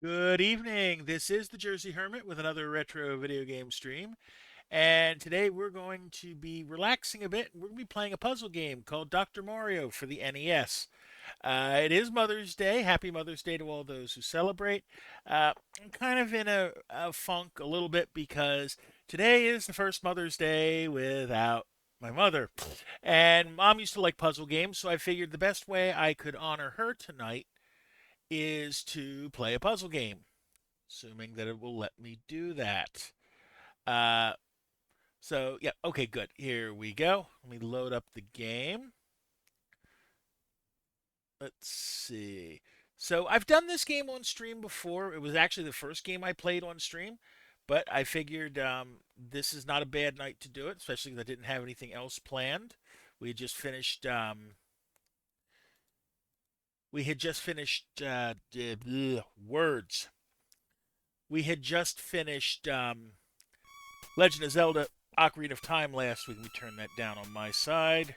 Good evening. This is the Jersey Hermit with another retro video game stream. And today we're going to be relaxing a bit. We're going to be playing a puzzle game called Dr. Mario for the NES. It is Mother's Day. Happy Mother's Day to all those who celebrate. I'm kind of in a funk a little bit because today is the first Mother's Day without my mother. And mom used to like puzzle games, so I figured the best way I could honor her tonight is to play a puzzle game, assuming that it will let me do that. Uh, yeah, okay, good. Here we go. Let me load up the game. Let's see. So I've done this game on stream before. It was actually the first game I played on stream, but I figured this is not a bad night to do it, especially because I didn't have anything else planned. We had just finished. We had just finished words. We had just finished Legend of Zelda Ocarina of Time last week. Let me turn that down on my side.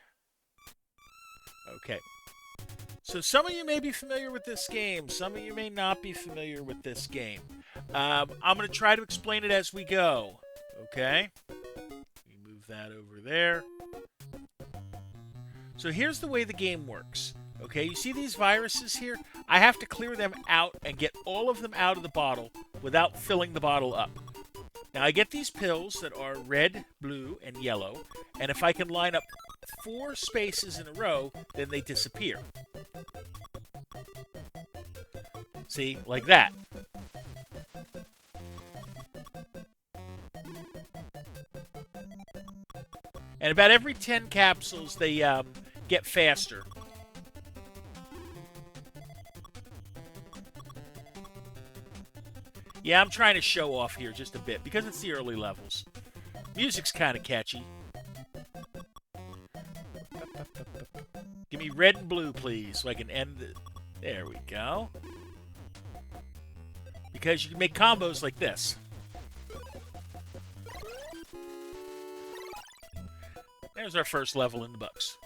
Okay. So some of you may be familiar with this game. Some of you may not be familiar with this game. I'm going to try to explain it as we go. Okay? We move that over there. So here's the way the game works. Okay, you see these viruses here? I have to clear them out and get all of them out of the bottle without filling the bottle up. Now, I get these pills that are red, blue, and yellow, and if I can line up 4 spaces in a row, then they disappear. See, like that. And about every 10 capsules, they get faster. Yeah, I'm trying to show off here just a bit because it's the early levels. Music's kind of catchy. Give me red and blue, please, so I can end it. There we go. Because you can make combos like this. There's our first level in the books.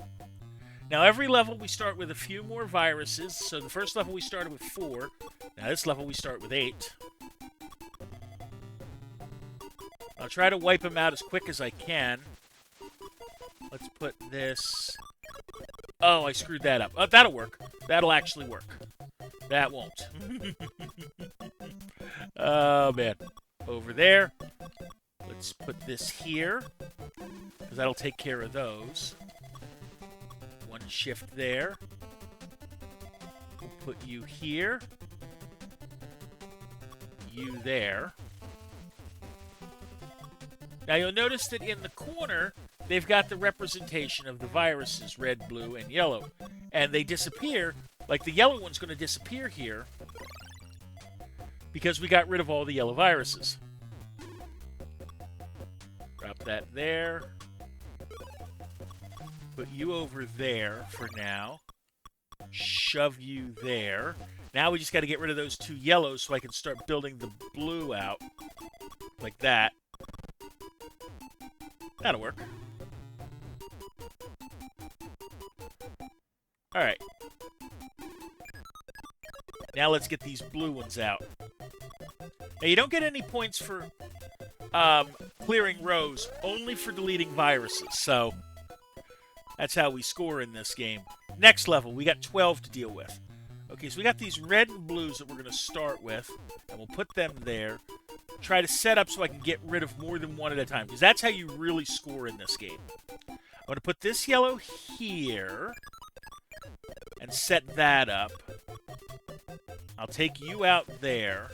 Now, every level we start with a few more viruses. So the first level we started with 4. Now, this level we start with 8. I'll try to wipe them out as quick as I can. Let's put this... Oh, I screwed that up. Oh, that'll work. That'll actually work. That won't. Oh, man. Over there. Let's put this here, because that'll take care of those. One shift there. We'll put you here. You there. Now you'll notice that in the corner, they've got the representation of the viruses, red, blue, and yellow. And they disappear, like the yellow one's going to disappear here, because we got rid of all the yellow viruses. Drop that there. Put you over there for now. Shove you there. Now we just got to get rid of those 2 yellows so I can start building the blue out. Like that. That'll work. Alright. Now let's get these blue ones out. Now you don't get any points for clearing rows, only for deleting viruses. So that's how we score in this game. Next level, we got 12 to deal with. Okay, so we got these red and blues that we're going to start with, and we'll put them there. Try to set up so I can get rid of more than one at a time, because that's how you really score in this game. I'm going to put this yellow here and set that up. I'll take you out there.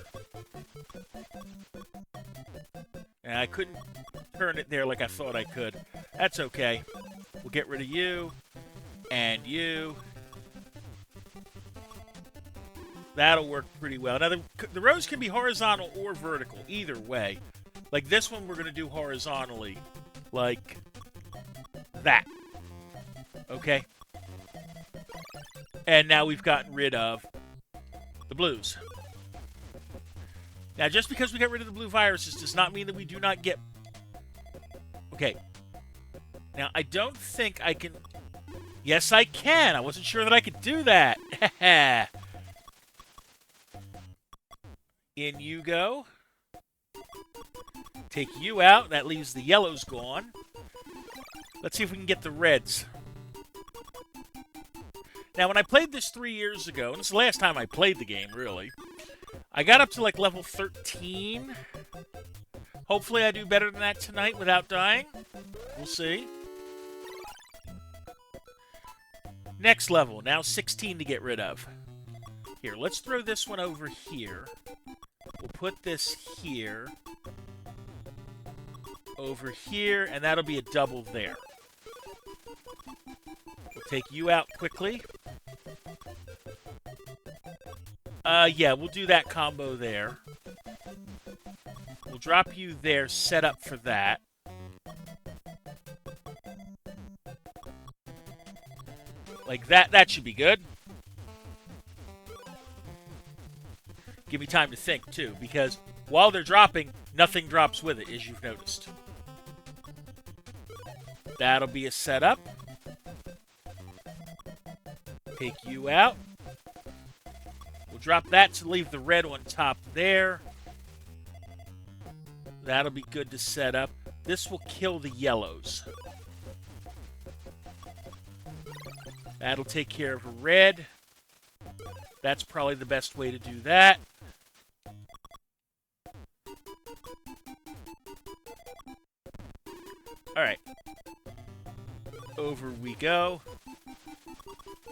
And I couldn't turn it there like I thought I could. That's okay. We'll get rid of you and you. That'll work pretty well. Now, the rows can be horizontal or vertical, either way. Like this one, we're going to do horizontally. Like that. Okay? And now we've gotten rid of the blues. Now, just because we got rid of the blue viruses does not mean that we do not get... Okay. Now, I don't think I can... Yes, I can. I wasn't sure that I could do that. In you go. Take you out. That leaves the yellows gone. Let's see if we can get the reds. Now, when I played this 3 years ago, and this is the last time I played the game, really, I got up to, like, level 13. Hopefully I do better than that tonight without dying. We'll see. Next level. Now 16 to get rid of. Here, let's throw this one over here. We'll put this here. Over here, and that'll be a double there. We'll take you out quickly. Yeah, we'll do that combo there. We'll drop you there, set up for that. Like that. That should be good. Give me time to think, too, because while they're dropping, nothing drops with it, as you've noticed. That'll be a setup. Take you out. We'll drop that to leave the red on top there. That'll be good to set up. This will kill the yellows. That'll take care of a red. That's probably the best way to do that. Alright. Over we go.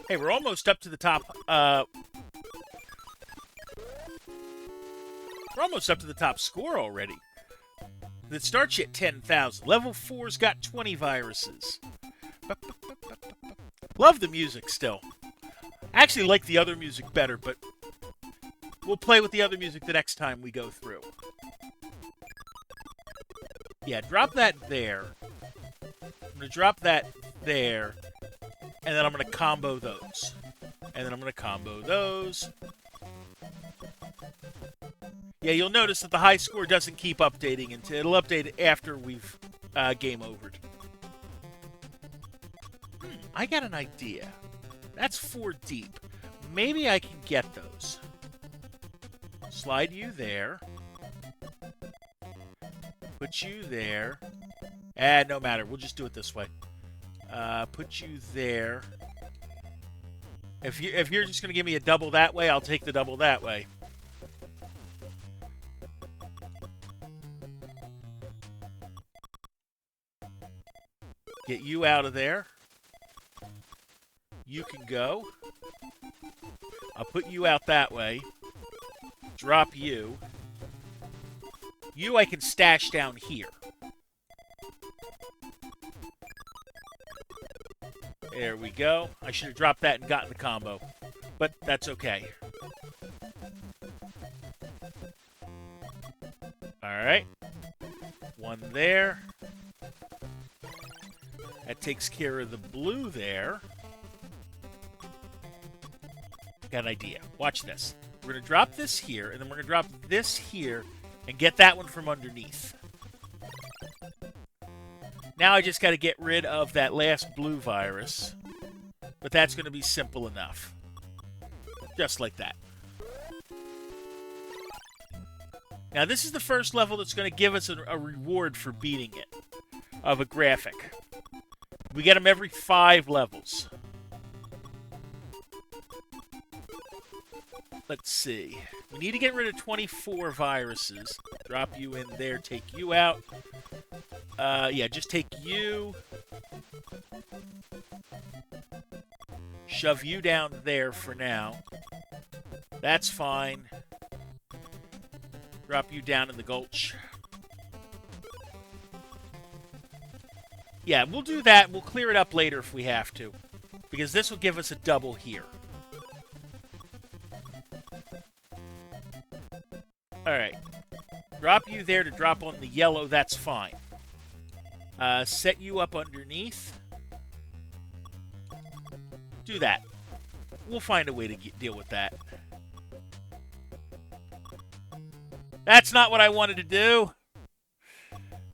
Hey, we're almost up to the top. We're almost up to the top score already. It starts you at 10,000. Level 4's got 20 viruses. Love the music still. I actually like the other music better, but we'll play with the other music the next time we go through. Yeah, drop that there. I'm going to drop that there. And then I'm going to combo those. And then I'm going to combo those. Yeah, you'll notice that the high score doesn't keep updating. It'll update after we've game overed. I got an idea. That's 4 deep. Maybe I can get those. Slide you there. Put you there. No matter. We'll just do it this way. Put you there. If you're just going to give me a double that way, I'll take the double that way. Get you out of there. You can go. I'll put you out that way. Drop you. You I can stash down here. There we go. I should have dropped that and gotten the combo. But that's okay. Alright. One there. That takes care of the blue there. Got an idea. Watch this. We're going to drop this here, and then we're going to drop this here, and get that one from underneath. Now I just got to get rid of that last blue virus. But that's going to be simple enough. Just like that. Now this is the first level that's going to give us a reward for beating it. Of a graphic. We get them every 5 levels. Let's see. We need to get rid of 24 viruses. Drop you in there, take you out. Yeah, just take you. Shove you down there for now. That's fine. Drop you down in the gulch. Yeah, we'll do that. We'll clear it up later if we have to. Because this will give us a double here. Alright. Drop you there to drop on the yellow. That's fine. Set you up underneath. Do that. We'll find a way to deal with that. That's not what I wanted to do.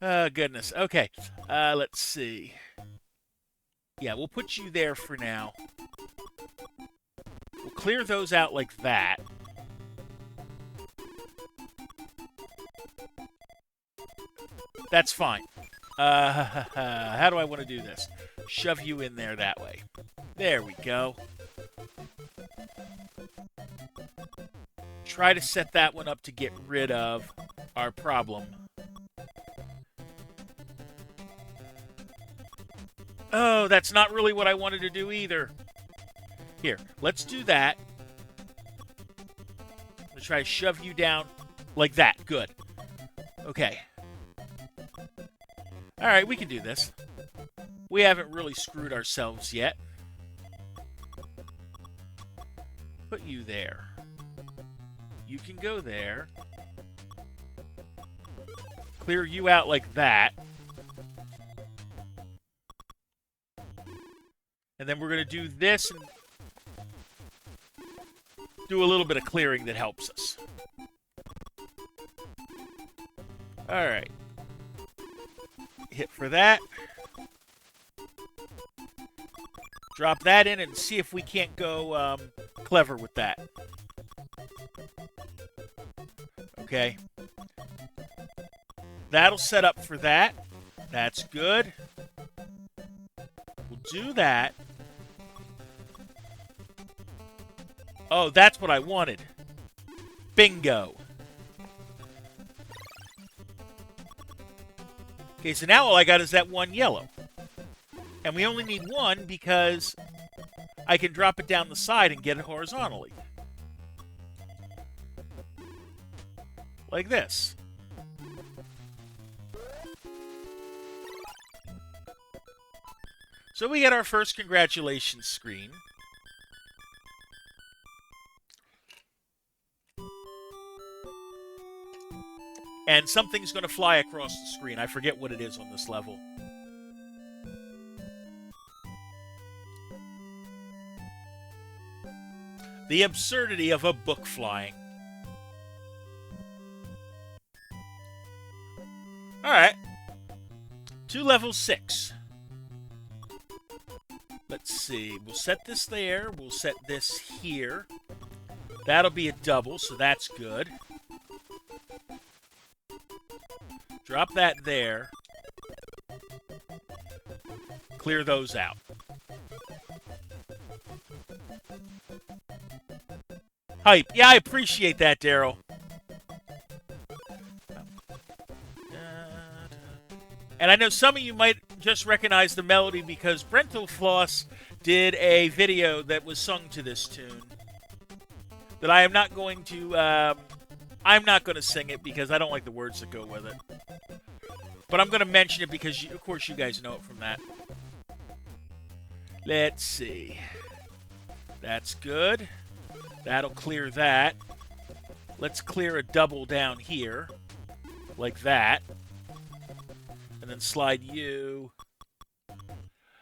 Oh, goodness. Okay. Let's see. Yeah, we'll put you there for now. We'll clear those out like that. That's fine. How do I want to do this? Shove you in there that way. There we go. Try to set that one up to get rid of our problem. Oh, that's not really what I wanted to do either. Here, let's do that. I'm going to try to shove you down like that. Good. Okay. All right, we can do this. We haven't really screwed ourselves yet. Put you there. You can go there. Clear you out like that. And then we're going to do this and do a little bit of clearing that helps us. All right. Hit for that. Drop that in and see if we can't go clever with that. Okay. That'll set up for that. That's good. We'll do that. Oh, that's what I wanted. Bingo. Okay, so now all I got is that one yellow. And we only need one because I can drop it down the side and get it horizontally. Like this. So we get our first congratulations screen. And something's going to fly across the screen. I forget what it is on this level. The absurdity of a book flying. Alright. To level 6. Let's see. We'll set this there. We'll set this here. That'll be a double, so that's good. Drop that there. Clear those out. Hype. Yeah, I appreciate that, Daryl. And I know some of you might just recognize the melody because Brental Floss did a video that was sung to this tune. That I am not going to... I'm not going to sing it because I don't like the words that go with it. But I'm going to mention it because, of course, you guys know it from that. Let's see. That's good. That'll clear that. Let's clear a double down here. Like that. And then slide you.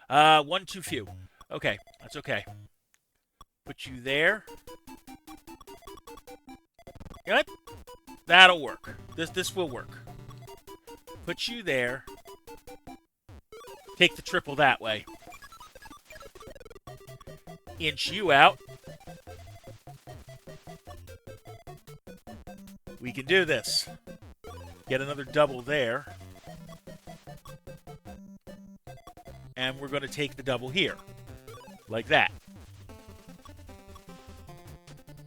One too few. Okay, that's okay. Put you there. You know what? That'll work. This will work. Put you there. Take the triple that way. Inch you out. We can do this. Get another double there. And we're going to take the double here. Like that.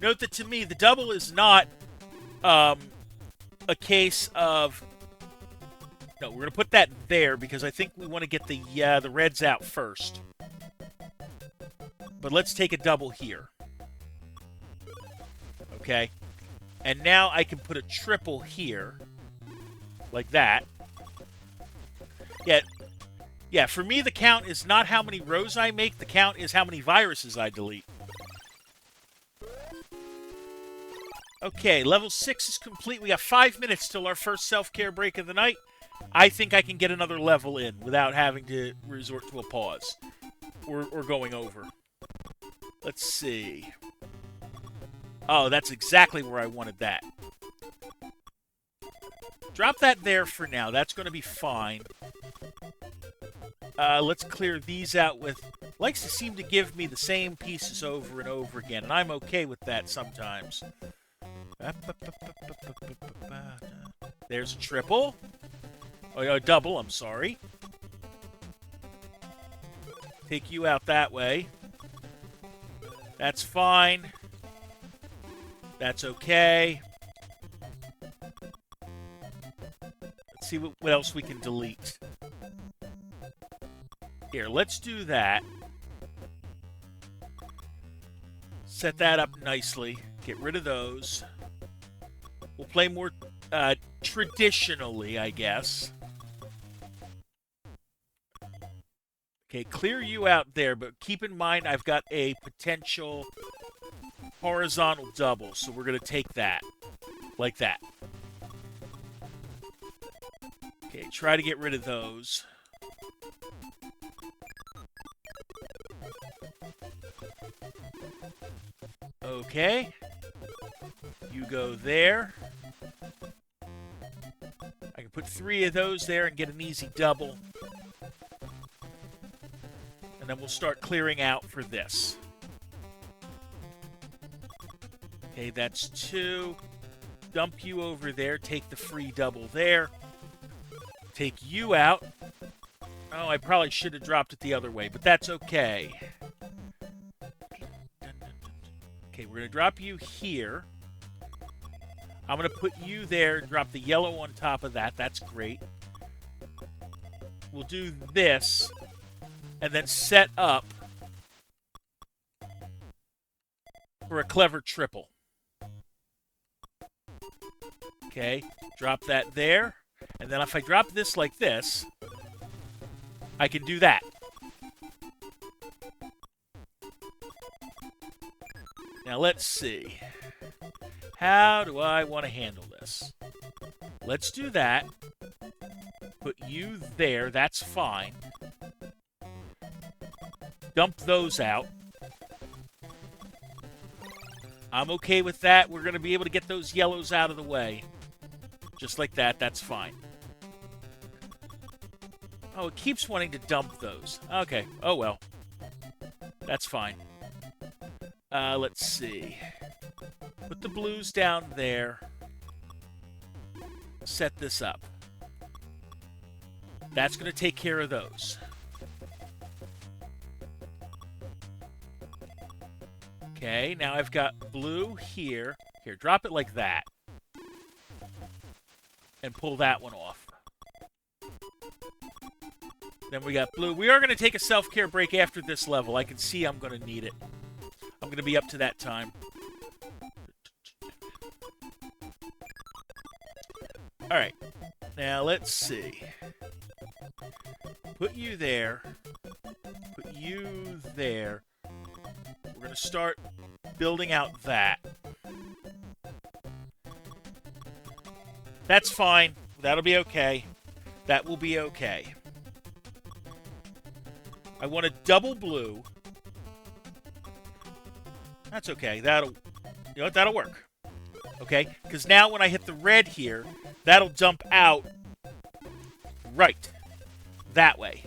Note that to me, the double is not a case of... No, we're going to put that there because I think we want to get the reds out first. But let's take a double here. Okay. And now I can put a triple here. Like that. Yeah, for me the count is not how many rows I make. The count is how many viruses I delete. Okay, level 6 is complete. We got 5 minutes till our first self-care break of the night. I think I can get another level in without having to resort to a pause. Or going over. Let's see. Oh, that's exactly where I wanted that. Drop that there for now. That's going to be fine. Let's clear these out with... Likes to seem to give me the same pieces over and over again, and I'm okay with that sometimes. There's a triple. Oh, double, I'm sorry. Take you out that way. That's fine. That's okay. Let's see what else we can delete. Here, let's do that. Set that up nicely. Get rid of those. We'll play more traditionally, I guess. Okay, clear you out there, but keep in mind I've got a potential horizontal double, so we're going to take that. Like that. Okay, try to get rid of those. Okay. You go there. I can put 3 of those there and get an easy double. And then we'll start clearing out for this. Okay, that's 2. Dump you over there. Take the free double there. Take you out. Oh, I probably should have dropped it the other way, but that's okay. Okay, we're going to drop you here. I'm going to put you there, drop the yellow on top of that. That's great. We'll do this, and then set up for a clever triple. Okay, drop that there. And then if I drop this like this, I can do that. Now let's see. How do I want to handle this? Let's do that. Put you there. That's fine. Dump those out. I'm okay with that. We're going to be able to get those yellows out of the way. Just like that. That's fine. Oh, it keeps wanting to dump those. Okay. Oh, well. That's fine. Let's see. Put the blues down there. Set this up. That's going to take care of those. Okay, now I've got blue here. Here, drop it like that. And pull that one off. Then we got blue. We are going to take a self-care break after this level. I can see I'm going to need it. I'm going to be up to that time. Alright. Now, let's see. Put you there. Put you there. We're going to start building out that. That's fine. That'll be okay. That will be okay. I want a double blue. That's okay. That'll, you know what? That'll work. Okay? Because now when I hit the red here, that'll dump out right that way.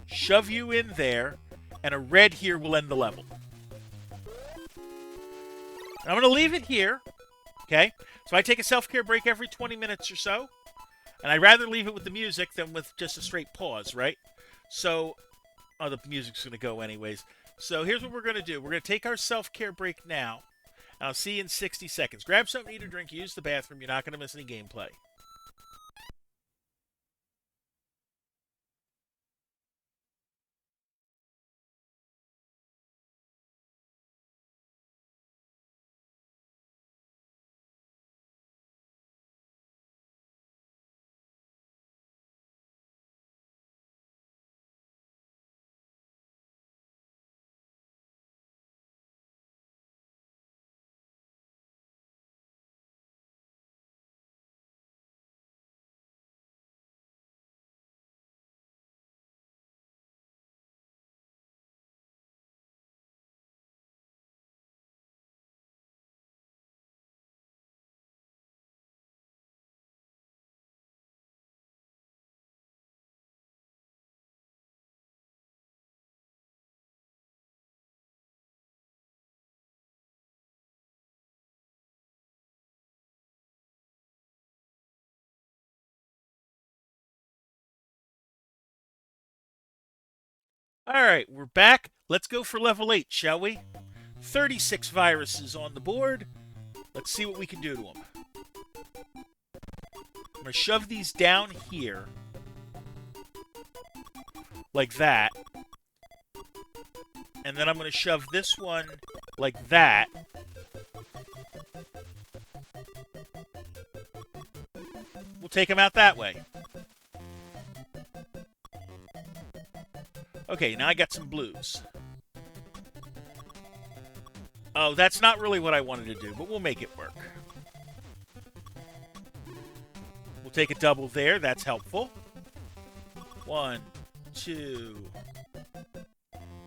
Shove you in there, and a red here will end the level. And I'm going to leave it here. Okay? So I take a self-care break every 20 minutes or so. And I'd rather leave it with the music than with just a straight pause, right? So, oh, the music's going to go anyways. So here's what we're going to do. We're going to take our self-care break now. And I'll see you in 60 seconds. Grab something to eat or drink. Use the bathroom. You're not going to miss any gameplay. Alright, we're back. Let's go for level 8, shall we? 36 viruses on the board. Let's see what we can do to them. I'm going to shove these down here. Like that. And then I'm going to shove this one like that. We'll take them out that way. Okay, now I got some blues. Oh, that's not really what I wanted to do, but we'll make it work. We'll take a double there. That's helpful. 1, 2.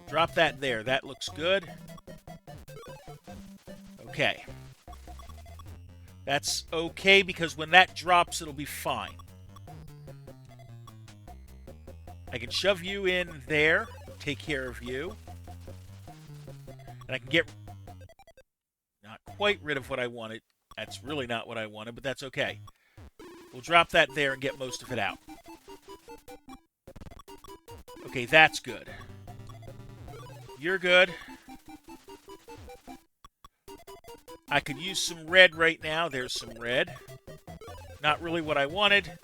Drop that there. That looks good. Okay. That's okay because when that drops, it'll be fine. I can shove you in there, take care of you. And I can get not quite rid of what I wanted. That's really not what I wanted, but that's okay. We'll drop that there and get most of it out. Okay, that's good. You're good. I could use some red right now. There's some red. Not really what I wanted.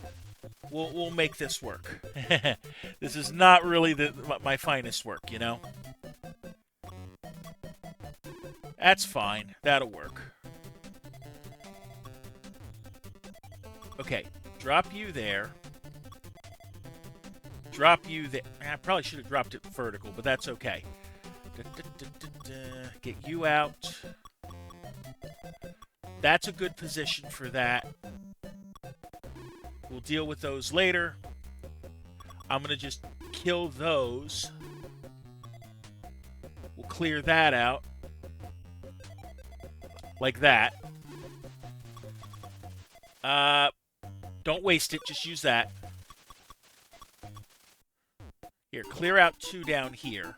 We'll make this work. This is not really my finest work, you know? That's fine. That'll work. Okay, drop you there. Drop you there. I probably should have dropped it vertical, but that's okay. Get you out. That's a good position for that. We'll deal with those later. I'm going to just kill those. We'll clear that out. Like that. Don't waste it. Just use that. Here, clear out 2 down here.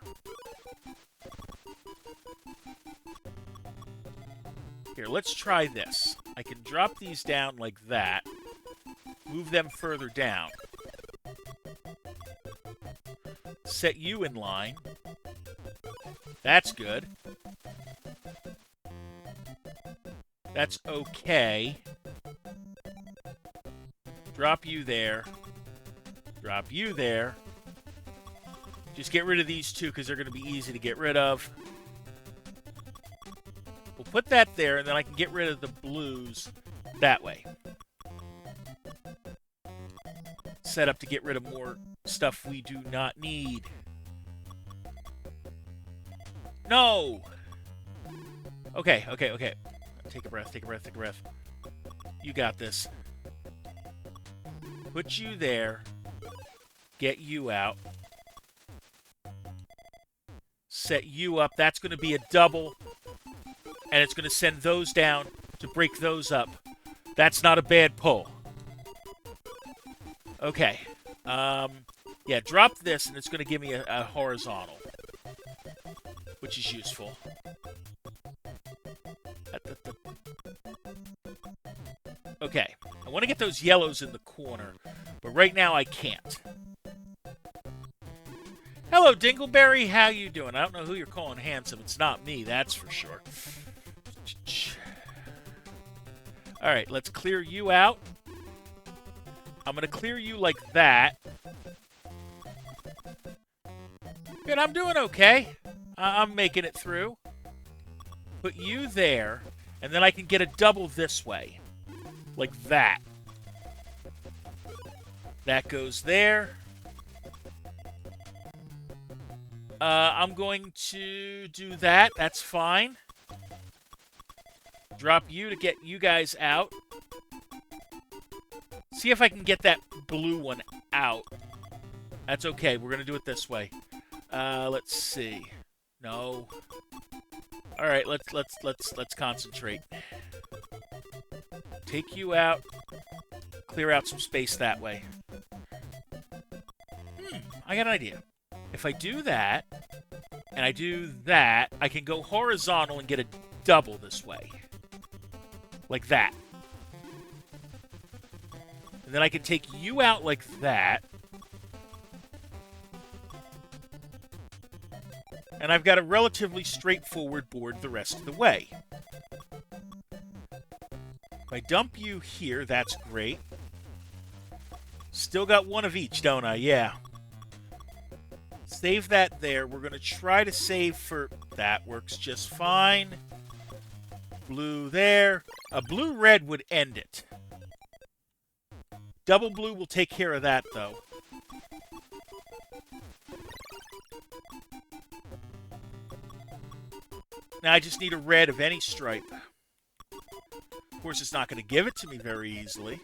Here, let's try this. I can drop these down like that. Move them further down. Set you in line. That's good. That's okay. Drop you there. Drop you there. Just get rid of these 2 because they're going to be easy to get rid of. We'll put that there, and then I can get rid of the blues that way. Set up to get rid of more stuff we do not need. No! Okay. Take a breath, take a breath, take a breath. You got this. Put you there. Get you out. Set you up. That's going to be a double. And it's going to send those down to break those up. That's not a bad pull. Okay. Yeah, drop this, and it's going to give me a horizontal. Which is useful. Okay. I want to get those yellows in the corner. But right now, I can't. Hello, Dingleberry. How you doing? I don't know who you're calling handsome. It's not me, that's for sure. Alright, let's clear you out. I'm going to clear you like that. Good, I'm doing okay. I'm making it through. Put you there, and then I can get a double this way. Like that. That goes there. I'm going to do that. That's fine. Drop you to get you guys out. See if I can get that blue one out. That's okay. We're going to do it this way. Let's see. No. All right, let's concentrate. Take you out. Clear out some space that way. I got an idea. If I do that, and I do that, I can go horizontal and get a double this way. Like that. And then I can take you out like that. And I've got a relatively straightforward board the rest of the way. If I dump you here, that's great. Still got one of each, don't I? Yeah. Save that there. We're going to try to save for... That works just fine. Blue there. A blue-red would end it. Double blue will take care of that, though. Now I just need a red of any stripe. Of course, it's not going to give it to me very easily.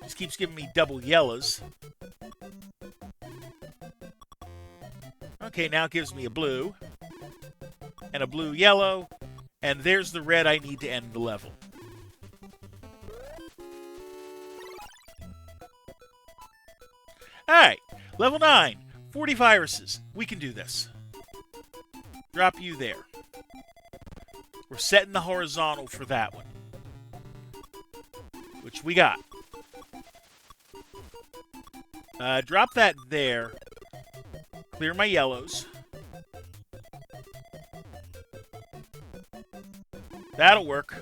Just keeps giving me double yellows. Okay, now it gives me a blue. And a blue-yellow. And there's the red I need to end the level. Alright, level 9. 40 viruses. We can do this. Drop you there. We're setting the horizontal for that one. Which we got. Drop that there. Clear my yellows. That'll work.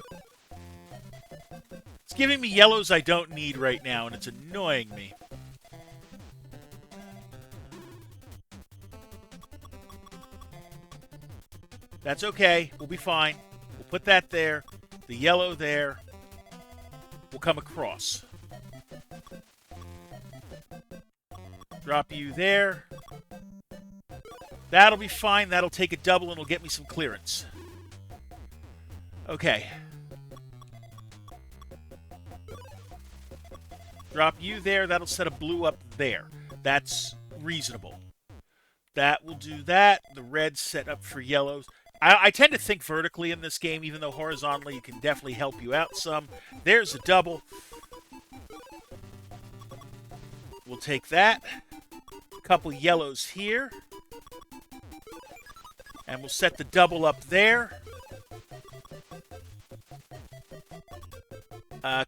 It's giving me yellows I don't need right now, and it's annoying me. That's okay. We'll be fine. We'll put that there. The yellow there. We'll come across. Drop you there. That'll be fine. That'll take a double and it'll get me some clearance. Okay. Drop you there. That'll set a blue up there. That's reasonable. That will do that. The red's set up for yellows. I tend to think vertically in this game, even though horizontally it can definitely help you out some. There's a double. We'll take that. A couple yellows here. And we'll set the double up there.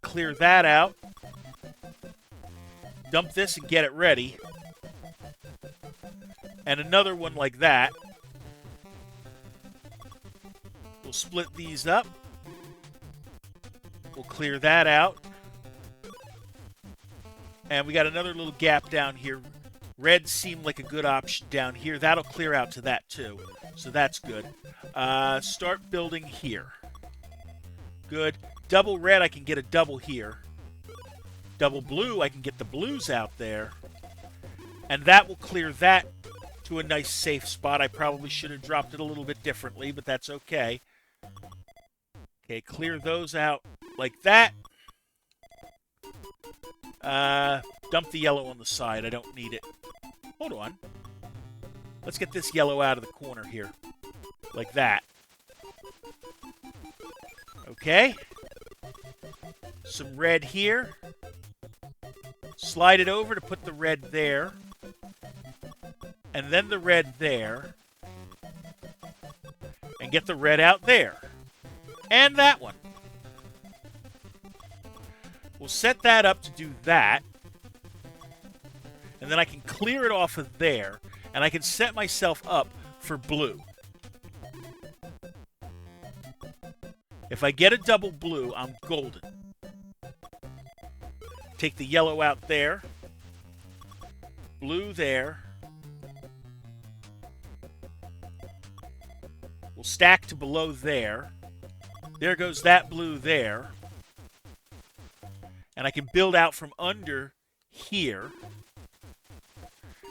Clear that out. Dump this and get it ready. And another one like that. We'll split these up. We'll clear that out. And we got another little gap down here. Red seemed like a good option down here. That'll clear out to that too. So that's good. Start building here. Good. Double red, I can get a double here. Double blue, I can get the blues out there. And that will clear that to a nice safe spot. I probably should have dropped it a little bit differently, but that's okay. Okay, clear those out like that. Dump the yellow on the side. I don't need it. Hold on. Let's get this yellow out of the corner here. Like that. Okay. Some red here. Slide it over to put the red there. And then the red there. And get the red out there. And that one. We'll set that up to do that. And then I can clear it off of there. And I can set myself up for blue. If I get a double blue, I'm golden. Take the yellow out there. Blue there. We'll stack to below there. There goes that blue there. And I can build out from under here.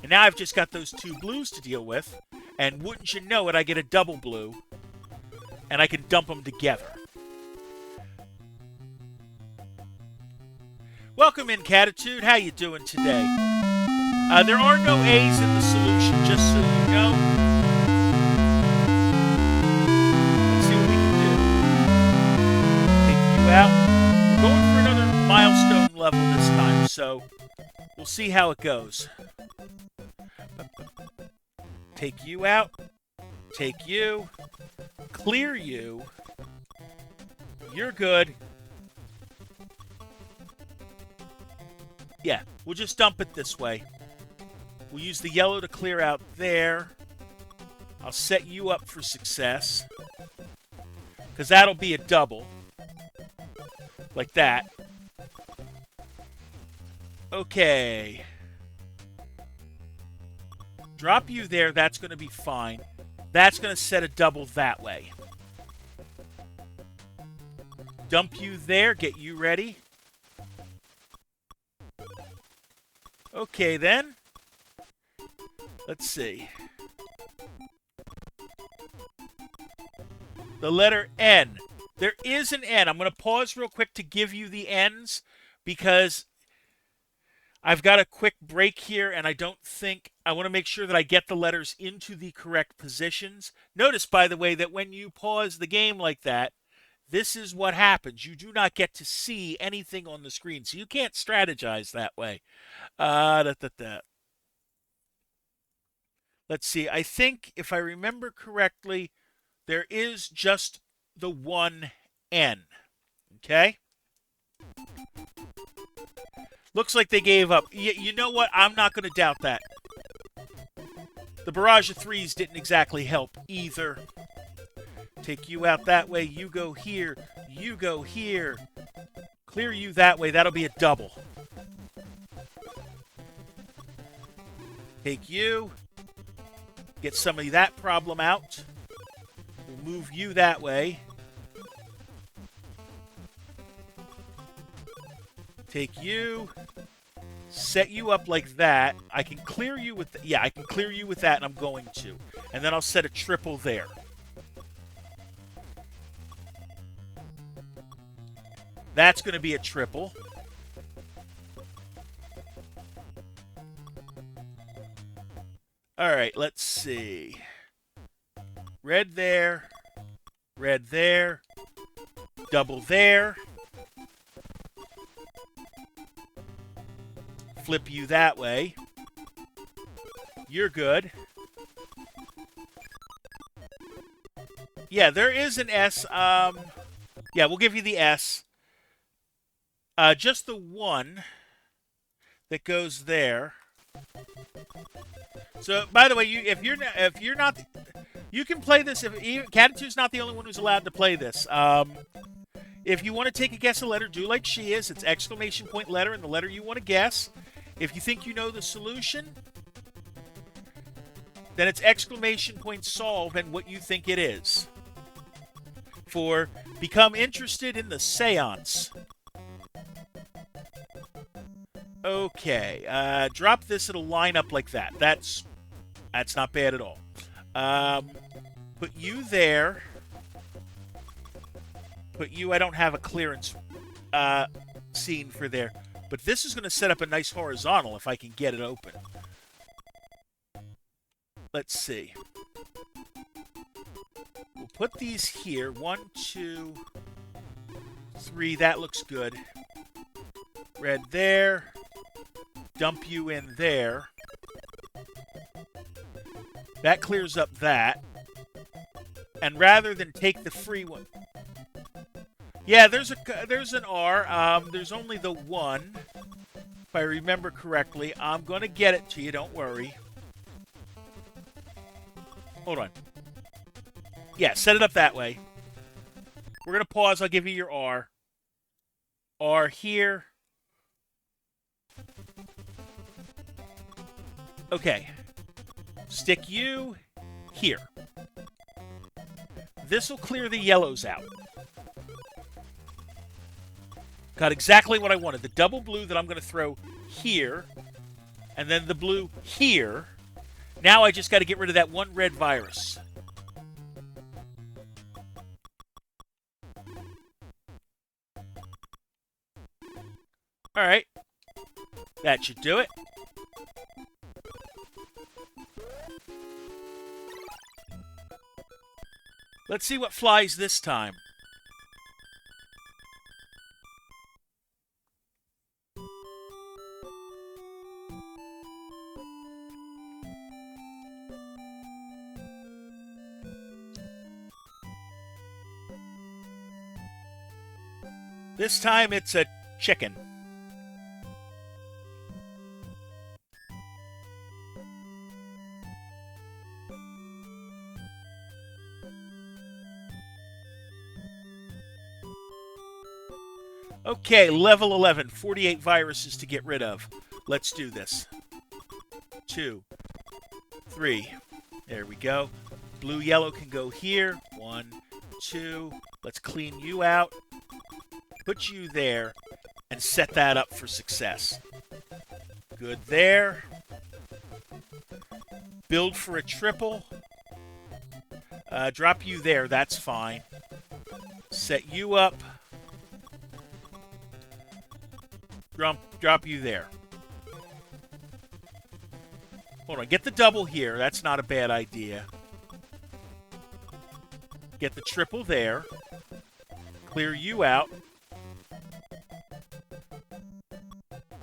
And now I've just got those two blues to deal with. And wouldn't you know it, I get a double blue. And I can dump them together. Welcome in, Catitude. How you doing today? There are no A's in the solution, just so you know. Let's see what we can do. Take you out. We're going for another milestone level this time, so we'll see how it goes. Take you out. Take you. Clear you. You're good. Yeah, we'll just dump it this way. We'll use the yellow to clear out there. I'll set you up for success, because that'll be a double. Like that. Okay. Drop you there. That's going to be fine. That's going to set a double that way. Dump you there. Get you ready. Okay, then. Let's see. The letter N. There is an N. I'm going to pause real quick to give you the N's because I've got a quick break here, and I want to make sure that I get the letters into the correct positions. Notice, by the way, that when you pause the game like that, this is what happens. You do not get to see anything on the screen, so you can't strategize that way. Let's see. I think, if I remember correctly, there is just the one N. Okay? Looks like they gave up. You know what? I'm not going to doubt that. The barrage of threes didn't exactly help either. Take you out that way. You go here. You go here. Clear you that way. That'll be a double. Take you. Get some of that problem out. We'll move you that way. Take you. Set you up like that. I can clear you with... Yeah, I can clear you with that, and I'm going to. And then I'll set a triple there. That's going to be a triple. All right, let's see. Red there. Red there. Double there. Flip you that way. You're good. Yeah, there is an S. Yeah, we'll give you the S. Just the one that goes there. So, by the way, if you're not, you can play this. Catitude's not the only one who's allowed to play this. If you want to take a guess a letter, do like she is. It's exclamation point letter and the letter you want to guess. If you think you know the solution, then it's exclamation point solve and what you think it is. For become interested in the seance. Okay, drop this. It'll line up like that. That's not bad at all. Put you there. Put you. I don't have a clearance scene for there, but this is going to set up a nice horizontal if I can get it open. Let's see. We'll put these here. 1, 2, 3. That looks good. Red there. Dump you in there. That clears up that. And rather than take the free one... Yeah, there's an R. There's only the one, if I remember correctly. I'm going to get it to you, don't worry. Hold on. Yeah, set it up that way. We're going to pause. I'll give you your R. R here. Okay. Stick you here. This will clear the yellows out. Got exactly what I wanted. The double blue that I'm going to throw here. And then the blue here. Now I just got to get rid of that one red virus. Alright. That should do it. Let's see what flies this time. This time it's a chicken. Okay, level 11. 48 viruses to get rid of. Let's do this. 2, 3. There we go. Blue, yellow can go here. 1, 2. Let's clean you out. Put you there. And set that up for success. Good there. Build for a triple. Drop you there. That's fine. Set you up. Drop you there. Hold on. Get the double here. That's not a bad idea. Get the triple there. Clear you out.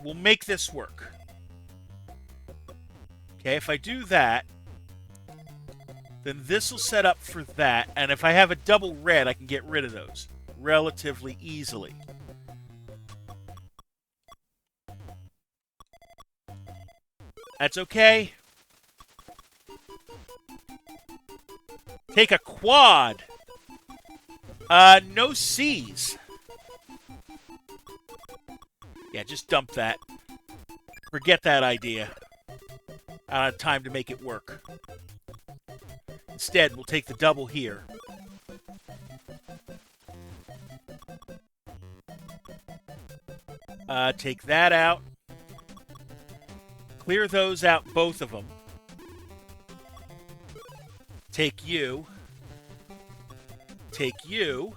We'll make this work. Okay, if I do that, then this will set up for that. And if I have a double red, I can get rid of those relatively easily. That's okay. Take a quad. No C's. Yeah, just dump that. Forget that idea. I don't have time to make it work. Instead, we'll take the double here. Take that out. Clear those out, both of them. Take you. Take you.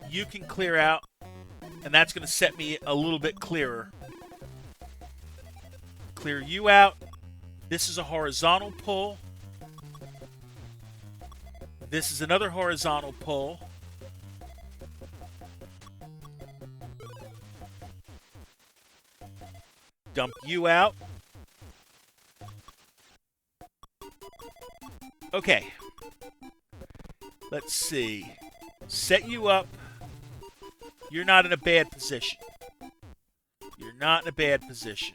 You can clear out, and that's going to set me a little bit clearer. Clear you out. This is a horizontal pull. This is another horizontal pull. Dump you out. Okay. Let's see. Set you up. You're not in a bad position. You're not in a bad position.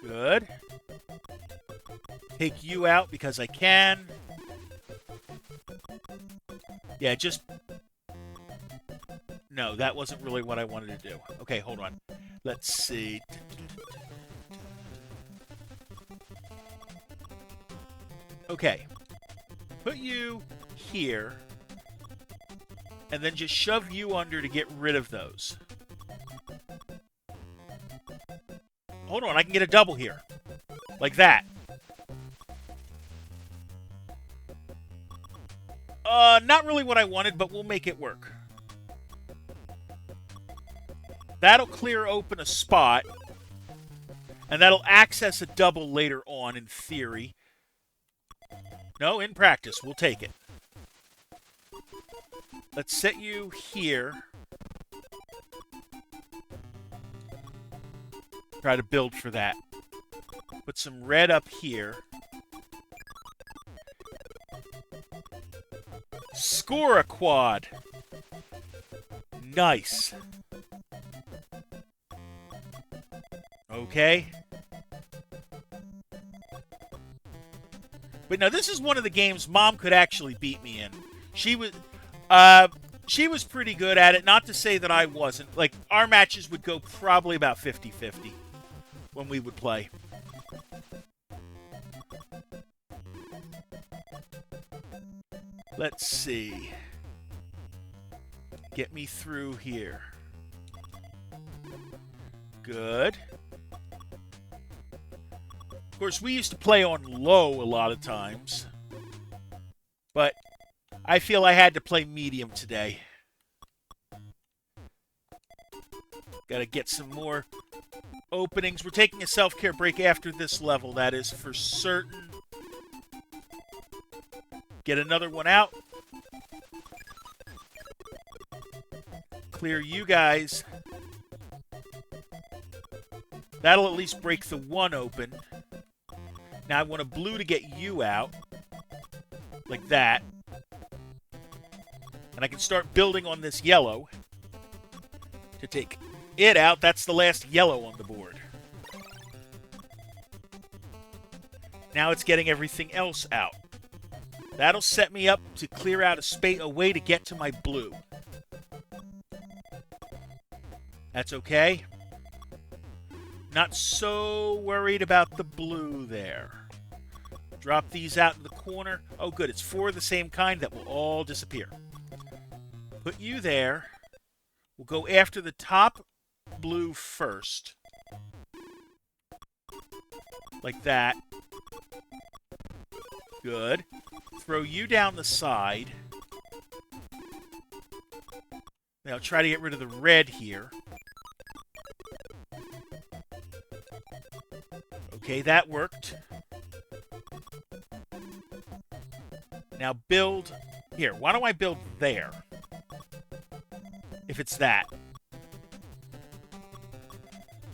Good. Take you out because I can. Yeah, just... No, that wasn't really what I wanted to do. Okay, hold on. Let's see. Okay. Put you here. And then just shove you under to get rid of those. Hold on, I can get a double here. Like that. Not really what I wanted, but we'll make it work. That'll clear open a spot. And that'll access a double later on, in theory. No, in practice, we'll take it. Let's set you here. Try to build for that. Put some red up here. Score a quad. Nice. Okay. But now this is one of the games Mom could actually beat me in. She was pretty good at it. Not to say that I wasn't. Like, our matches would go probably about 50-50 when we would play. Let's see. Get me through here. Good. Of course, we used to play on low a lot of times. But I feel I had to play medium today. Gotta get some more openings. We're taking a self-care break after this level, that is for certain. Get another one out. Clear you guys. That'll at least break the one open. Now I want a blue to get you out. Like that. And I can start building on this yellow to take it out. That's the last yellow on the board. Now it's getting everything else out. That'll set me up to clear out a way to get to my blue. That's okay. Not so worried about the blue there. Drop these out in the corner. Oh, good. It's 4 of the same kind that will all disappear. Put you there. We'll go after the top blue first. Like that. Good. Throw you down the side. Now try to get rid of the red here. Okay, that worked. Now build here. Why don't I build there? If it's that.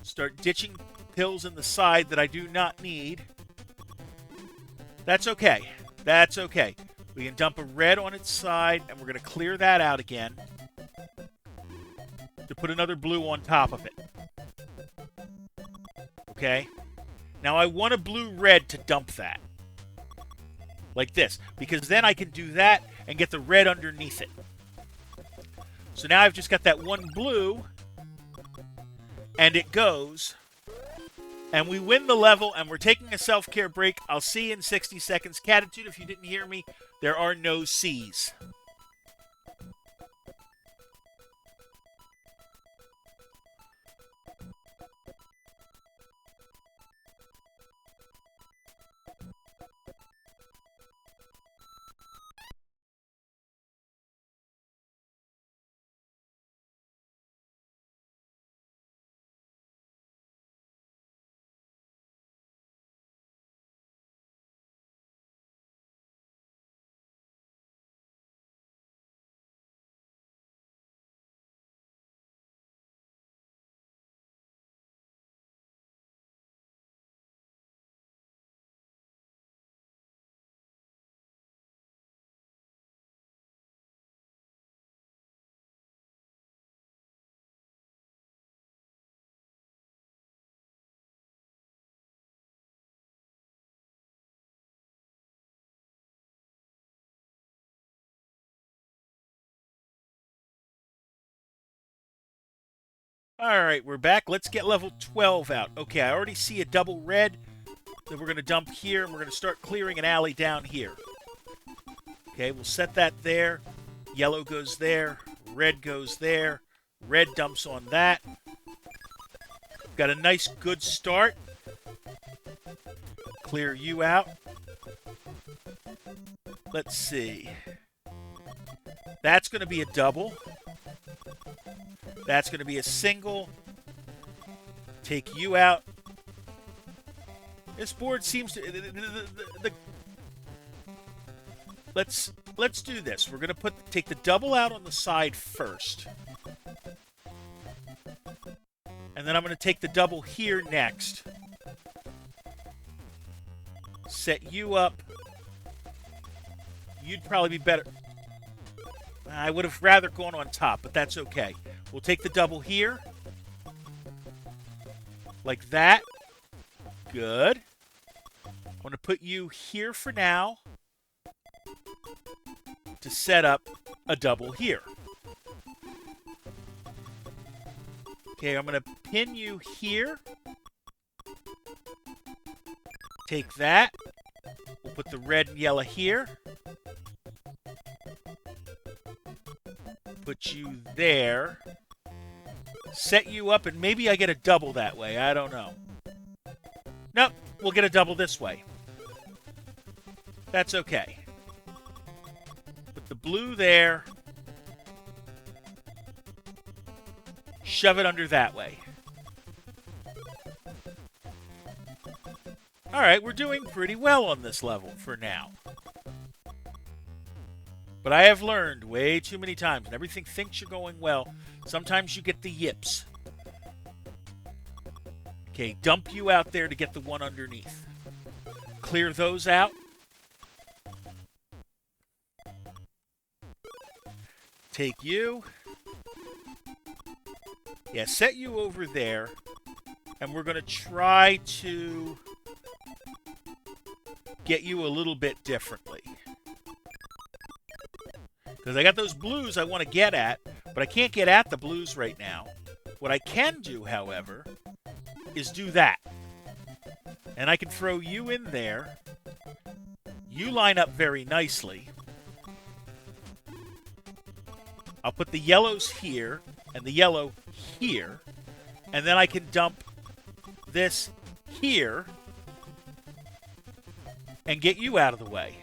Start ditching pills in the side that I do not need. That's okay. That's okay. We can dump a red on its side, and we're going to clear that out again to put another blue on top of it. Okay? Now I want a blue-red to dump that. Like this. Because then I can do that and get the red underneath it. So now I've just got that one blue, and it goes. And we win the level, and we're taking a self-care break. I'll see you in 60 seconds. Catitude, if you didn't hear me, there are no C's. All right, we're back. Let's get level 12 out. Okay, I already see a double red that we're going to dump here, and we're going to start clearing an alley down here. Okay, we'll set that there. Yellow goes there. Red goes there. Red dumps on that. Got a nice, good start. Clear you out. Let's see. That's going to be a double. That's going to be a single. Take you out. This board seems to... Let's do this. We're going to take the double out on the side first. And then I'm going to take the double here next. Set you up. You'd probably be better. I would have rather gone on top, but that's okay. We'll take the double here. Like that. Good. I'm going to put you here for now to set up a double here. Okay, I'm going to pin you here. Take that. We'll put the red and yellow here. Put you there. Set you up, and maybe I get a double that way. I don't know. Nope, we'll get a double this way. That's okay. Put the blue there. Shove it under that way. Alright, we're doing pretty well on this level for now. But I have learned way too many times, and everything thinks you're going well. Sometimes you get the yips. Okay, dump you out there to get the one underneath. Clear those out. Take you. Yeah, set you over there. And we're going to try to get you a little bit differently. Because I got those blues I want to get at, but I can't get at the blues right now. What I can do, however, is do that. And I can throw you in there. You line up very nicely. I'll put the yellows here and the yellow here. And then I can dump this here and get you out of the way.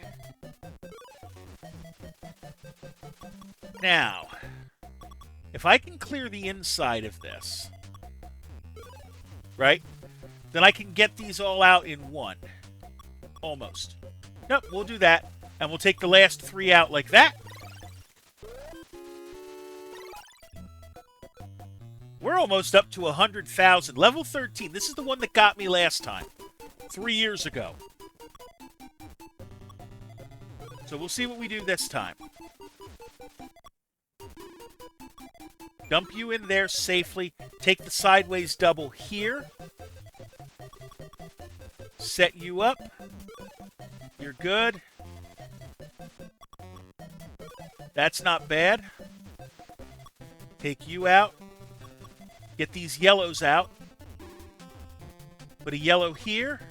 Now, if I can clear the inside of this, right, then I can get these all out in one. Almost. Nope, we'll do that. And we'll take the last 3 out like that. We're almost up to 100,000. Level 13. This is the one that got me last time. 3 years ago. So we'll see what we do this time. Dump you in there safely. Take the sideways double here. Set you up. You're good. That's not bad. Take you out. Get these yellows out. Put a yellow here.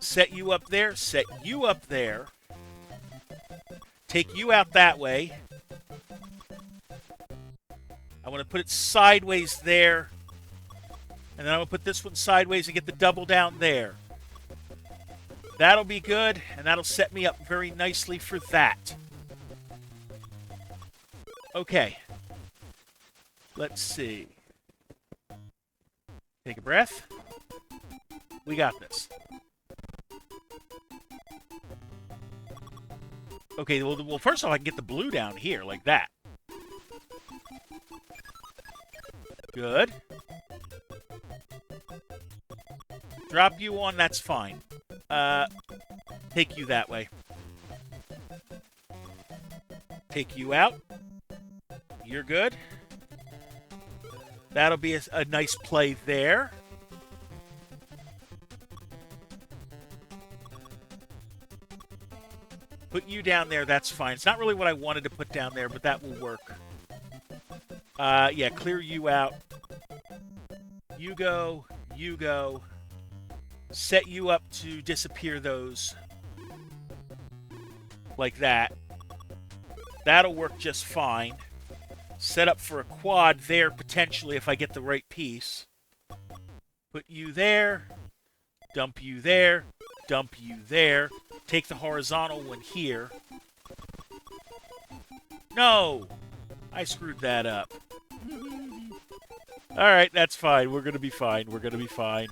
Set you up there. Set you up there. Take you out that way. I want to put it sideways there. And then I'm going to put this one sideways and get the double down there. That'll be good, and that'll set me up very nicely for that. Okay. Let's see. Take a breath. We got this. Okay, well, first off, I can get the blue down here, like that. Good. Drop you on, that's fine. Take you that way. Take you out. You're good. That'll be a nice play there. Put you down there, that's fine. It's not really what I wanted to put down there, but that will work. Yeah, clear you out. You go. You go. Set you up to disappear those. Like that. That'll work just fine. Set up for a quad there, potentially, if I get the right piece. Put you there. Dump you there. Dump you there. Take the horizontal one here. No! I screwed that up. Alright, that's fine. We're going to be fine. We're going to be fine.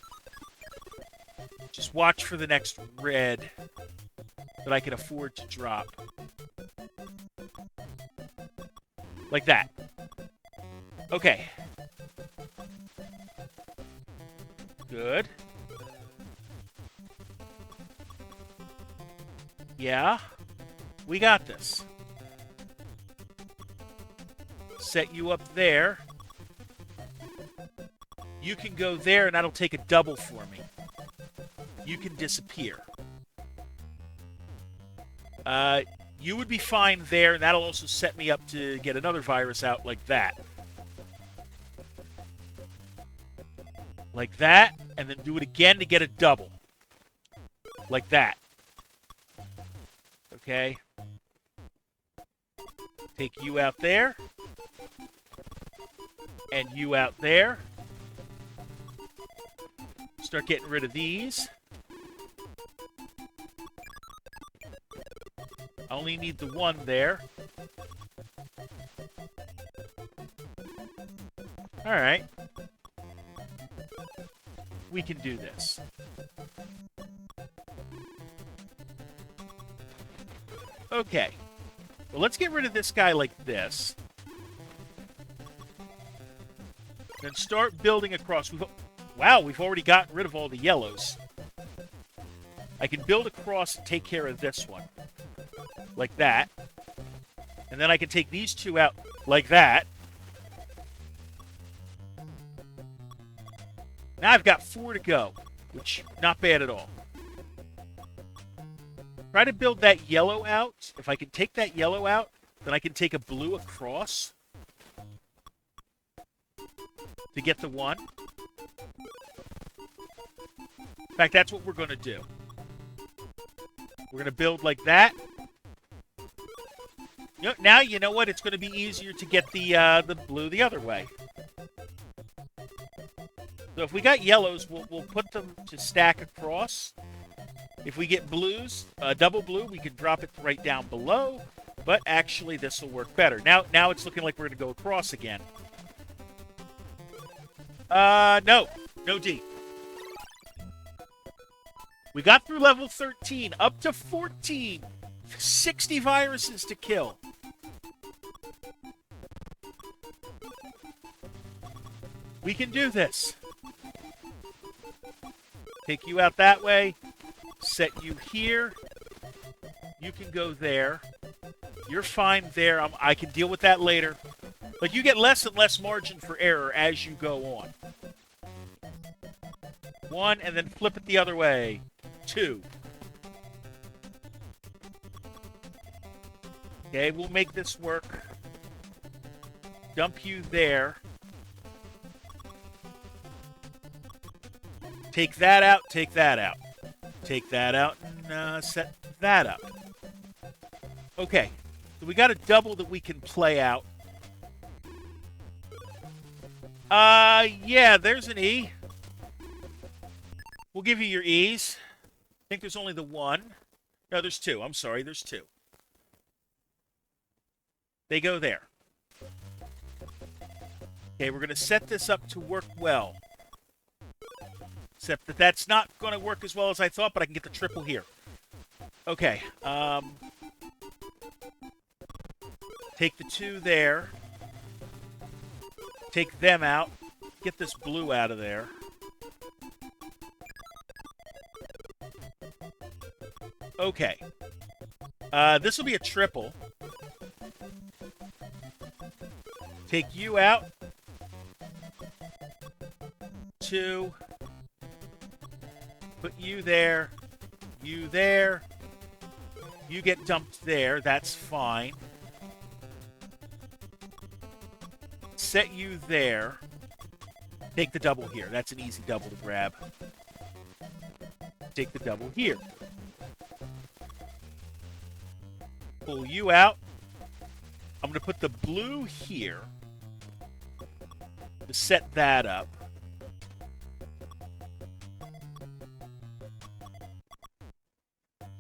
Just watch for the next red that I can afford to drop. Like that. Okay. Good. Yeah. We got this. Set you up there. You can go there, and that'll take a double for me. You can disappear. You would be fine there, and that'll also set me up to get another virus out like that. Like that, and then do it again to get a double. Like that. Okay. Take you out there. And you out there. Start getting rid of these. I only need the one there. Alright. We can do this. Okay. Well, let's get rid of this guy like this. Then start building across. Wow, we've already gotten rid of all the yellows. I can build across and take care of this one. Like that. And then I can take these two out like that. Now I've got 4 to go, which not bad at all. Try to build that yellow out. If I can take that yellow out, then I can take a blue across to get the 1. In fact, that's what we're going to do. We're going to build like that. Now, you know what? It's going to be easier to get the blue the other way. So if we got yellows, we'll put them to stack across. If we get blues, double blue, we can drop it right down below. But actually, this will work better. Now it's looking like we're going to go across again. No. No D. We got through level 13, up to 14. 60 viruses to kill. We can do this. Take you out that way. Set you here. You can go there. You're fine there. I can deal with that later. But you get less and less margin for error as you go on. 1, and then flip it the other way. 2. Okay, we'll make this work. Dump you there. Take that out, take that out. Take that out and set that up. Okay, so we got a double that we can play out. Yeah, there's an E. We'll give you your E's. I think there's only the 1. No, there's 2. I'm sorry, there's 2. They go there. Okay, we're going to set this up to work well. Except that that's not going to work as well as I thought, but I can get the triple here. Okay. Take the 2 there. Take them out. Get this blue out of there. Okay. This will be a triple. Take you out. 2. Put you there. You there. You get dumped there. That's fine. Set you there. Take the double here. That's an easy double to grab. Take the double here. Pull you out. I'm going to put the blue here to set that up.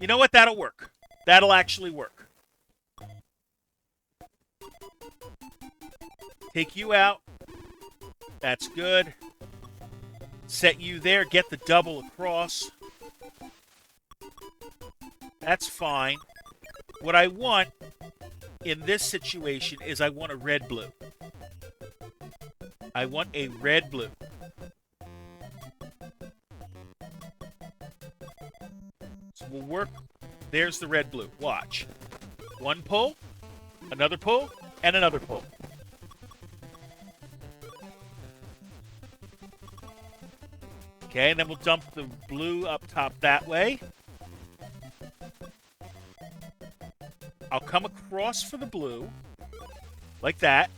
You know what? That'll work. That'll actually work. Take you out. That's good. Set you there. Get the double across. That's fine. What I want in this situation is I want a red-blue. I want a red-blue. So we'll work. There's the red-blue. Watch. 1 pull, another pull, and another pull. Okay, and then we'll dump the blue up top that way. I'll come across for the blue, like that.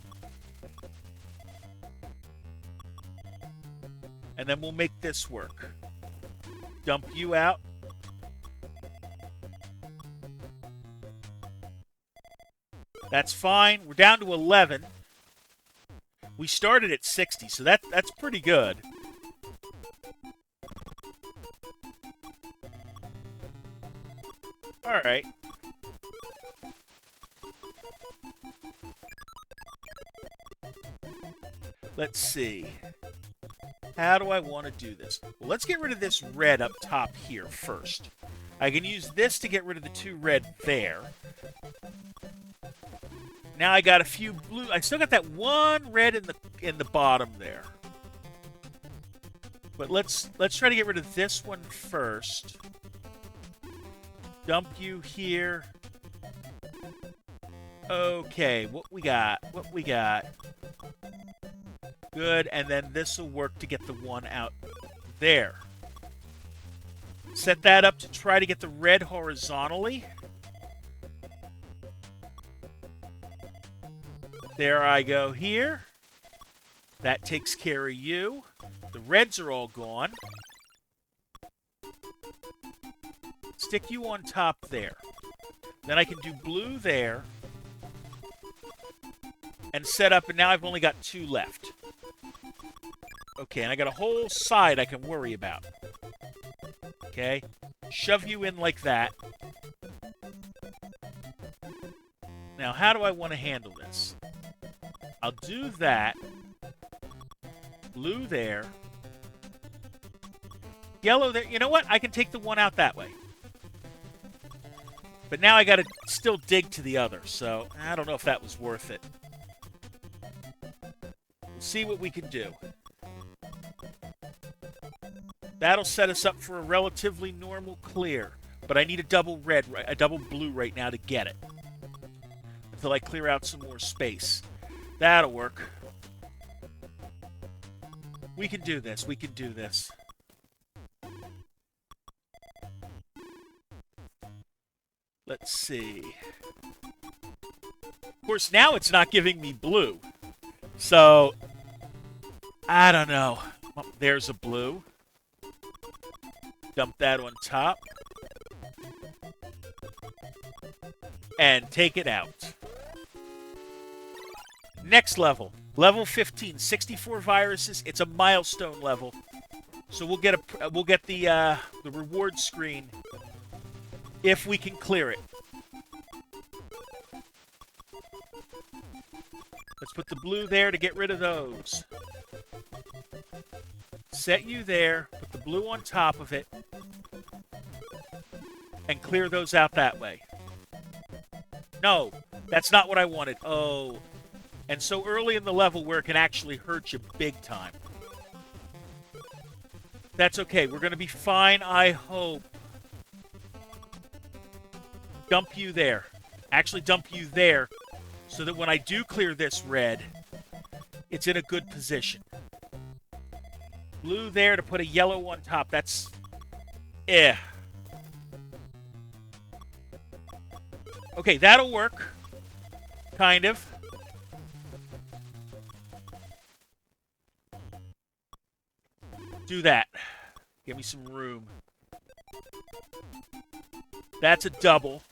And then we'll make this work. Dump you out. That's fine. We're down to 11. We started at 60, so that's pretty good. All right. Let's see. How do I want to do this? Well, let's get rid of this red up top here first. I can use this to get rid of the 2 red there. Now I got a few blue. I still got that 1 red in the bottom there. But let's try to get rid of this one first. Dump you here. Okay, what we got? What we got? Good, and then this will work to get the 1 out there. Set that up to try to get the red horizontally. There I go here. That takes care of you. The reds are all gone. Stick you on top there. Then I can do blue there. And set up, and now I've only got 2 left. Okay, and I got a whole side I can worry about. Okay, shove you in like that. Now, how do I want to handle this? I'll do that. Blue there. Yellow there. You know what? I can take the one out that way. But now I got to still dig to the other, so I don't know if that was worth it. We'll see what we can do. That'll set us up for a relatively normal clear. But I need a double blue right now to get it. Until I clear out some more space. That'll work. We can do this. We can do this. Let's see. Of course, now it's not giving me blue. So, I don't know. Oh, there's a blue. Dump that on top. And take it out. Next level. Level 15. 64 viruses. It's a milestone level. So we'll get the reward screen if we can clear it. Let's put the blue there to get rid of those. Set you there. Put the blue on top of it. And clear those out that way. No, that's not what I wanted. Oh. And so early in the level where it can actually hurt you big time. That's okay. We're going to be fine, I hope. Dump you there. Actually dump you there so that when I do clear this red, it's in a good position. Blue there to put a yellow on top. That's... Okay, that'll work. Kind of. Do that. Give me some room. That's a double.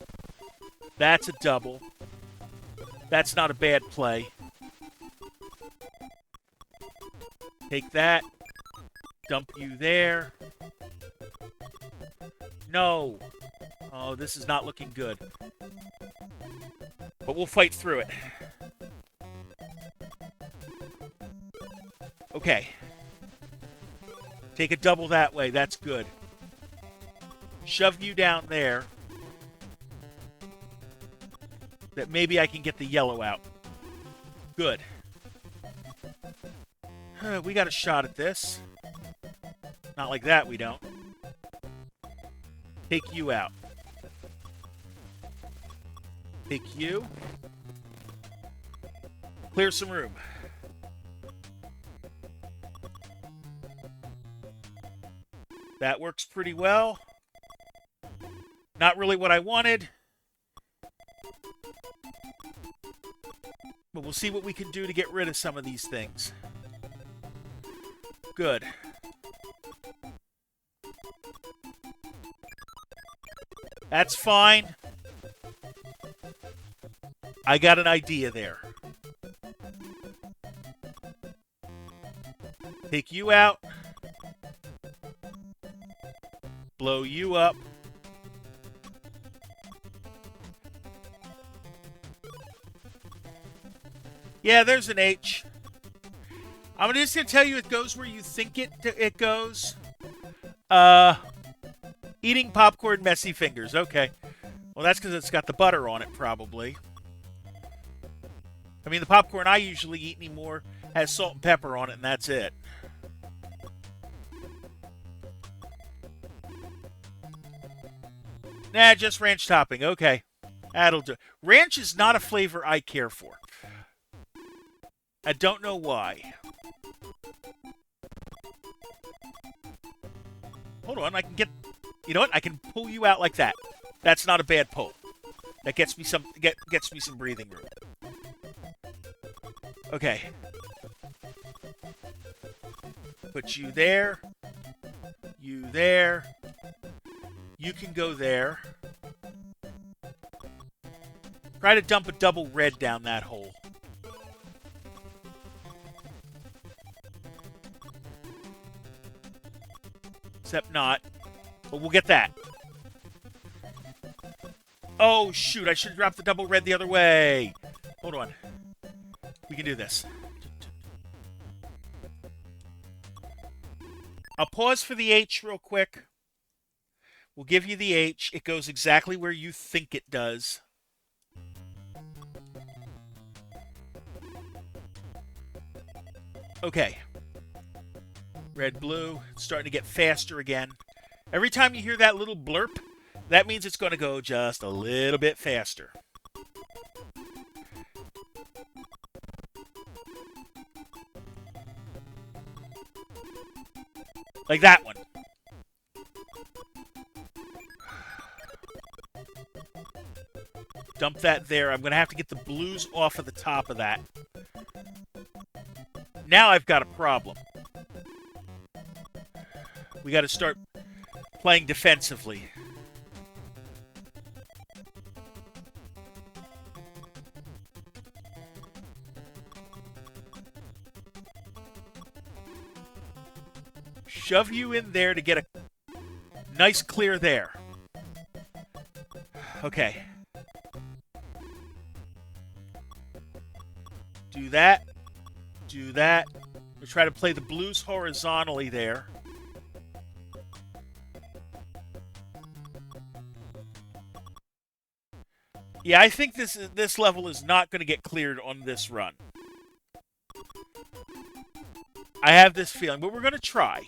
That's a double. That's not a bad play. Take that. Dump you there. No. Oh, this is not looking good. But we'll fight through it. Okay. Take a double that way. That's good. Shove you down there. That maybe I can get the yellow out. Good. We got a shot at this. Not like that, we don't. Take you out. Take you. Clear some room. That works pretty well. Not really what I wanted. But we'll see what we can do to get rid of some of these things. Good. That's fine. I got an idea there. Take you out. Blow you up. Yeah, there's an H. I'm just going to tell you it goes where you think it goes. Eating popcorn, messy fingers. Okay. Well, that's because it's got the butter on it, probably. I mean, the popcorn I usually eat anymore has salt and pepper on it, and that's it. Nah, just ranch topping. Okay. That'll do. Ranch is not a flavor I care for. I don't know why. Hold on, I can get You know what? I can pull you out like that. That's not a bad pull. That gets me some gets me some breathing room. Okay. Put you there. You there. You can go there. Try to dump a double red down that hole. Except not. But we'll get that. Oh, shoot. I should have dropped the double red the other way. Hold on. We can do this. I'll pause for the H real quick. We'll give you the H. It goes exactly where you think it does. Okay. Red, blue. It's starting to get faster again. Every time you hear that little blurp, that means it's going to go just a little bit faster. Like that one. Dump that there. I'm going to have to get the blues off of the top of that. Now I've got a problem. We got to start playing defensively. Shove you in there to get a nice clear there. Okay. Do that. Do that. We'll try to play the blues horizontally there. Yeah, I think this level is not going to get cleared on this run. I have this feeling, but we're going to try.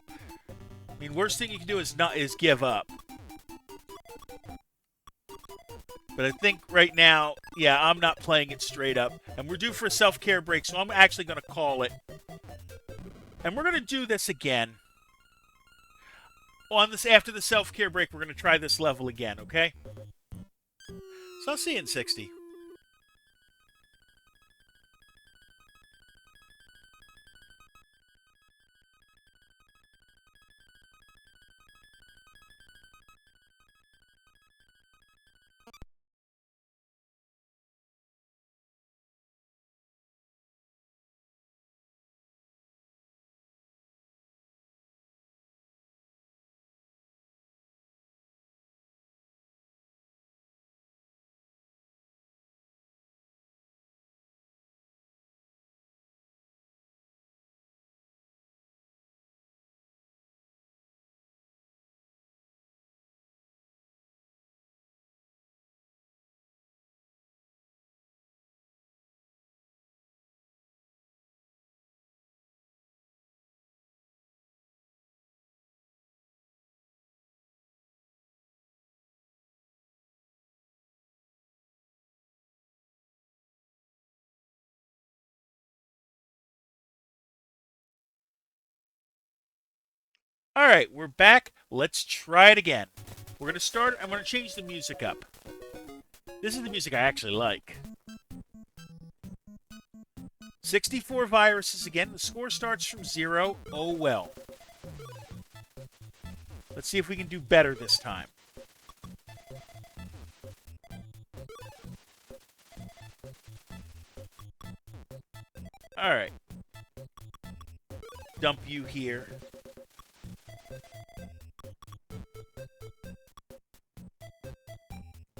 I mean, worst thing you can do is give up. But I think right now, yeah, I'm not playing it straight up. And we're due for a self-care break, so I'm actually going to call it. And we're going to do this again. After the self-care break, we're going to try this level again, okay? So I'll see you in 60. All right, we're back. Let's try it again. We're going to start. I'm going to change the music up. This is the music I actually like. 64 viruses again. The score starts from 0. Oh, well. Let's see if we can do better this time. All right. Dump you here.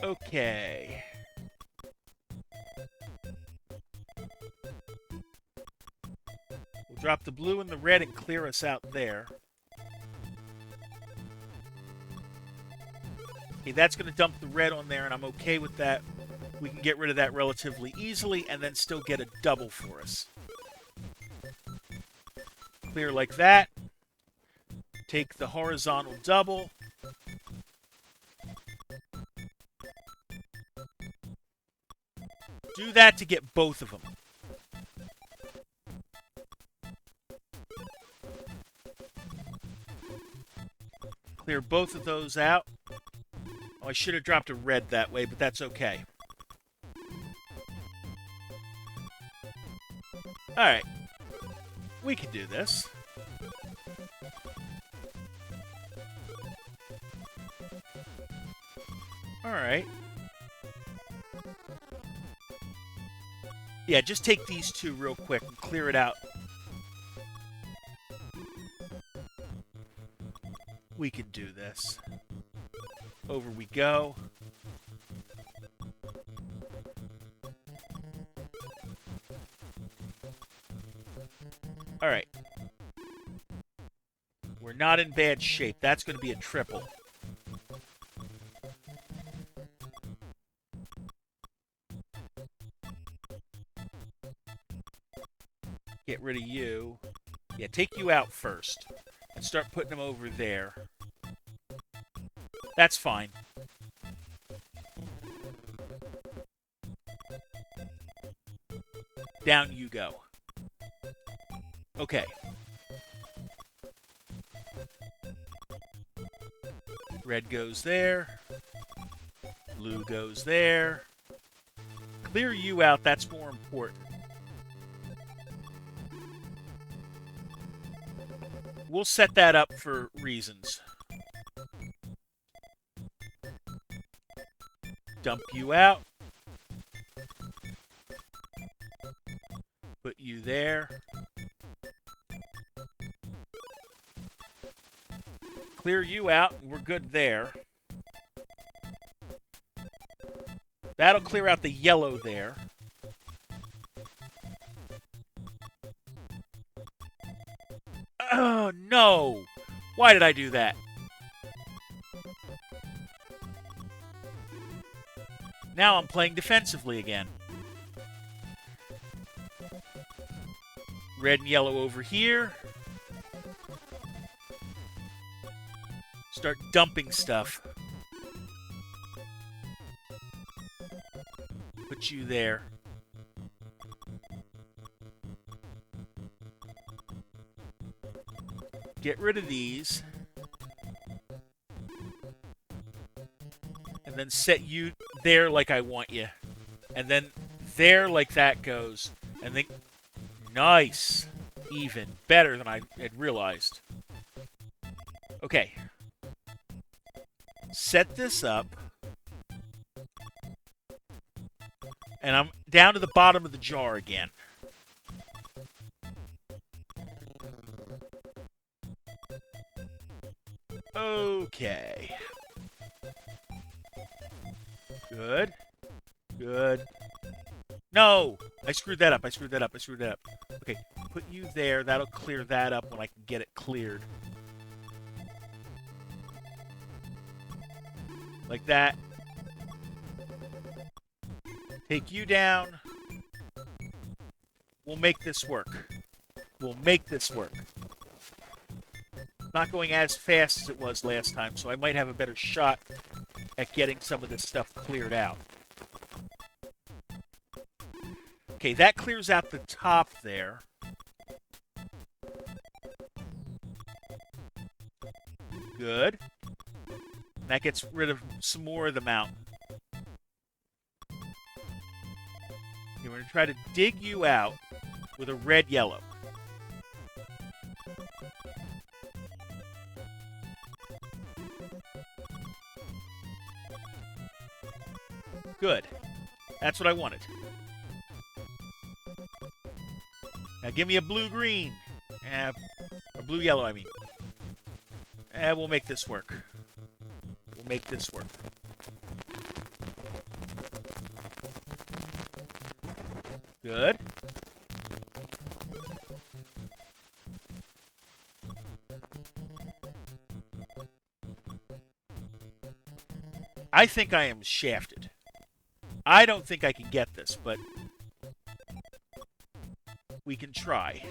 Okay. We'll drop the blue and the red and clear us out there. Okay, that's going to dump the red on there, and I'm okay with that. We can get rid of that relatively easily and then still get a double for us. Clear like that. Take the horizontal double. Do that to get both of them. Clear both of those out. Oh, I should have dropped a red that way, but that's okay. Alright. We can do this. Alright. Yeah, just take these two real quick and clear it out. We can do this. Over we go. Alright. We're not in bad shape. That's going to be a triple. Get rid of you. Yeah, take you out first. And start putting them over there. That's fine. Down you go. Okay. Red goes there. Blue goes there. Clear you out, that's more important. We'll set that up for reasons. Dump you out. Put you there. Clear you out, and we're good there. That'll clear out the yellow there. Oh, no! Why did I do that? Now I'm playing defensively again. Red and yellow over here. Start dumping stuff. Put you there. Get rid of these. And then set you there like I want you. And then there like that goes. And then... Nice. Even. Better than I had realized. Okay. Set this up. And I'm down to the bottom of the jar again. Okay. Good. Good. No! I screwed that up. I screwed that up. I screwed that up. Okay, put you there. That'll clear that up when I can get it cleared. Like that. Take you down. We'll make this work. We'll make this work. Not going as fast as it was last time, so I might have a better shot at getting some of this stuff cleared out. Okay, that clears out the top there. Good. That gets rid of some more of the mountain. Okay, we're going to try to dig you out with a red-yellow. Good. That's what I wanted. Now give me a blue-green. Or blue-yellow, I mean. We'll make this work. We'll make this work. Good. I think I am shafted. I don't think I can get this, but we can try.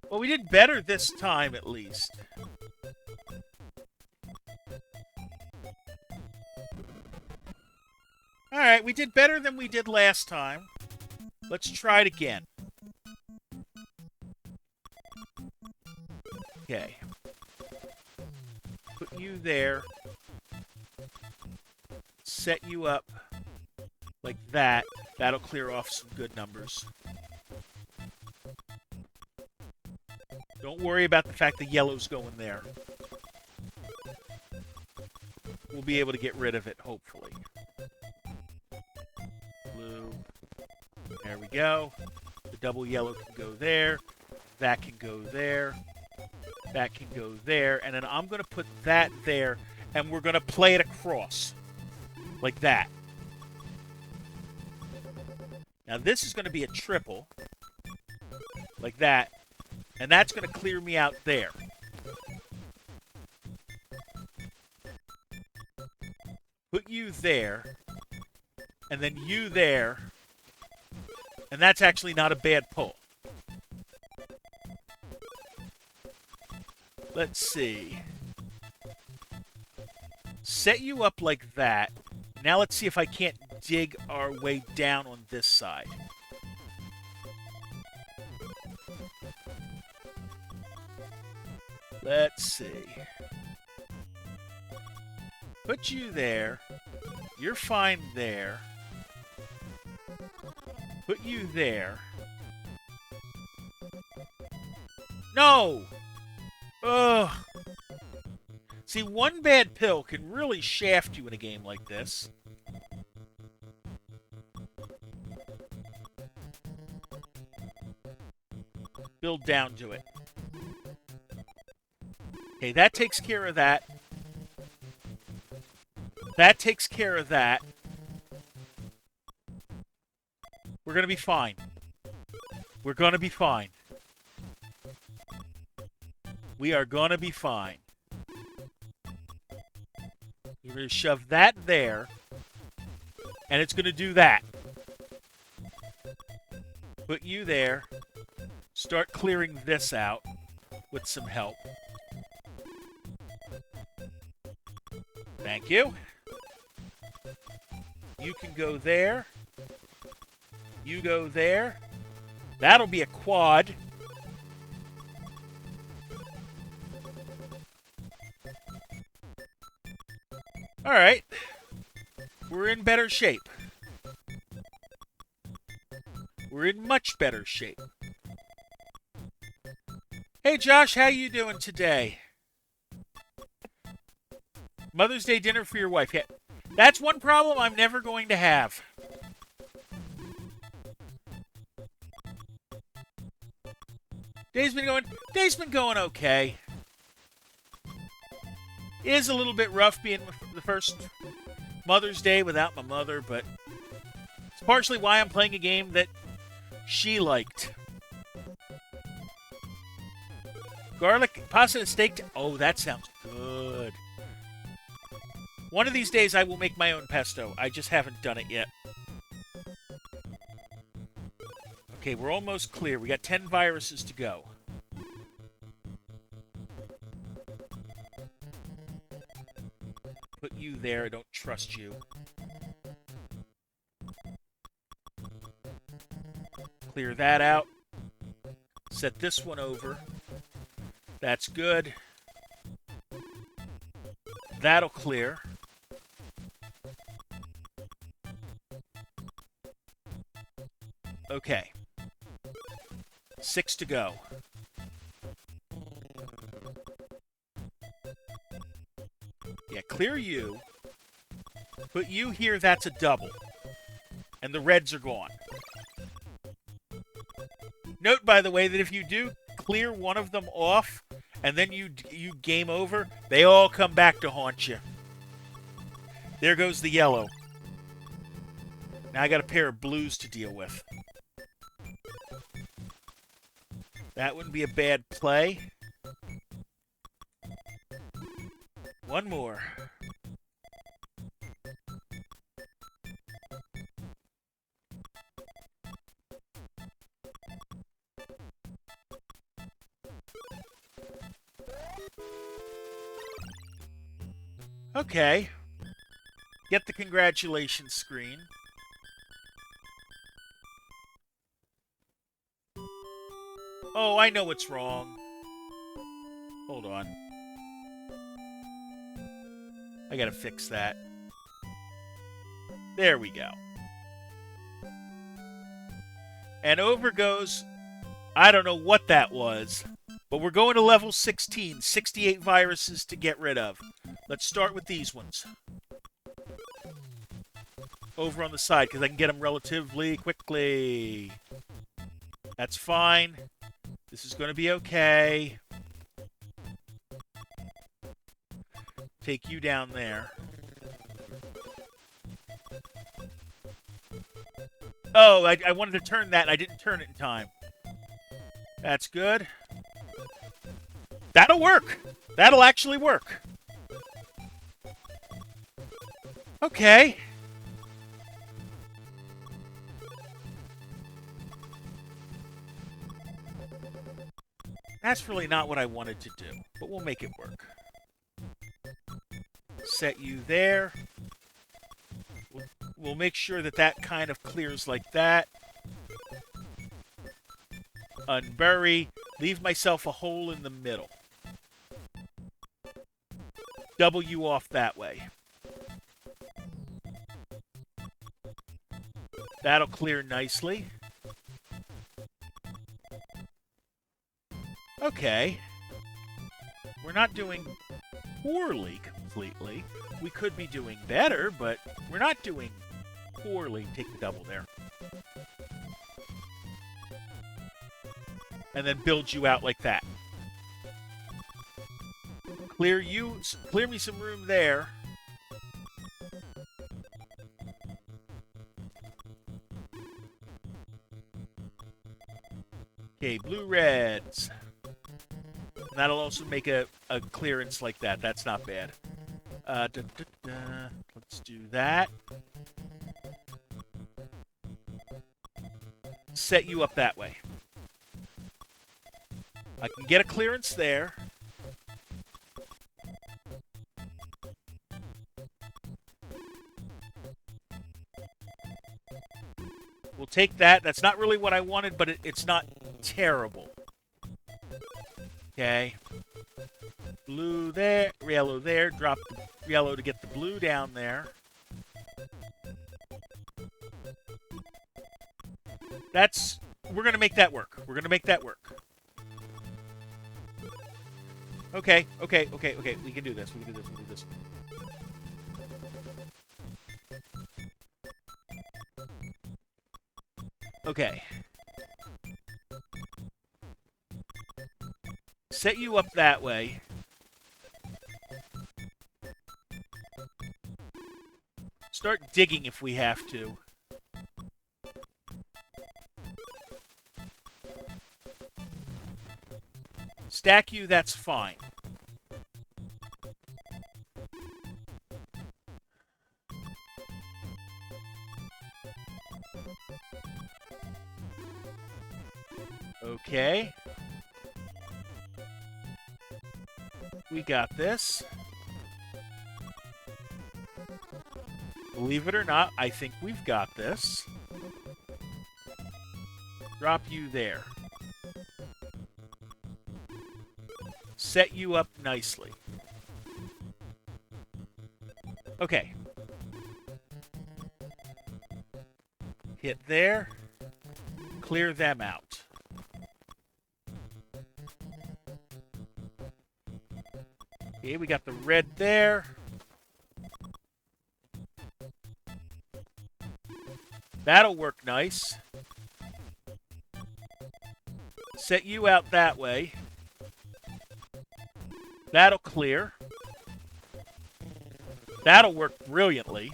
Well, we did better this time, at least. Alright, we did better than we did last time. Let's try it again. Okay. Put you there. Set you up like that. That'll clear off some good numbers. Don't worry about the fact the yellow's going there. We'll be able to get rid of it, hopefully. Blue. There we go. The double yellow can go there. That can go there. That can go there. And then I'm going to put that there, and we're going to play it across. Like that. Now this is going to be a triple. Like that. And that's going to clear me out there. Put you there. And then you there. And that's actually not a bad pull. Let's see. Set you up like that. Now let's see if I can't dig our way down on this side. Let's see. Put you there. You're fine there. Put you there. No! Ugh. See, one bad pill can really shaft you in a game like this. Build down to it. Okay, that takes care of that. That takes care of that. We're going to be fine. We're going to be fine. We are going to be fine. We're going to shove that there. And it's going to do that. Put you there. Start clearing this out with some help. Thank you. You can go there. You go there. That'll be a quad. All right. We're in better shape. We're in much better shape. Hey, Josh, how you doing today? Mother's Day dinner for your wife. Yeah, that's one problem I'm never going to have. Day's been going okay. It is a little bit rough being the first Mother's Day without my mother, but it's partially why I'm playing a game that she liked. Garlic pasta and steak. Oh, that sounds good. One of these days I will make my own pesto. I just haven't done it yet. Okay, we're almost clear. We got 10 viruses to go. Put you there. I don't trust you. Clear that out. Set this one over. That's good. That'll clear. Okay. 6 to go. Yeah, clear you. Put you here, that's a double. And the reds are gone. Note, by the way, that if you do clear one of them off, and then you game over, they all come back to haunt you. There goes the yellow. Now I got a pair of blues to deal with. That wouldn't be a bad play. One more. Okay. Get the congratulations screen. Oh, I know what's wrong. Hold on. I gotta fix that. There we go. And over goes... I don't know what that was. But we're going to level 16. 68 viruses to get rid of. Let's start with these ones. Over on the side, because I can get them relatively quickly. That's fine. This is going to be okay. Take you down there. Oh, I wanted to turn that, and I didn't turn it in time. That's good. That'll work. That'll actually work. Okay. That's really not what I wanted to do, but we'll make it work. Set you there. We'll make sure that that kind of clears like that. Unbury. Leave myself a hole in the middle. Double you off that way. That'll clear nicely. Okay. We're not doing poorly completely. We could be doing better, but we're not doing poorly. Take the double there. And then build you out like that. Clear me some room there. Okay, blue reds. And that'll also make a clearance like that. That's not bad. Let's do that. Set you up that way. I can get a clearance there. We'll take that. That's not really what I wanted, but it's not terrible. Okay. Blue there, yellow there. Drop the yellow to get the blue down there. We're going to make that work. We're going to make that work. Okay. We can do this. We can do this. Okay. Set you up that way. Start digging if we have to. Stack you, that's fine. Okay. We got this. Believe it or not, I think we've got this. Drop you there. Set you up nicely. Okay. Hit there. Clear them out. Okay, we got the red there. That'll work nice. Set you out that way. That'll clear. That'll work brilliantly.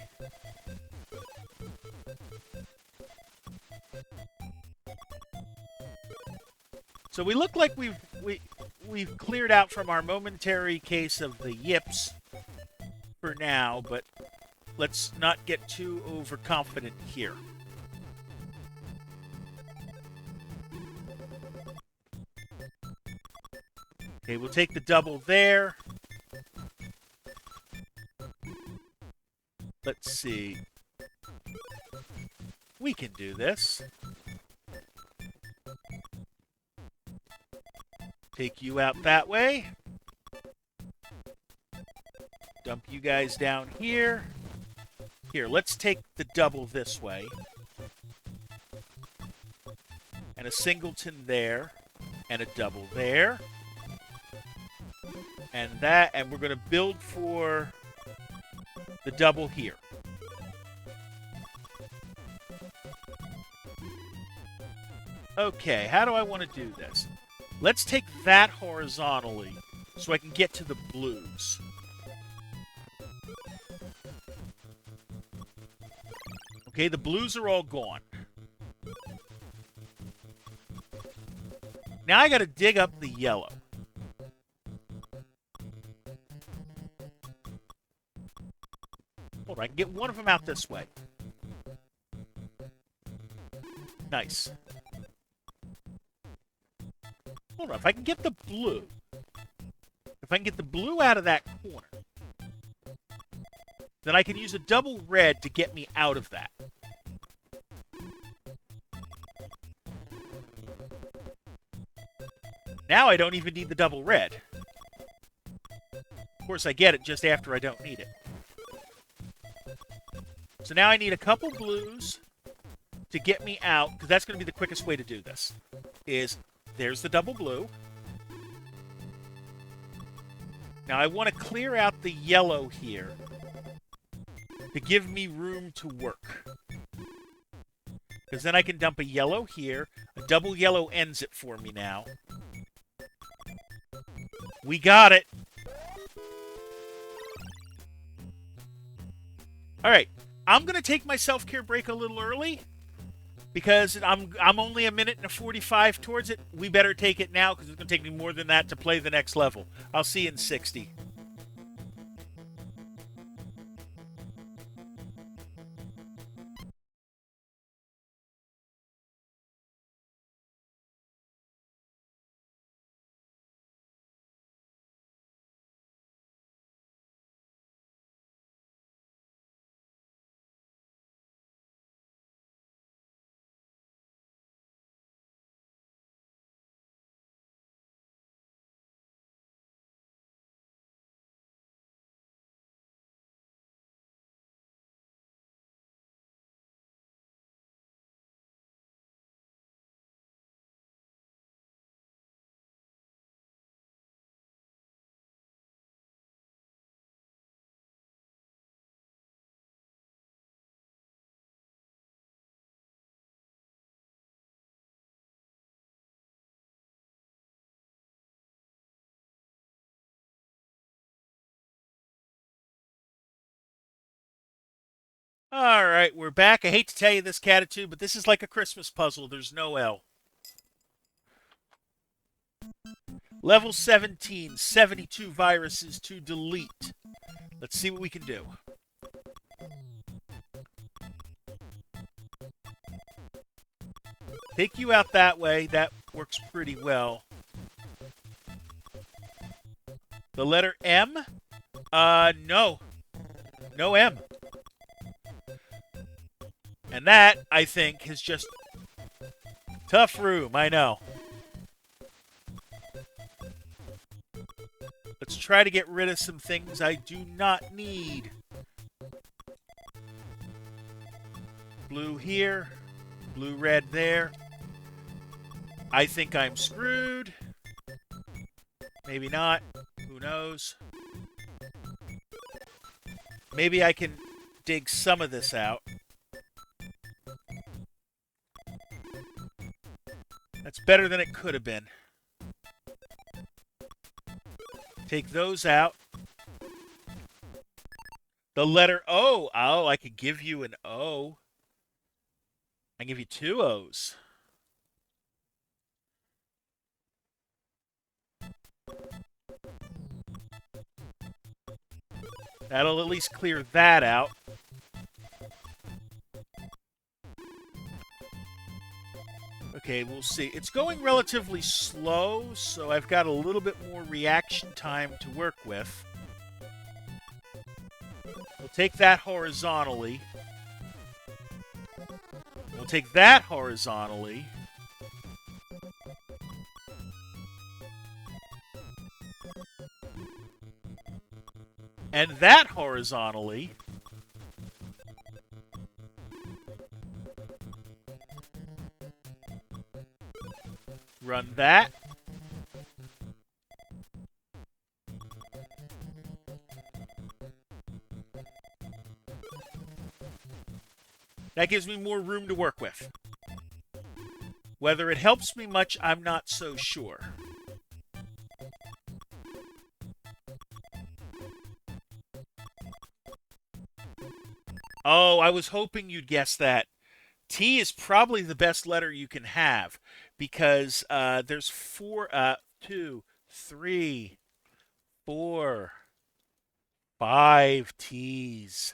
So we look like we've cleared out from our momentary case of the yips for now, but let's not get too overconfident here. Okay, we'll take the double there. Let's see. We can do this. Take you out that way. Dump you guys down here. Here, let's take the double this way. And a singleton there. And a double there. And that, and we're going to build for the double here. Okay, how do I want to do this? Let's take that horizontally so I can get to the blues. Okay, the blues are all gone. Now I got to dig up the yellow. Hold on, I can get one of them out this way. Nice. Hold on, if I can get the blue. If I can get the blue out of that corner, then I can use a double red to get me out of that. Now I don't even need the double red. Of course, I get it just after I don't need it. So now I need a couple blues to get me out, because that's going to be the quickest way to do this. There's the double blue. Now I want to clear out the yellow here to give me room to work. Because then I can dump a yellow here. A double yellow ends it for me now. We got it. All right. I'm going to take my self-care break a little early because I'm only a minute and 45 towards it. We better take it now because it's going to take me more than that to play the next level. I'll see you in 60. All right, we're back. I hate to tell you this, Catitude, but this is like a Christmas puzzle. There's no L. Level 17, 72 viruses to delete. Let's see what we can do. Take you out that way. That works pretty well. The letter M? No. No M. And that, I think, is just tough room, I know. Let's try to get rid of some things I do not need. Blue here, blue, red there. I think I'm screwed. Maybe not. Who knows? Maybe I can dig some of this out. That's better than it could have been. Take those out. The letter O. Oh, I could give you an O. I can give you two O's. That'll at least clear that out. Okay, we'll see. It's going relatively slow, so I've got a little bit more reaction time to work with. We'll take that horizontally. We'll take that horizontally. And that horizontally. Run that. That gives me more room to work with. Whether it helps me much, I'm not so sure. Oh, I was hoping you'd guess that. T is probably the best letter you can have because there's two, three, four, five T's.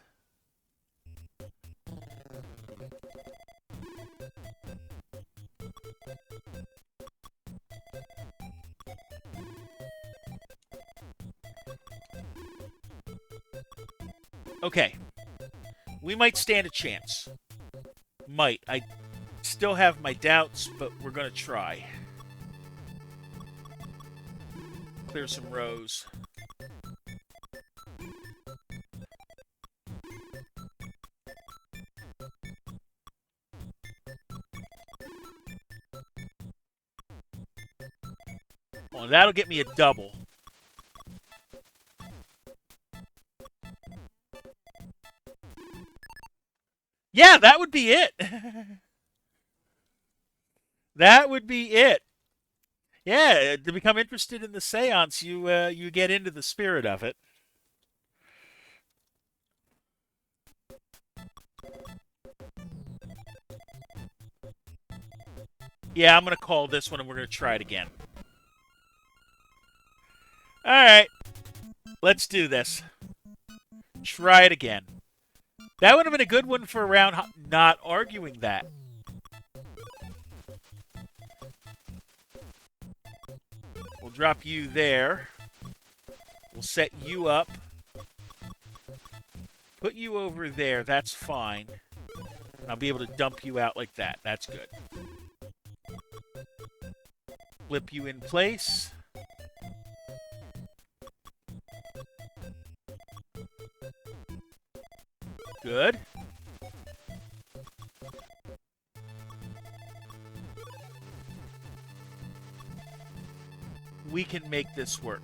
Okay. We might stand a chance. Might. I still have my doubts, but we're going to try. Clear some rows. Oh, that'll get me a double. Yeah, that would be it. That would be it. Yeah, to become interested in the seance, you get into the spirit of it. Yeah, I'm going to call this one and we're going to try it again. All right. Let's do this. Try it again. That would have been a good one for a round not arguing that. We'll drop you there. We'll set you up. Put you over there. That's fine. I'll be able to dump you out like that. That's good. Flip you in place. Good. We can make this work.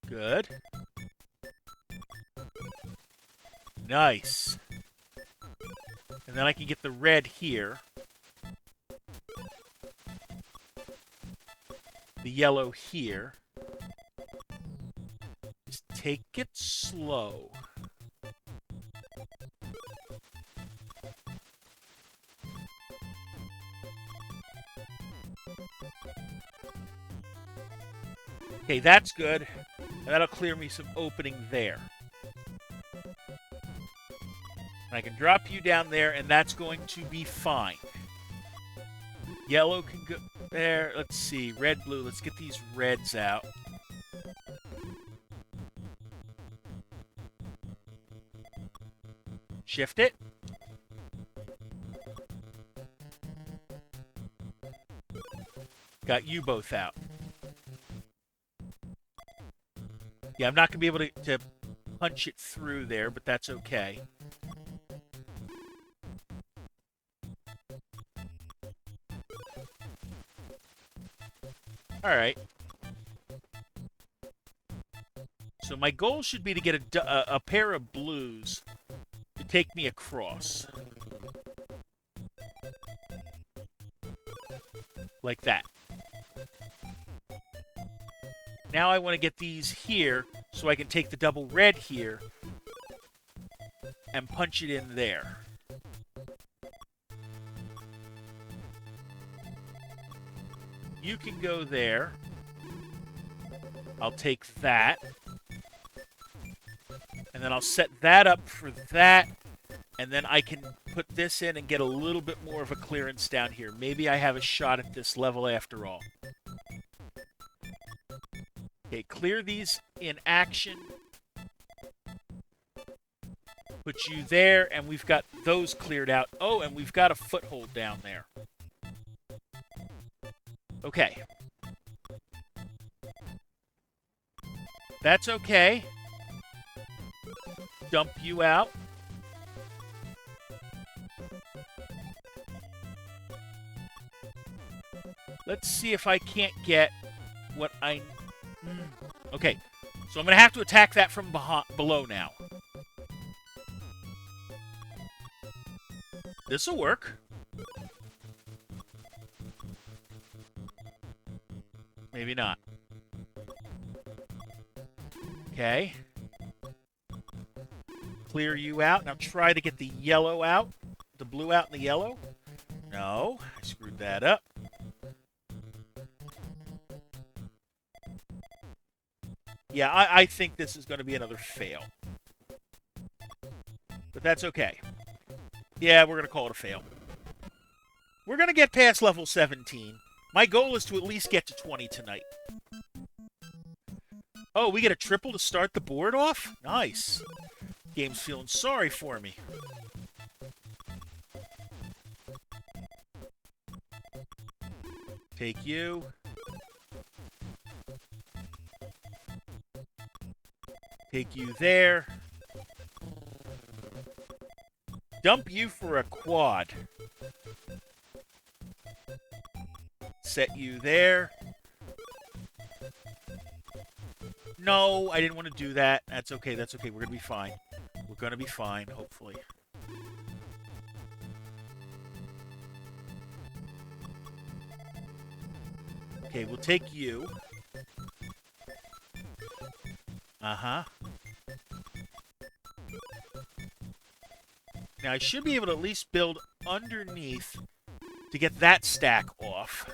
Good. Nice. And then I can get the red here. The yellow here. Just take it slow. Okay, that's good. That'll clear me some opening there. And I can drop you down there, and that's going to be fine. Yellow can go there. Let's see. Red, blue. Let's get these reds out. Shift it. Got you both out. Yeah, I'm not going to be able to punch it through there, but that's okay. All right. So my goal should be to get a pair of blues to take me across. Like that. Now I want to get these here so I can take the double red here and punch it in there. You can go there. I'll take that. And then I'll set that up for that. And then I can put this in and get a little bit more of a clearance down here. Maybe I have a shot at this level after all. Okay, clear these in action. Put you there, and we've got those cleared out. Oh, and we've got a foothold down there. Okay. That's okay. Dump you out. Let's see if I can't get what I... Okay, so I'm going to have to attack that from below now. This'll work. Maybe not. Okay. Clear you out. Now try to get the yellow out. The blue out and the yellow. No, I screwed that up. Yeah, I think this is going to be another fail. But that's okay. Yeah, we're going to call it a fail. We're going to get past level 17. My goal is to at least get to 20 tonight. Oh, we get a triple to start the board off? Nice. Game's feeling sorry for me. Take you. Take you there. Dump you for a quad. Set you there. No, I didn't want to do that. That's okay, that's okay. We're going to be fine. We're going to be fine, hopefully. Okay, we'll take you. Uh-huh. Now, I should be able to at least build underneath to get that stack off.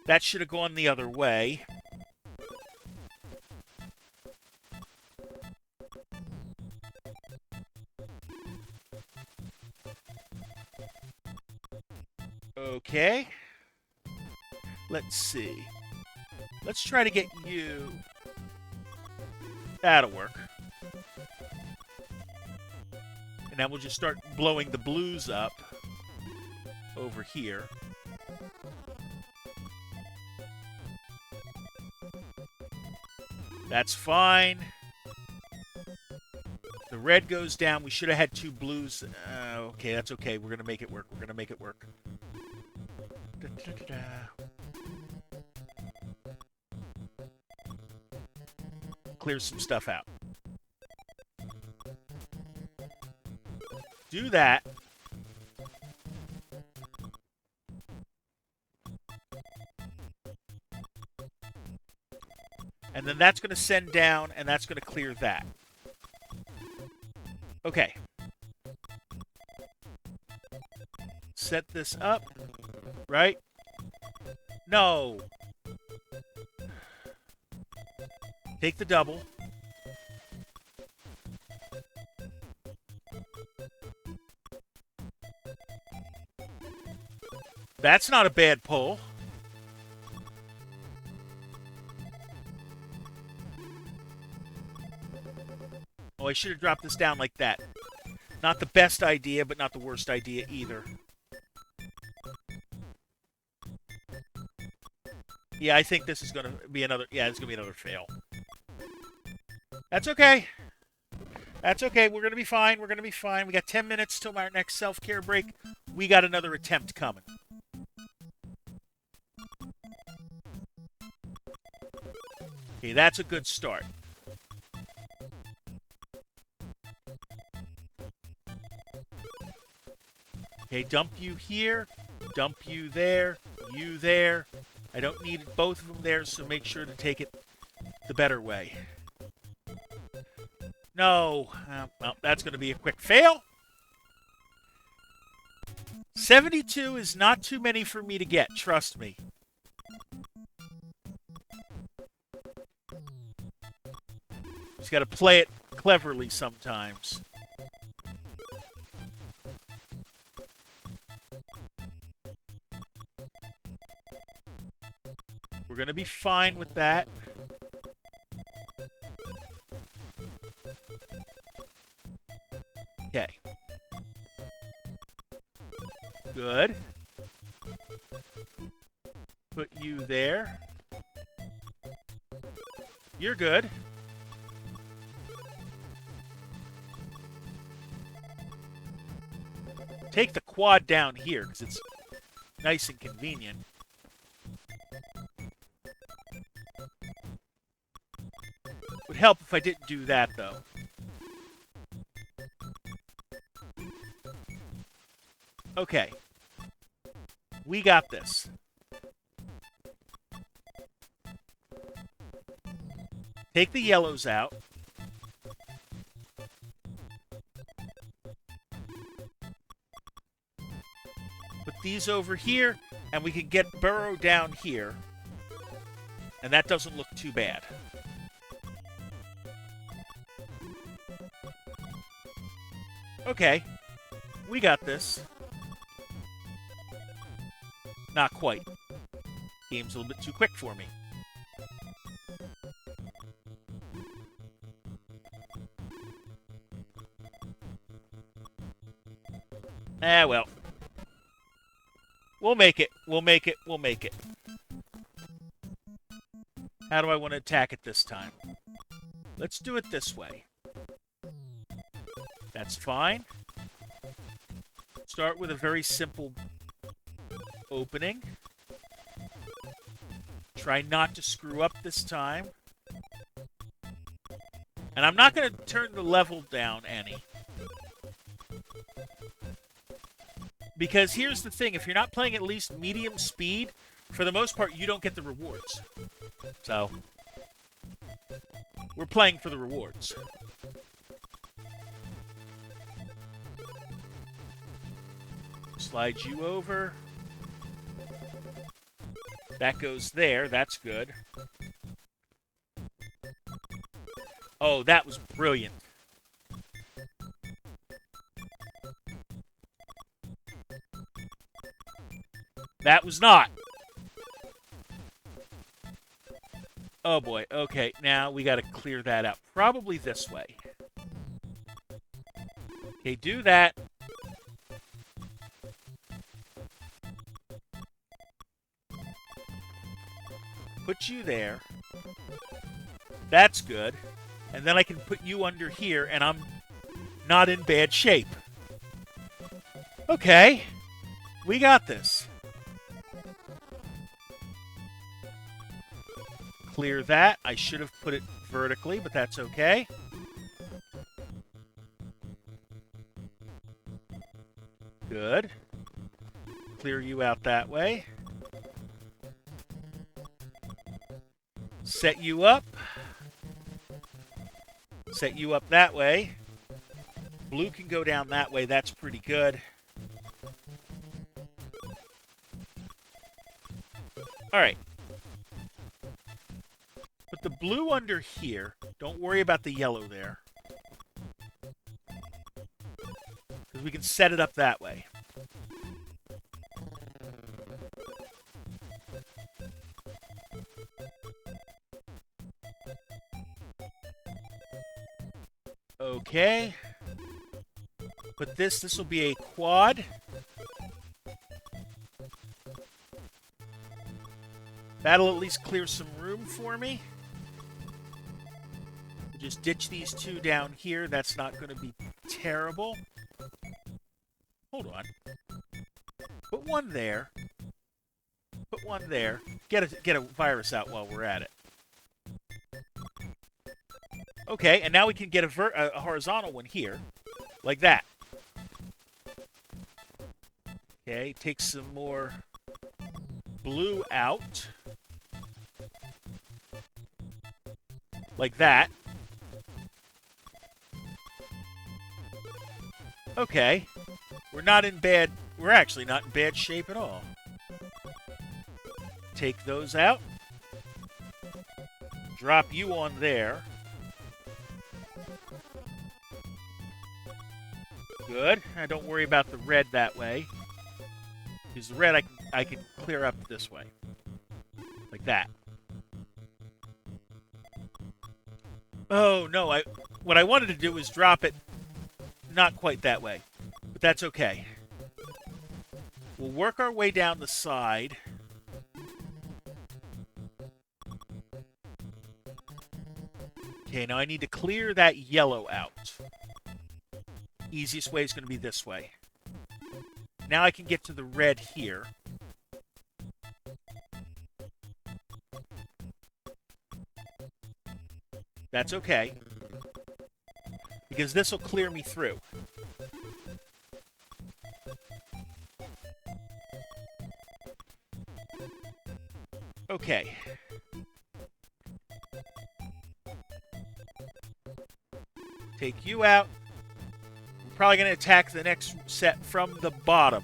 That should have gone the other way. Okay. Let's see. Let's try to get you... That'll work. And now we'll just start blowing the blues up over here. That's fine. The red goes down. We should have had two blues. Okay, that's okay. We're going to make it work. We're going to make it work. Da, da, da, da. Clear some stuff out. Do that. And then that's going to send down, and that's going to clear that. Okay. Set this up. Right? No. Take the double. That's not a bad pull. Oh, I should have dropped this down like that. Not the best idea, but not the worst idea either. Yeah, I think this is going to be another... Yeah, it's going to be another fail. That's okay. That's okay. We're going to be fine. We're going to be fine. We got 10 minutes till our next self-care break. We got another attempt coming. Okay, that's a good start. Okay, dump you here. Dump you there. You there. I don't need both of them there, so make sure to take it the better way. No. Well, that's going to be a quick fail. 72 is not too many for me to get, trust me. Just got to play it cleverly sometimes. We're going to be fine with that. Okay. Good. Put you there. You're good. Take the quad down here, because it's nice and convenient. Would help if I didn't do that, though. Okay. We got this. Take the yellows out. Put these over here, and we can get Burrow down here. And that doesn't look too bad. Okay. We got this. Not quite. Game's a little bit too quick for me. Ah, well. We'll make it. We'll make it. We'll make it. How do I want to attack it this time? Let's do it this way. That's fine. Start with a very simple opening. Try not to screw up this time. And I'm not going to turn the level down any. Because here's the thing, if you're not playing at least medium speed, for the most part, you don't get the rewards. So, we're playing for the rewards. Slide you over. That goes there. That's good. Oh, that was brilliant. That was not. Oh boy. Okay, now we got to clear that out. Probably this way. Okay, do that. Put you there. That's good. And then I can put you under here, and I'm not in bad shape. Okay. We got this. Clear that. I should have put it vertically, but that's okay. Good. Clear you out that way. Set you up. Set you up that way. Blue can go down that way. That's pretty good. All right. Put the blue under here. Don't worry about the yellow there. Because we can set it up that way. Okay. But this will be a quad. That'll at least clear some room for me. Just ditch these two down here. That's not going to be terrible. Hold on. Put one there. Put one there. Get a virus out while we're at it. Okay, and now we can get a horizontal one here. Like that. Okay, take some more blue out. Like that. Okay. We're actually not in bad shape at all. Take those out. Drop you on there. Good. Don't worry about the red that way. Because the red I can clear up this way. Like that. Oh, no. What I wanted to do was drop it not quite that way. But that's okay. We'll work our way down the side. Okay, now I need to clear that yellow out. Easiest way is going to be this way. Now I can get to the red here. That's okay, because this will clear me through. Okay. Take you out. We're probably going to attack the next set from the bottom.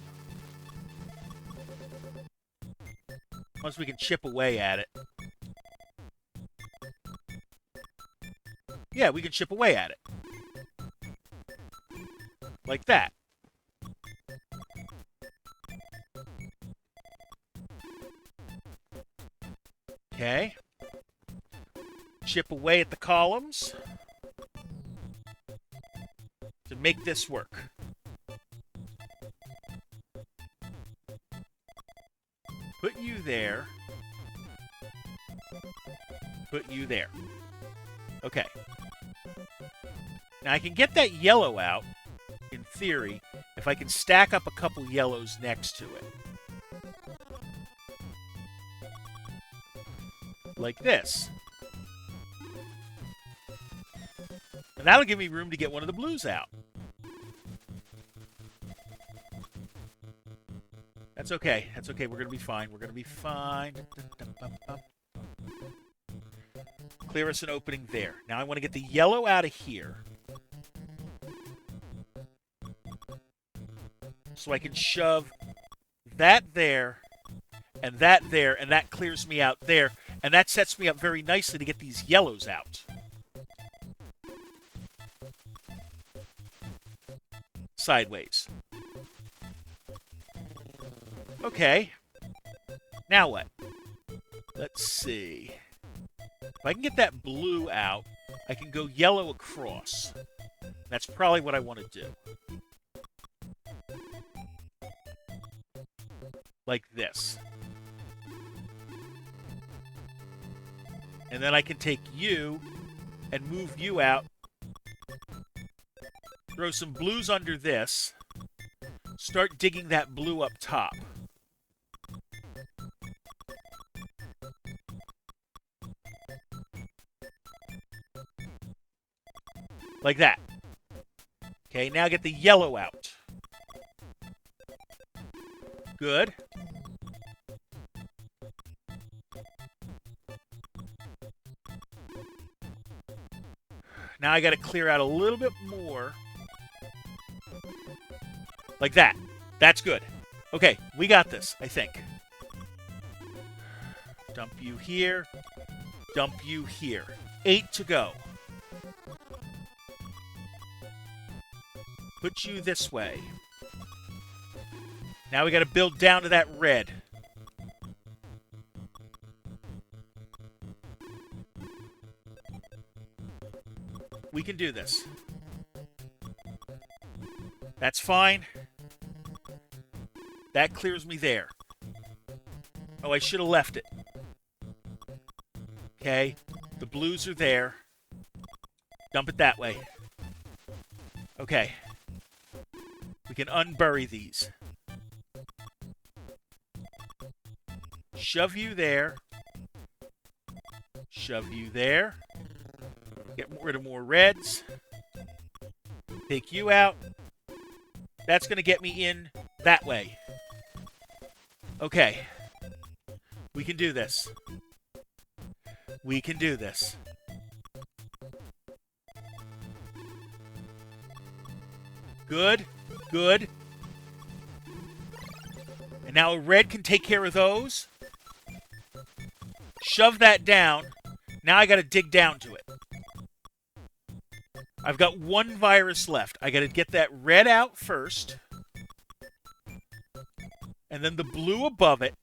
Once we can chip away at it. Yeah, we can chip away at it. Like that. Okay. Chip away at the columns to make this work. Put you there. Put you there. Okay. Now I can get that yellow out, in theory, if I can stack up a couple yellows next to it. Like this. And that'll give me room to get one of the blues out. That's okay. That's okay. We're going to be fine. We're going to be fine. Clear us an opening there. Now I want to get the yellow out of here. So I can shove that there, and that clears me out there. And that sets me up very nicely to get these yellows out. Sideways. Okay. Now what? Let's see. If I can get that blue out, I can go yellow across. That's probably what I want to do. Like this. And then I can take you and move you out. Throw some blues under this. Start digging that blue up top. Like that. Okay, now get the yellow out. Good. Now I got to clear out a little bit more. Like that. That's good. Okay, we got this, I think. Dump you here. Dump you here. 8 to go. Put you this way. Now we got to build down to that red. We can do this. That's fine. That clears me there. Oh, I should have left it. Okay. The blues are there. Dump it that way. Okay. We can unbury these. Shove you there. Shove you there. Get rid of more reds. Take you out. That's going to get me in that way. Okay. We can do this. We can do this. Good. Good. And now a red can take care of those. Shove that down. Now I got to dig down to it. I've got one virus left. I got to get that red out first. And then the blue above it.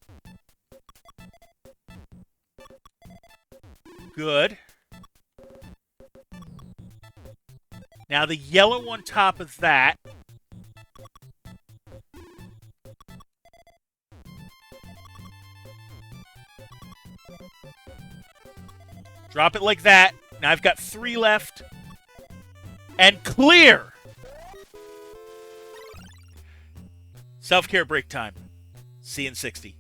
Good. Now the yellow on top of that. Drop it like that. Now I've got 3 left. And clear! Self-care break time. See you in 60.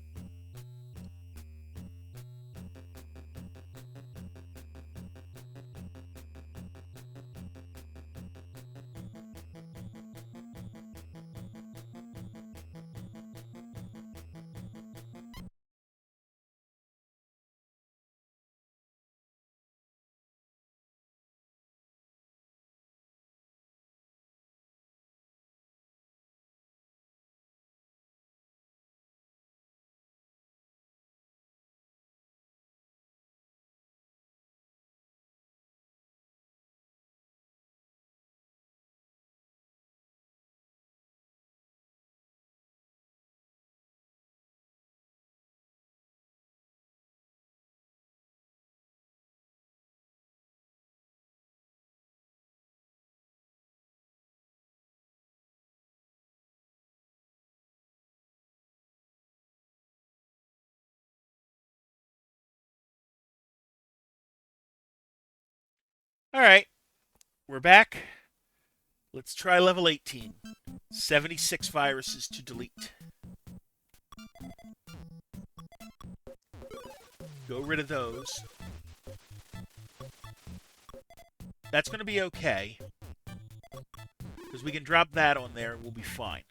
All right, we're back. Let's try level 18. 76 viruses to delete. Go rid of those. That's going to be okay. Because we can drop that on there and we'll be fine.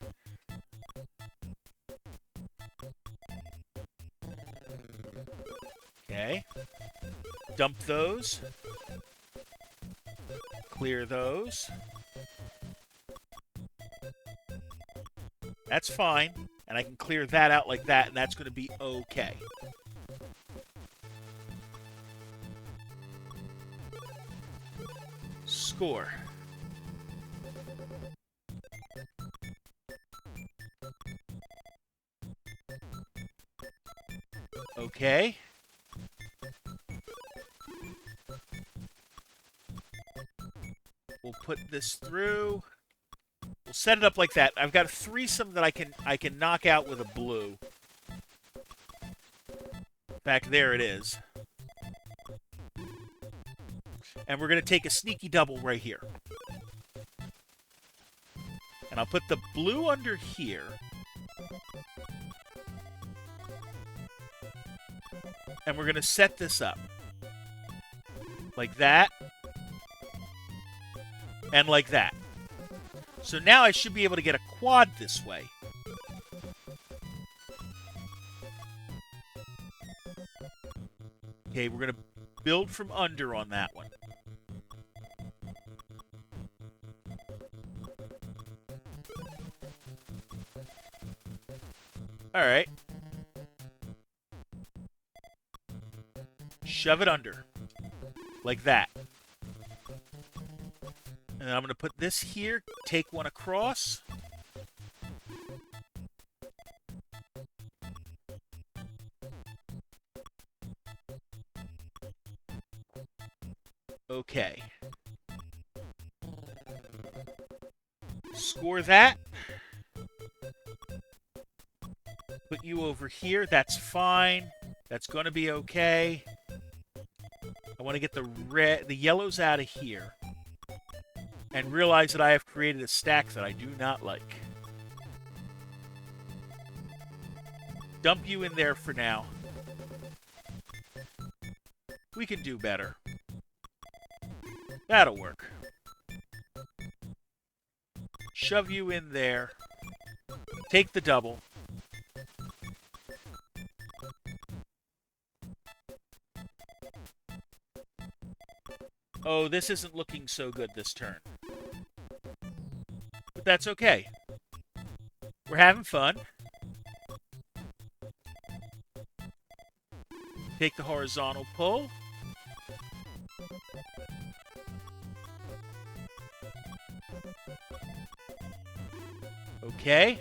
Okay. Dump those. Clear those. That's fine. And I can clear that out like that, and that's going to be okay. Score. Okay. We'll put this through. We'll set it up like that. I've got a threesome that I can knock out with a blue. In fact, there it is. And we're going to take a sneaky double right here. And I'll put the blue under here. And we're going to set this up. Like that. And like that. So now I should be able to get a quad this way. Okay, we're going to build from under on that one. All right. Shove it under. Like that. And I'm going to put this here, take one across. Okay. Score that. Put you over here. That's fine. That's going to be okay. I want to get the yellows out of here. And realize that I have created a stack that I do not like. Dump you in there for now. We can do better. That'll work. Shove you in there. Take the double. Oh, this isn't looking so good this turn. But that's okay. We're having fun. Take the horizontal pull. Okay.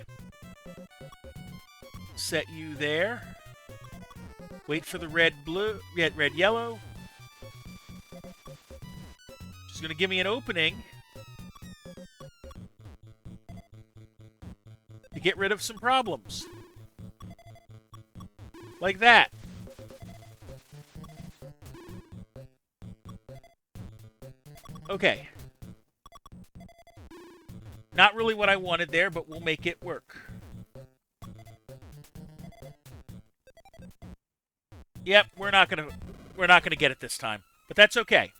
Set you there. Wait for the red, yellow. She's going to give me an opening to get rid of some problems. Like that. Okay. Not really what I wanted there, but we'll make it work. Yep, we're not gonna get it this time, but that's okay.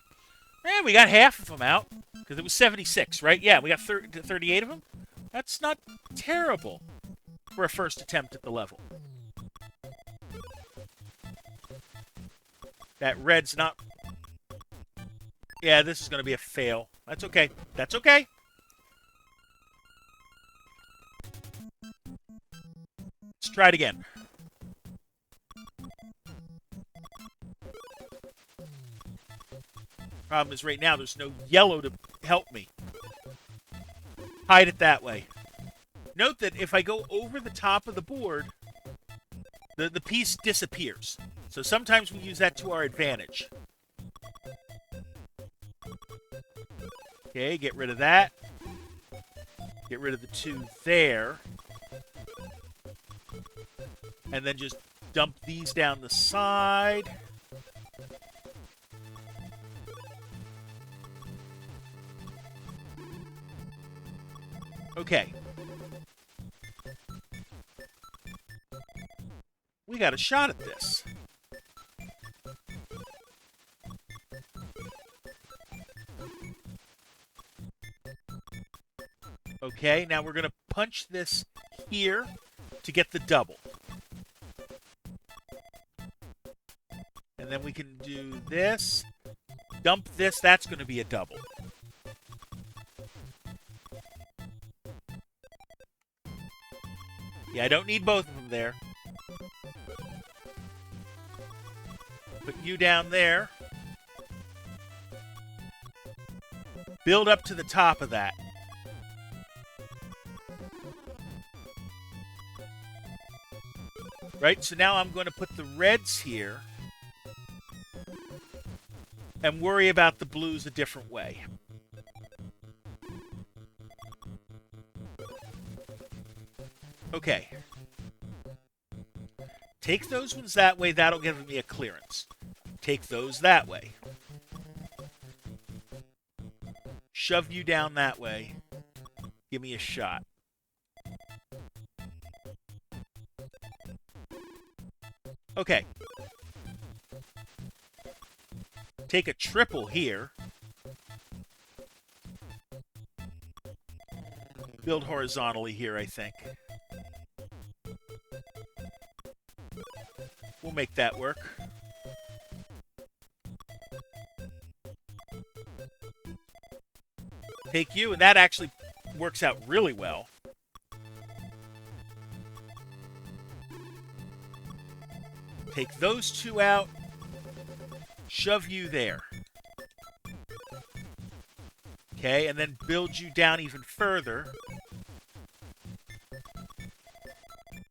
We got half of them out because it was 76, right? Yeah, we got 38 of them. That's not terrible for a first attempt at the level. That red's not... Yeah, this is going to be a fail. That's okay. That's okay. Let's try it again. Problem is right now there's no yellow to help me. Hide it that way. Note that if I go over the top of the board, the piece disappears. So sometimes we use that to our advantage. Okay, get rid of that. Get rid of the two there. And then just dump these down the side. Okay. We got a shot at this. Okay, now we're going to punch this here to get the double. And then we can do this. Dump this. That's going to be a double. Yeah, I don't need both of them there. Put you down there. Build up to the top of that. Right, so now I'm going to put the reds here and worry about the blues a different way. Okay. Take those ones that way, that'll give me a clearance. Take those that way. Shove you down that way. Give me a shot. Okay. Take a triple here. Build horizontally here, I think. We'll make that work. Take you, and that actually works out really well. Take those two out. Shove you there. Okay, and then build you down even further.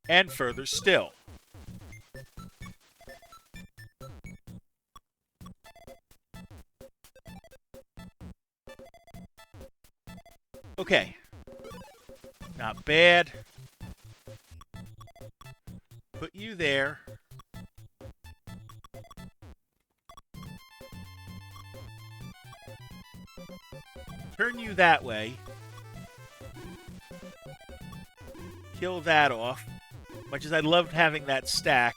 And further still. Okay. Not bad. Put you there. Turn you that way. Kill that off. Much as I loved having that stack,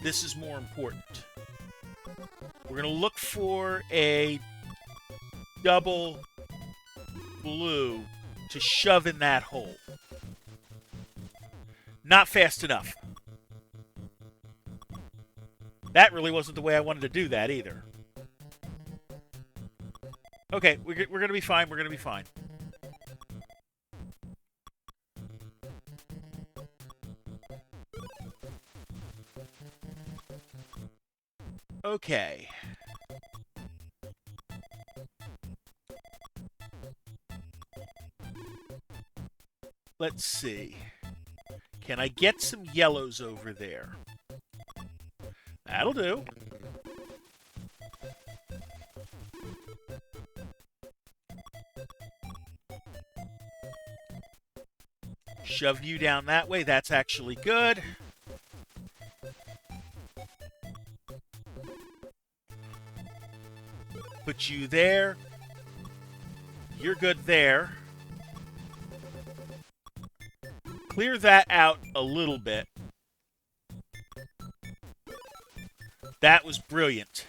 this is more important. We're going to look for a double blue to shove in that hole. Not fast enough. That really wasn't the way I wanted to do that either. Okay, we're going to be fine. We're going to be fine. Okay. Let's see. Can I get some yellows over there? That'll do. Shove you down that way. That's actually good. Put you there. You're good there. Clear that out a little bit. That was brilliant.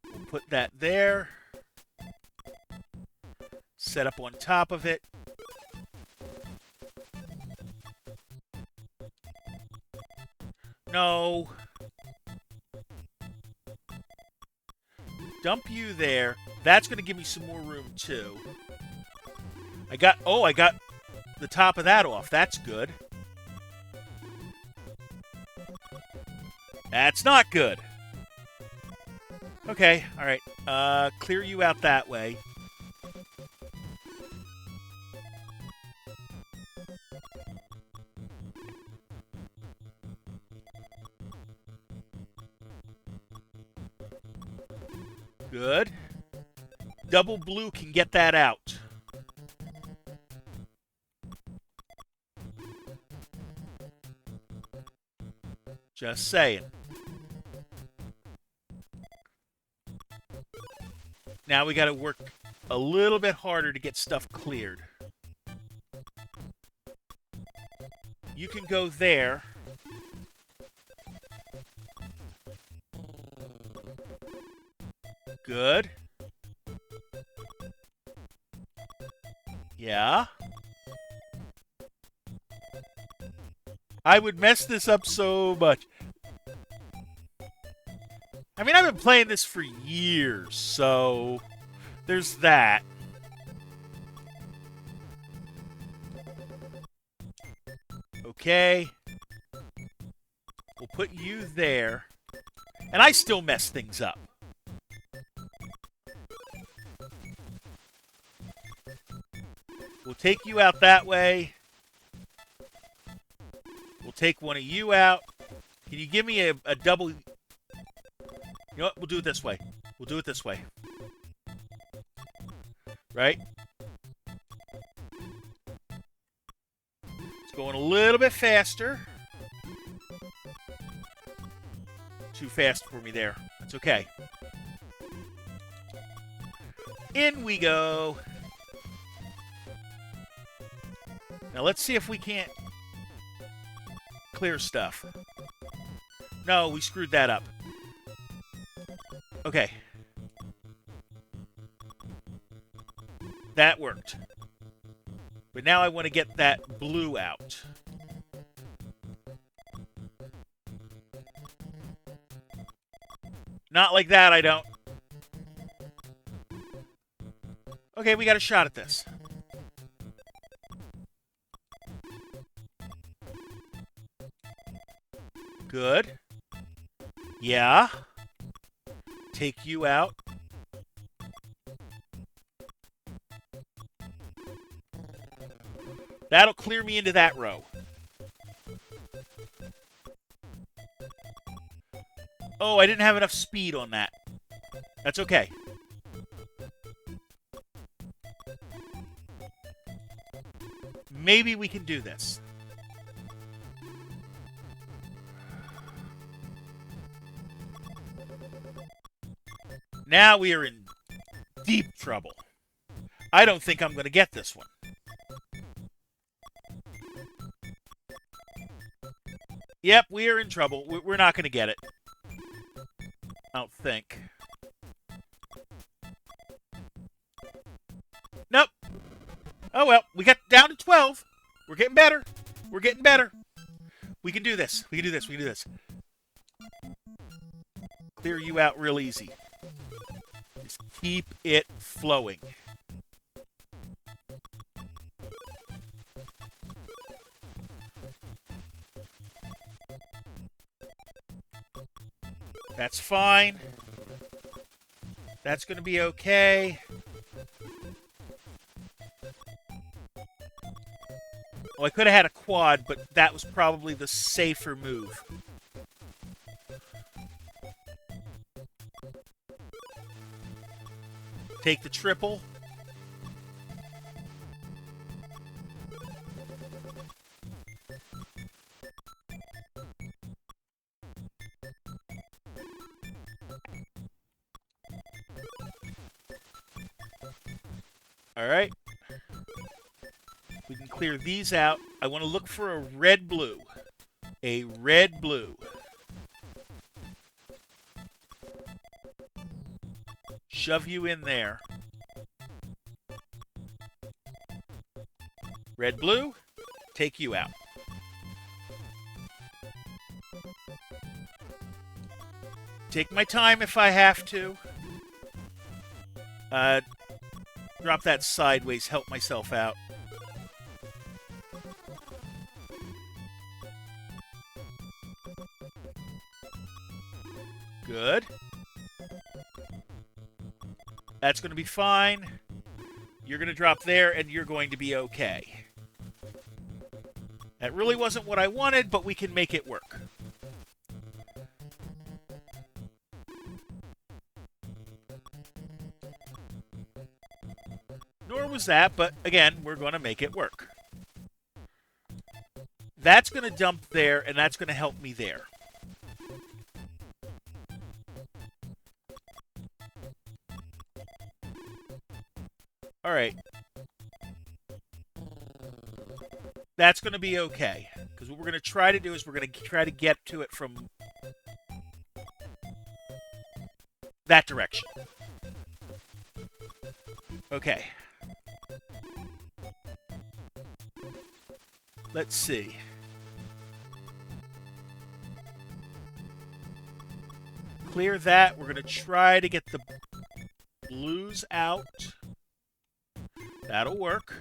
We'll put that there. Set up on top of it. No. Dump you there. That's going to give me some more room, too. I got the top of that off. That's good. That's not good. Okay, all right. Clear you out that way. Good. Double blue can get that out. Just saying. Now we got to work a little bit harder to get stuff cleared. You can go there. Good. Yeah. I would mess this up so much. I mean, I've been playing this for years, so there's that. Okay. We'll put you there. And I still mess things up. We'll take you out that way. We'll take one of you out. Can you give me a double... You know what? We'll do it this way. We'll do it this way. Right? It's going a little bit faster. Too fast for me there. That's okay. In we go. Now let's see if we can't clear stuff. No, we screwed that up. Okay. That worked. But now I want to get that blue out. Not like that, I don't. Okay, we got a shot at this. Good. Yeah. Take you out. That'll clear me into that row. Oh, I didn't have enough speed on that. That's okay. Maybe we can do this. Now we are in deep trouble. I don't think I'm going to get this one. Yep, we are in trouble. We're not going to get it. I don't think. Nope. Oh well, we got down to 12. We're getting better. We're getting better. We can do this. We can do this. We can do this. Clear you out real easy. Just keep it flowing. That's fine. That's going to be okay. Oh, I could have had a quad, but that was probably the safer move. Take the triple. All right. We can clear these out. I want to look for a red-blue. A red-blue. Shove you in there. Red-blue, take you out. Take my time if I have to. Drop that sideways, help myself out. Good. That's going to be fine. You're going to drop there, and you're going to be okay. That really wasn't what I wanted, but we can make it work. Nor was that, but again, we're going to make it work. That's going to dump there, and that's going to help me there. All right. That's going to be okay. Because what we're going to try to do is we're going to try to get to it from that direction. Okay. Let's see. Clear that. We're going to try to get the blues out. That'll work.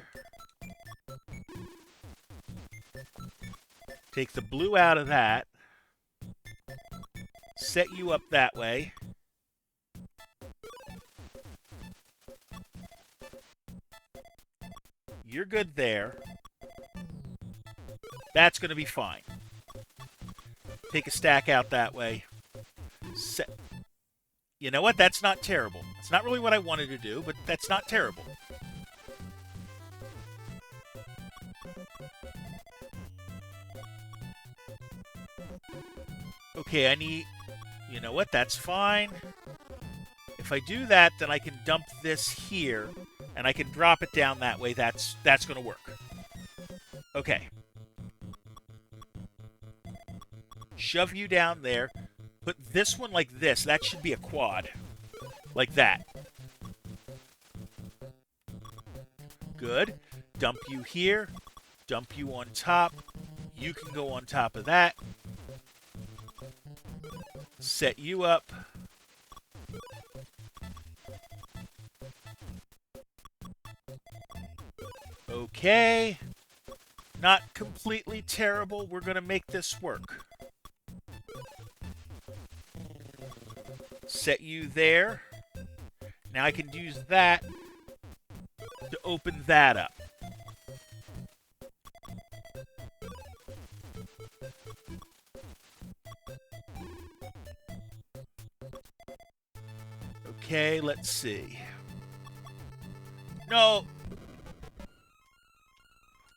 Take the blue out of that. Set you up that way. You're good there. That's going to be fine. Take a stack out that way. Set. You know what? That's not terrible. It's not really what I wanted to do, but that's not terrible. Okay, I need... You know what? That's fine. If I do that, then I can dump this here, and I can drop it down that way. That's going to work. Okay. Shove you down there. Put this one like this. That should be a quad. Like that. Good. Dump you here. Dump you on top. You can go on top of that. Set you up. Okay. Not completely terrible. We're going to make this work. Set you there. Now I can use that to open that up. Okay, let's see. No.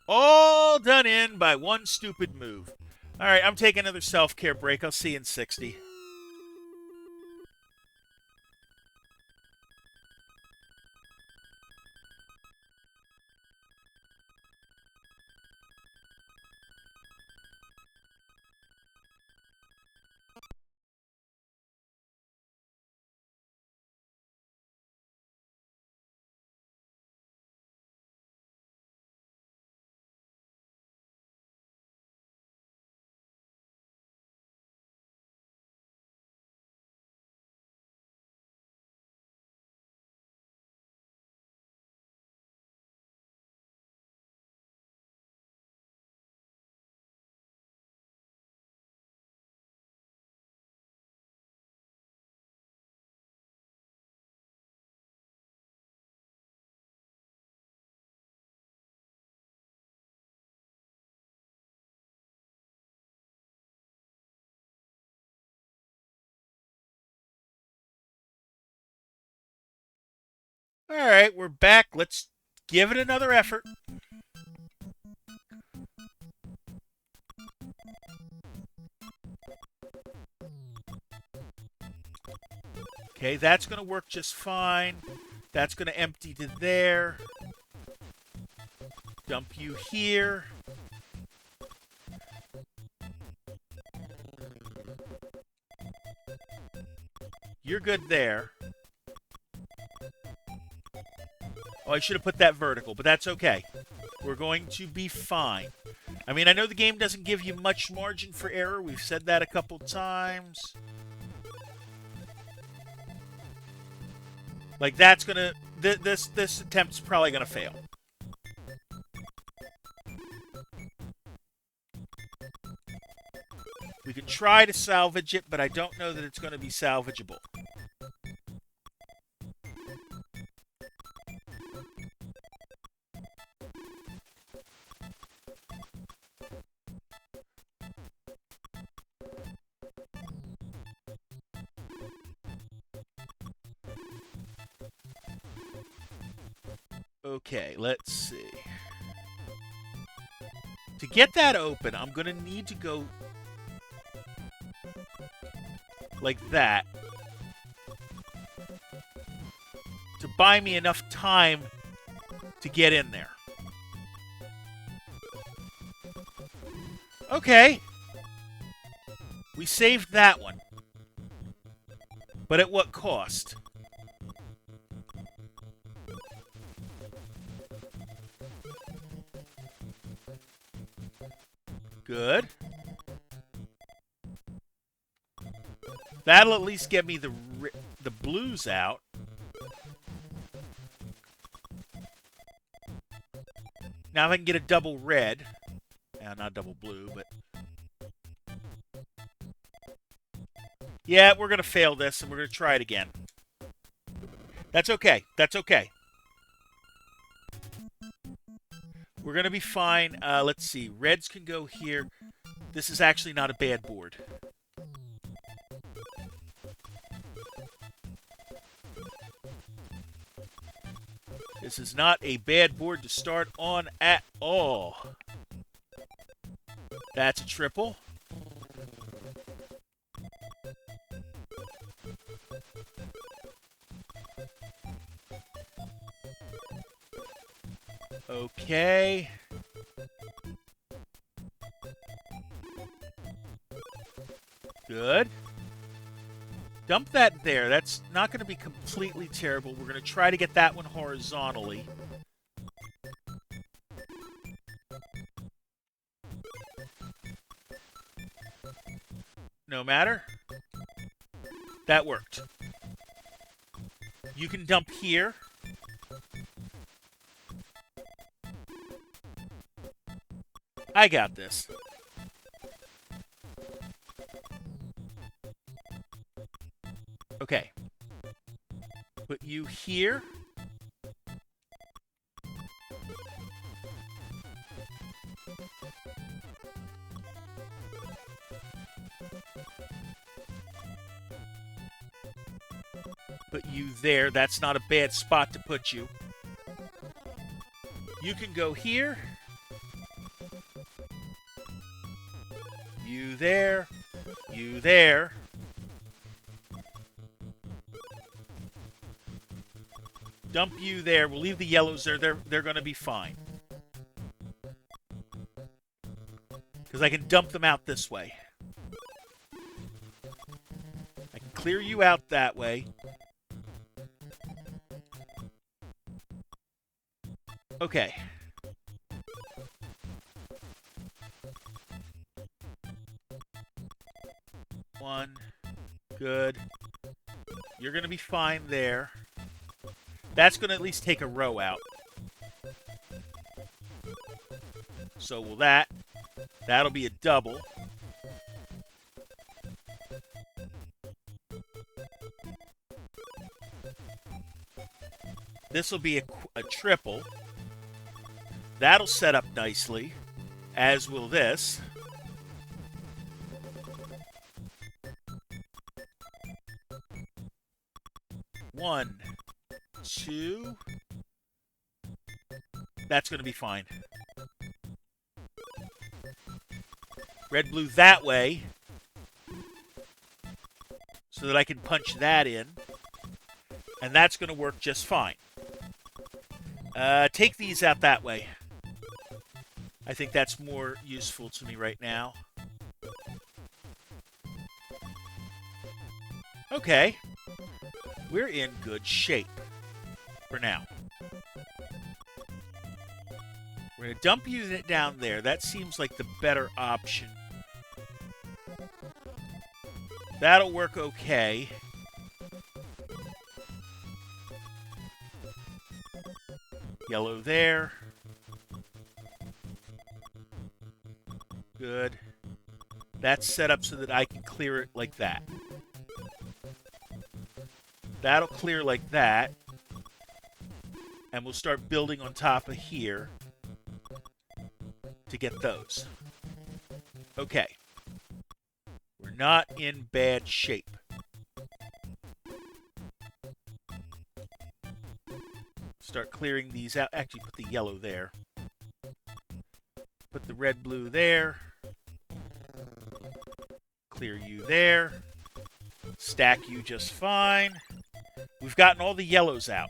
All done in by one stupid move. All right, I'm taking another self-care break. I'll see you in 60. All right, we're back. Let's give it another effort. Okay, that's going to work just fine. That's going to empty to there. Dump you here. You're good there. Oh, I should have put that vertical, but that's okay. We're going to be fine. I mean, I know the game doesn't give you much margin for error. We've said that a couple times. Like, that's gonna... This attempt's probably gonna fail. We can try to salvage it, but I don't know that it's going to be salvageable. Okay, let's see. To get that open, I'm going to need to go like that to buy me enough time to get in there. Okay. We saved that one. But at what cost? Good. That'll at least get me the blues out. Now if I can get a double red. Not double blue, but... Yeah, we're going to fail this, and we're going to try it again. That's okay. That's okay. We're going to be fine. Let's see. Reds can go here. This is actually not a bad board. This is not a bad board to start on at all. That's a triple. Okay. Good. Dump that there. That's not going to be completely terrible. We're going to try to get that one horizontally. No matter. That worked. You can dump here. I got this. Okay. Put you here. Put you there. That's not a bad spot to put you. You can go here. You there. You there. Dump you there. We'll leave the yellows there. They're going to be fine. Because I can dump them out this way. I can clear you out that way. Okay. One. Good. You're going to be fine there. That's going to at least take a row out. So will that. That'll be a double. This will be a triple. That'll set up nicely, as will this. One, two. That's going to be fine. Red, blue that way. So that I can punch that in. And that's going to work just fine. Take these out that way. I think that's more useful to me right now. Okay. We're in good shape for now. We're going to dump unit down there. That seems like the better option. That'll work okay. Yellow there. Good. That's set up so that I can clear it like that. That'll clear like that. And we'll start building on top of here to get those. Okay. We're not in bad shape. Start clearing these out. Actually, put the yellow there. Put the red, blue there. Clear you there. Stack you just fine. We've gotten all the yellows out.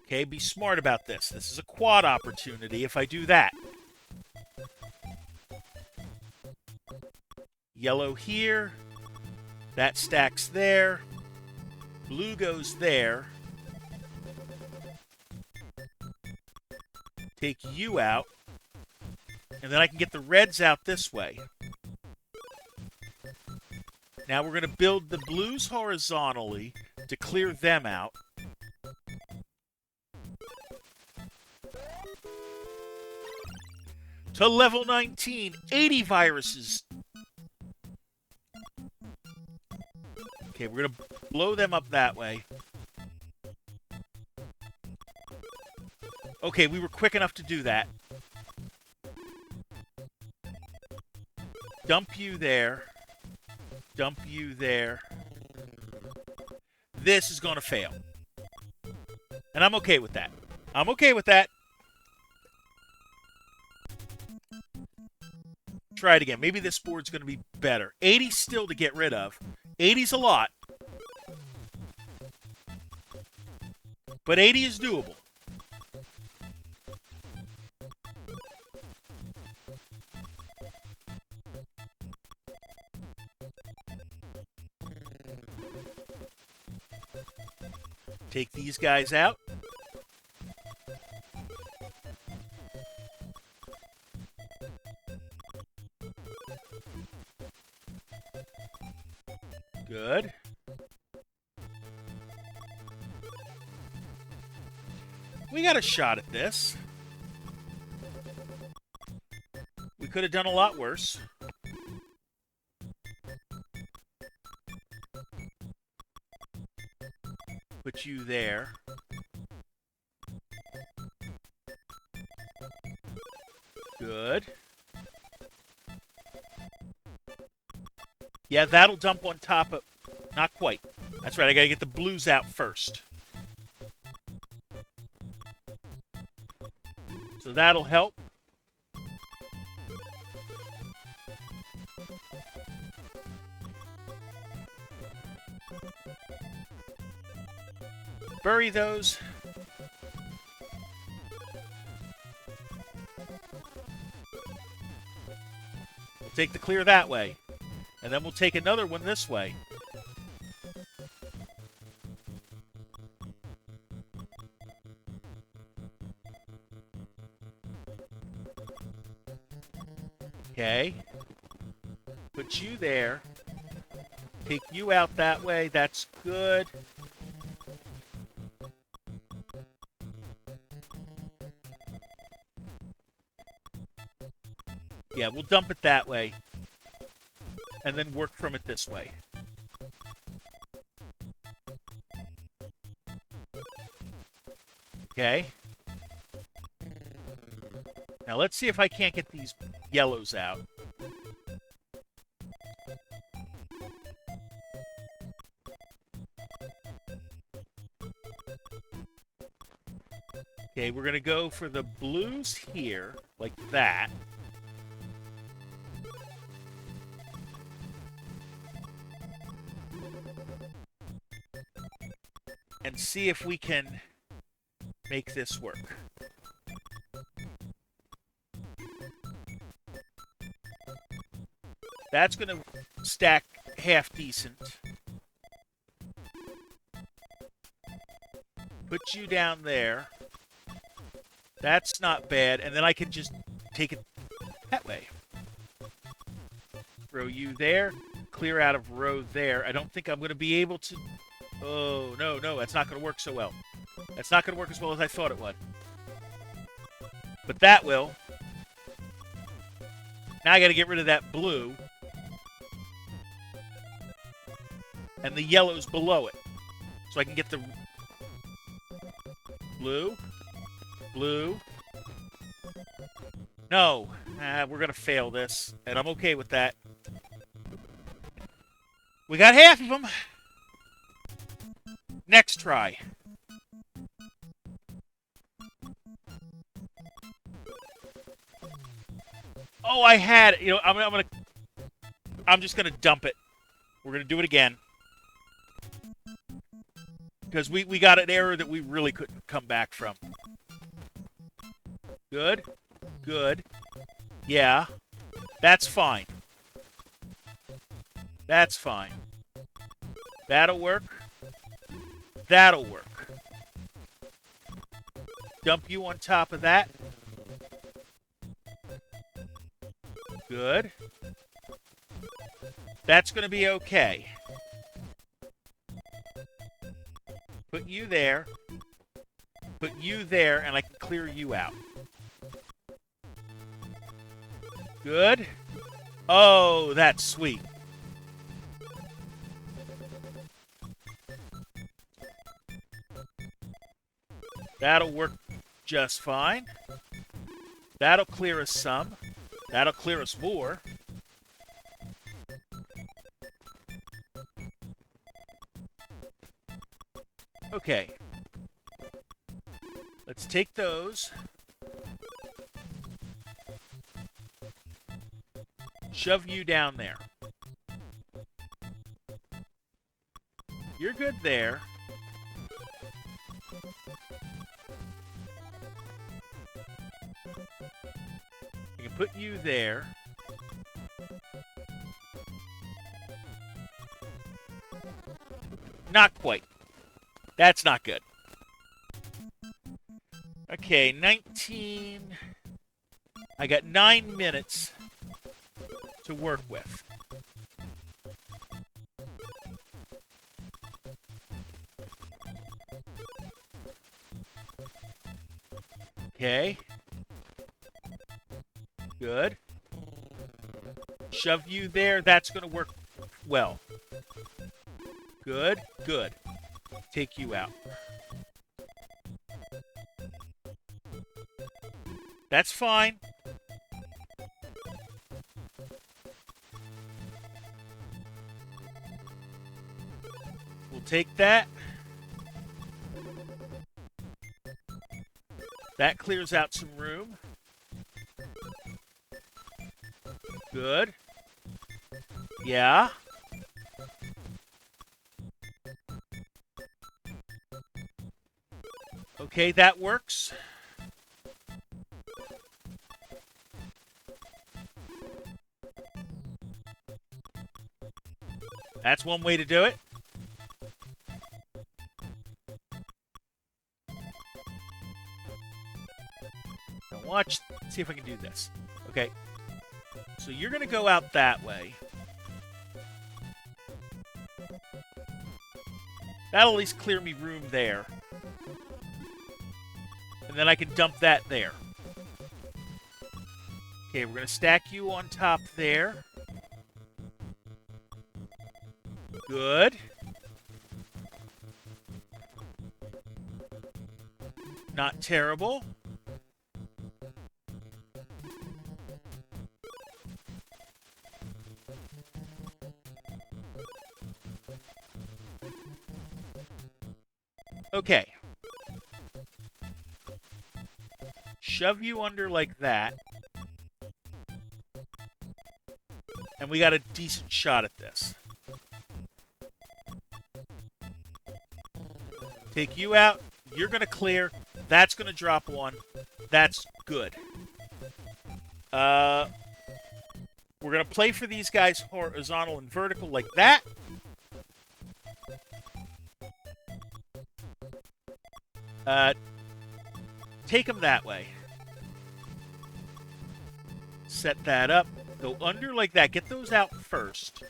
Okay, be smart about this. This is a quad opportunity if I do that. Yellow here. That stacks there. Blue goes there. Take you out. And then I can get the reds out this way. Now we're going to build the blues horizontally to clear them out. To level 19, 80 viruses. Okay, we're going to blow them up that way. Okay, we were quick enough to do that. Dump you there. Dump you there. This is going to fail. And I'm okay with that. I'm okay with that. Try it again. Maybe this board's going to be better. 80 still to get rid of. 80's a lot. But 80 is doable. Take these guys out. Good. We got a shot at this. We could have done a lot worse. Put you there. Good. Yeah, that'll dump on top of... Not quite. That's right, I gotta get the blues out first. So that'll help. Bury those. We'll take the clear that way. And then we'll take another one this way. Okay. Put you there. Take you out that way. That's good. Yeah, we'll dump it that way. And then work from it this way. Okay. Now let's see if I can't get these yellows out. Okay, we're going to go for the blues here, like that. And see if we can make this work. That's going to stack half decent. Put you down there. That's not bad. And then I can just take it that way. Throw you there. Clear out of row there. I don't think I'm going to be able to... Oh, no, no. That's not going to work so well. That's not going to work as well as I thought it would. But that will. Now I got to get rid of that blue. And the yellow's below it. So I can get the blue. Blue. No. We're going to fail this. And I'm okay with that. We got half of them. Next try. Oh, I had it. You know, I'm just gonna dump it. We're gonna do it again because we got an error that we really couldn't come back from. Good, good. Yeah, that's fine. That's fine. That'll work. That'll work. Dump you on top of that. Good. That's going to be okay. Put you there. Put you there, and I can clear you out. Good. Oh, that's sweet. That'll work just fine. That'll clear us some. That'll clear us more. Okay. Let's take those. Shove you down there. You're good there. I can put you there. Not quite. That's not good. Okay, 19. I got 9 minutes to work with. Okay. Good. Shove you there. That's going to work well. Good. Good. Take you out. That's fine. We'll take that. That clears out some room. Good. Yeah. Okay, that works. That's one way to do it. Now watch, see if I can do this. Okay. So you're going to go out that way. That'll at least clear me room there. And then I can dump that there. Okay, we're going to stack you on top there. Good. Not terrible. Okay. Shove you under like that. And we got a decent shot at this. Take you out. You're going to clear. That's going to drop one. That's good. We're going to play for these guys horizontal and vertical like that. Take them that way. Set that up. Go under like that. Get those out first.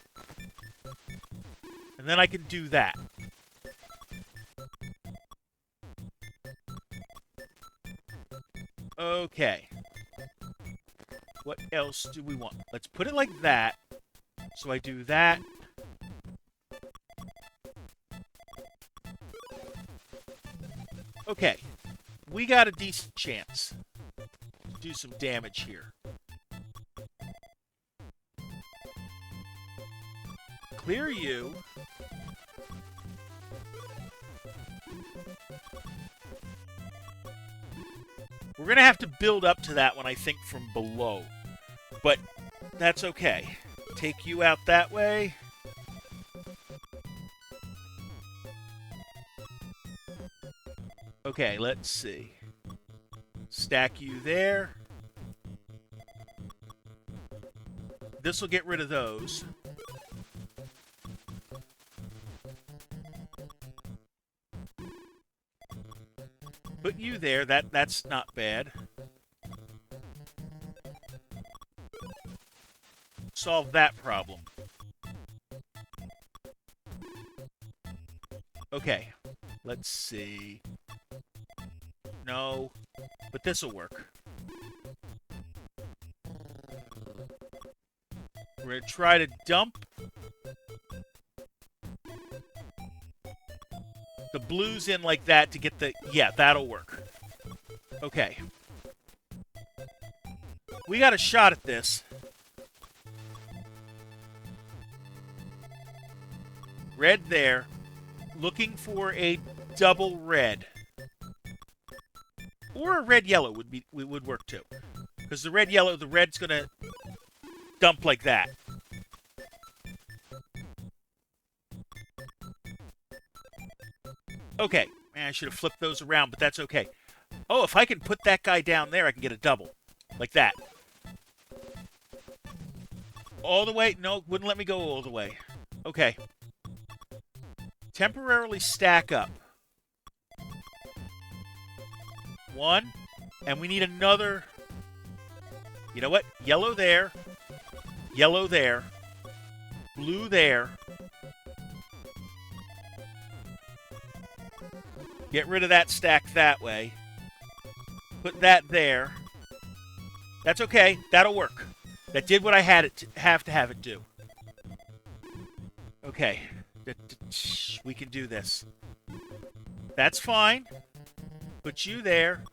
And then I can do that. Okay. What else do we want? Let's put it like that. So I do that. Okay. We got a decent chance to do some damage here. Clear you. We're going to have to build up to that one, I think, from below. But that's okay. Take you out that way. Okay, let's see. Stack you there. This will get rid of those. Put you there. That's not bad. Solve that problem. Okay. Let's see. No. But this'll work. We're going to try to dump the blues in like that to get the... Yeah, that'll work. Okay. We got a shot at this. Red there. Looking for a double red. Or a red-yellow would work too. Because the red-yellow, the red's going to dump like that. Okay. Man, I should have flipped those around, but that's okay. Oh, if I can put that guy down there, I can get a double. Like that. All the way? No, wouldn't let me go all the way. Okay. Temporarily stack up. One. And we need another. You know what? Yellow there. Yellow there. Blue there. Get rid of that stack that way. Put that there. That's okay. That'll work. That did what I had it to have it do. Okay. We can do this. That's fine. Put you there.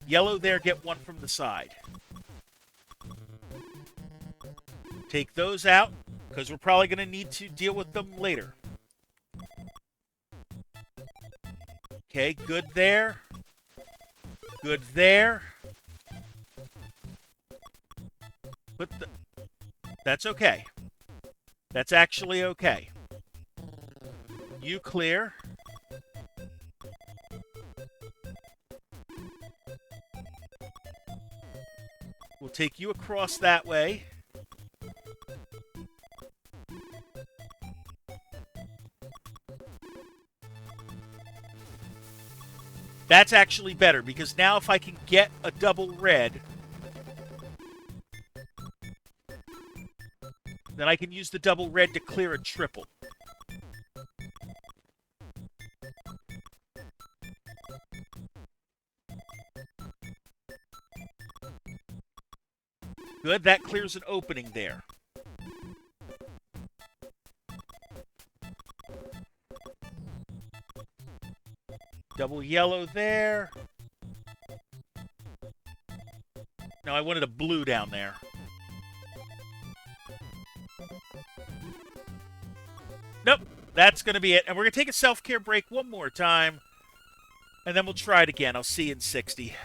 Yellow there, get one from the side. Take those out, because we're probably going to need to deal with them later. Okay, good there. Good there. That's okay. That's actually okay. You clear. We'll take you across that way. That's actually better, because now if I can get a double red, then I can use the double red to clear a triple. Good, that clears an opening there. Double yellow there. No, I wanted a blue down there. Nope, that's going to be it. And we're going to take a self-care break one more time. And then we'll try it again. I'll see you in 60.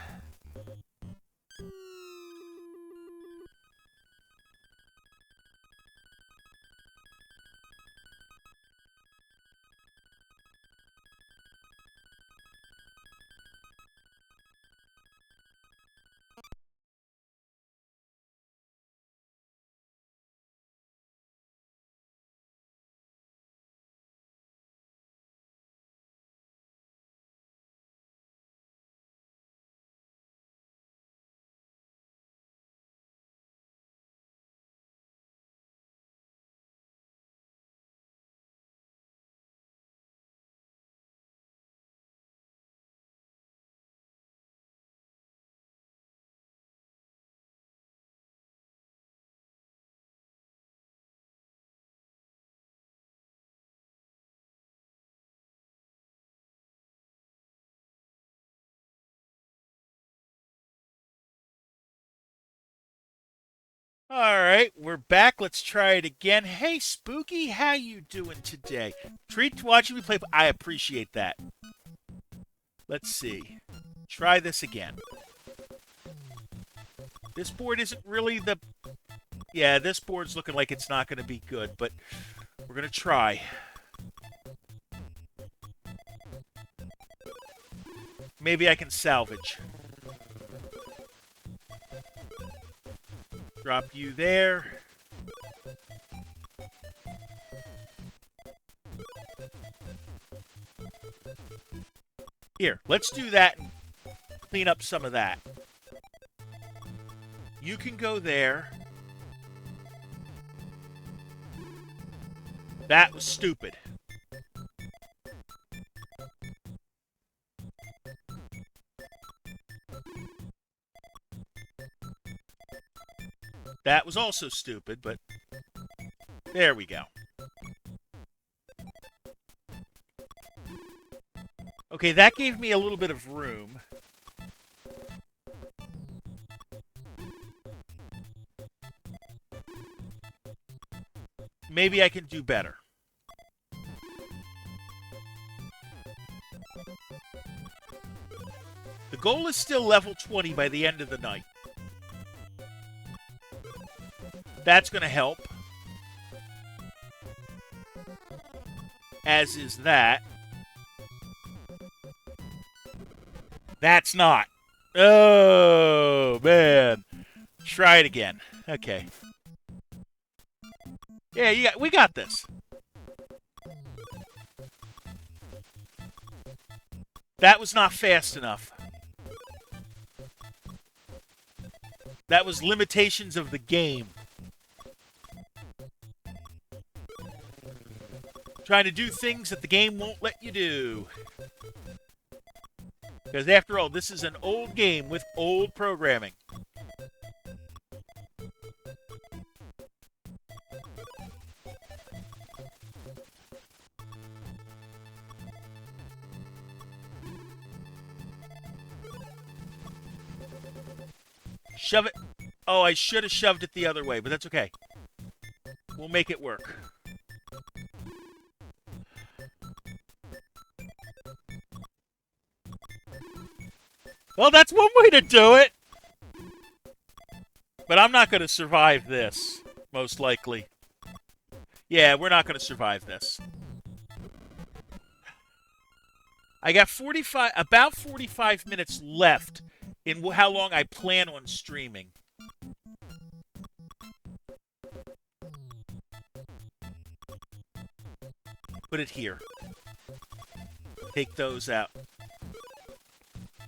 All right, we're back. Let's try it again. Hey, Spooky, how you doing today? Treat watching me play. I appreciate that. Let's see. Try this again. This board isn't really the... Yeah, this board's looking like it's not going to be good, but we're going to try. Maybe I can salvage. Drop you there. Here, let's do that and clean up some of that. You can go there. That was stupid. That was also stupid, but there we go. Okay, that gave me a little bit of room. Maybe I can do better. The goal is still level 20 by the end of the night. That's going to help. As is that. That's not. Oh, man. Try it again. Okay. Yeah, we got this. That was not fast enough. That was limitations of the game. Trying to do things that the game won't let you do. Because after all, this is an old game with old programming. Shove it. Oh, I should have shoved it the other way, but that's okay. We'll make it work. Well, that's one way to do it. But I'm not going to survive this, most likely. Yeah, we're not going to survive this. I got about 45 minutes left in how long I plan on streaming. Put it here. Take those out.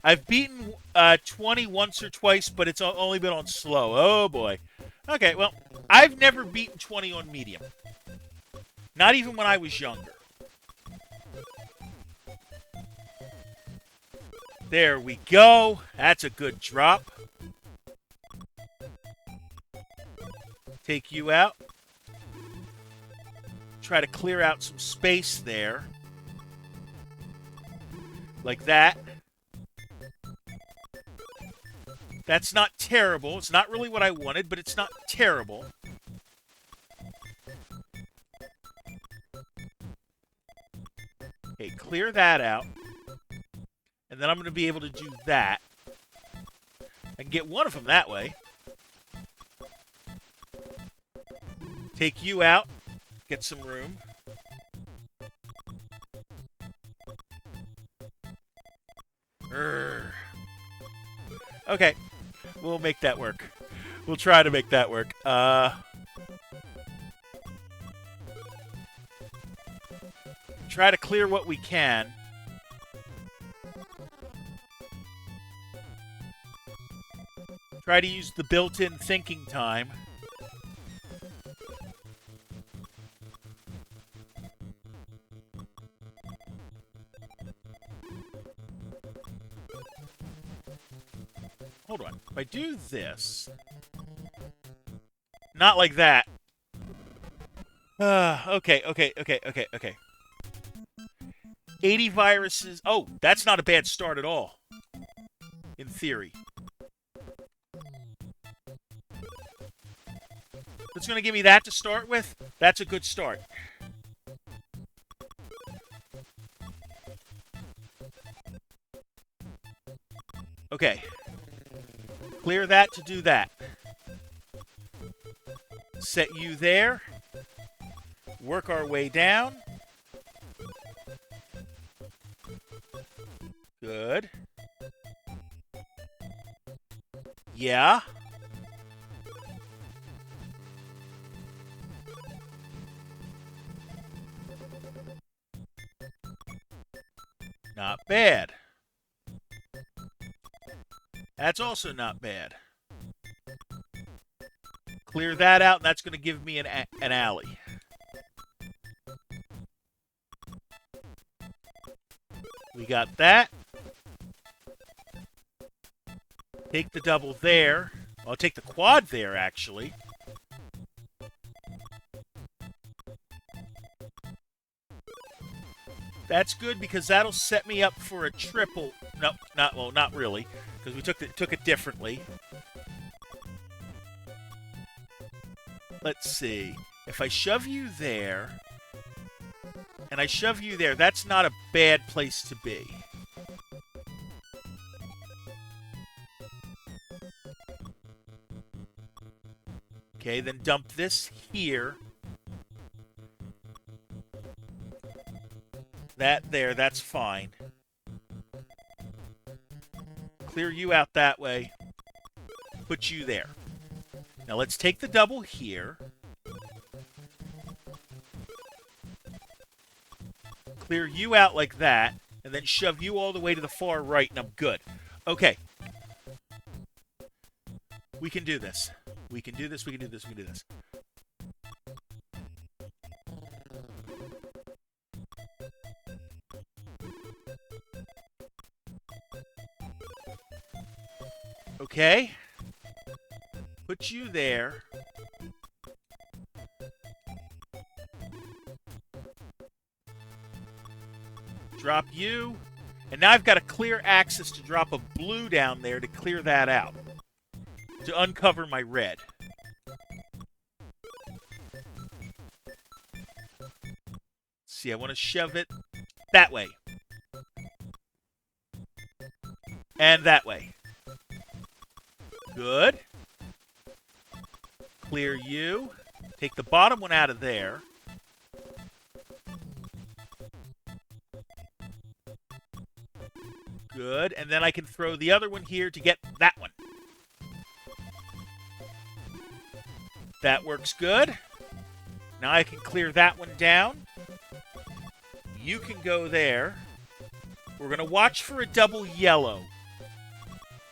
I've beaten 20 once or twice, but it's only been on slow. Oh, boy. Okay, well, I've never beaten 20 on medium. Not even when I was younger. There we go. That's a good drop. Take you out. Try to clear out some space there. Like that. That's not terrible. It's not really what I wanted, but it's not terrible. Okay, clear that out. And then I'm going to be able to do that. I can get one of them that way. Take you out. Get some room. Urgh. Okay. We'll make that work. We'll try to make that work. Try to clear what we can. Try to use the built-in thinking time. Hold on. If I do this... Not like that. Okay. 80 viruses. Oh, that's not a bad start at all. In theory. It's going to give me that to start with. That's a good start. Okay. Clear that to do that. Set you there. Work our way down. Good. Yeah. Not bad. That's also not bad. Clear that out, and that's going to give me an alley. We got that. Take the double there. I'll take the quad there, actually. That's good because that'll set me up for a triple. No, not really, because we took it differently. Let's see. If I shove you there, and I shove you there, that's not a bad place to be. Okay, then dump this here. That there, that's fine. Clear you out that way. Put you there. Now let's take the double here. Clear you out like that. And then shove you all the way to the far right, and I'm good. Okay. We can do this. We can do this, we can do this, we can do this. Okay. Put you there. Drop you. And now I've got a clear access to drop a blue down there to clear that out. To uncover my red. See, I want to shove it that way. And that way. Good. Clear you. Take the bottom one out of there. Good. And then I can throw the other one here to get that one. That works good. Now I can clear that one down. You can go there. We're going to watch for a double yellow.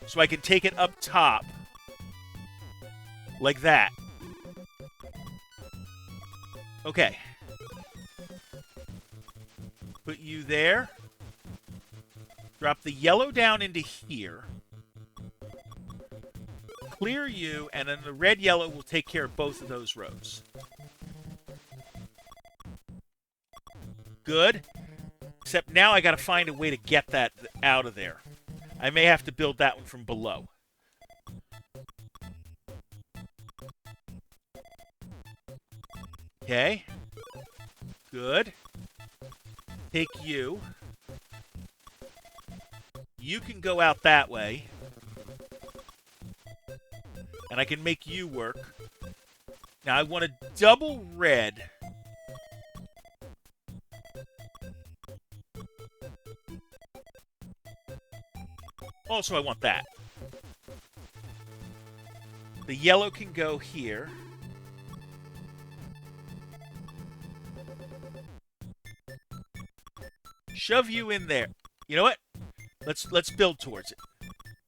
So I can take it up top. Like that. Okay. Put you there. Drop the yellow down into here. Clear you, and then the red-yellow will take care of both of those rows. Good. Except now I got to find a way to get that out of there. I may have to build that one from below. Okay. Good. Take you. You can go out that way. And I can make you work. Now I want a double red. Also, I want that. The yellow can go here. Shove you in there. You know what? Let's build towards it.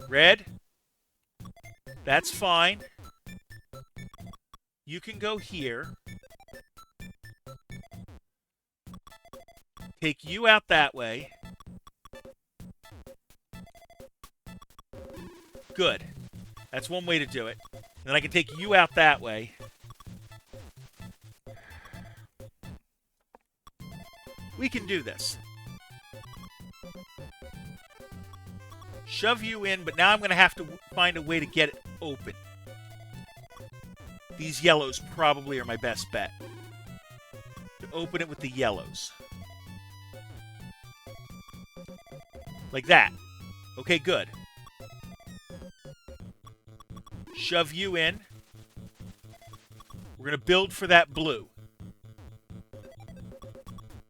Red. That's fine. You can go here. Take you out that way. Good. That's one way to do it. Then I can take you out that way. We can do this. Shove you in, but now I'm going to have to find a way to get it open. These yellows probably are my best bet. To open it with the yellows. Like that. Okay, good. Shove you in. We're going to build for that blue.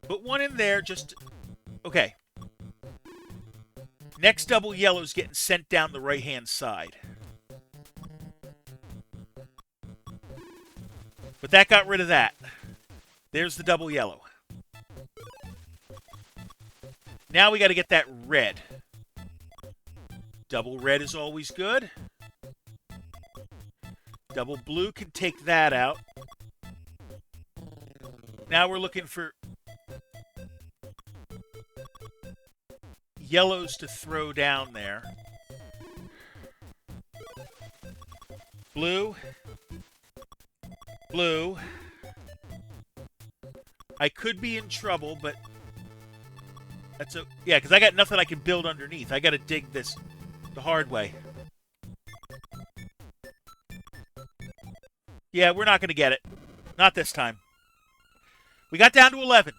Put one in there just... Okay. Next double yellow's getting sent down the right-hand side. But that got rid of that. There's the double yellow. Now we got to get that red. Double red is always good. Double blue can take that out. Now we're looking for yellows to throw down there. Blue. Blue. I could be in trouble, but that's a... Yeah, because I got nothing I can build underneath. I got to dig this the hard way. Yeah, we're not going to get it. Not this time. We got down to 11.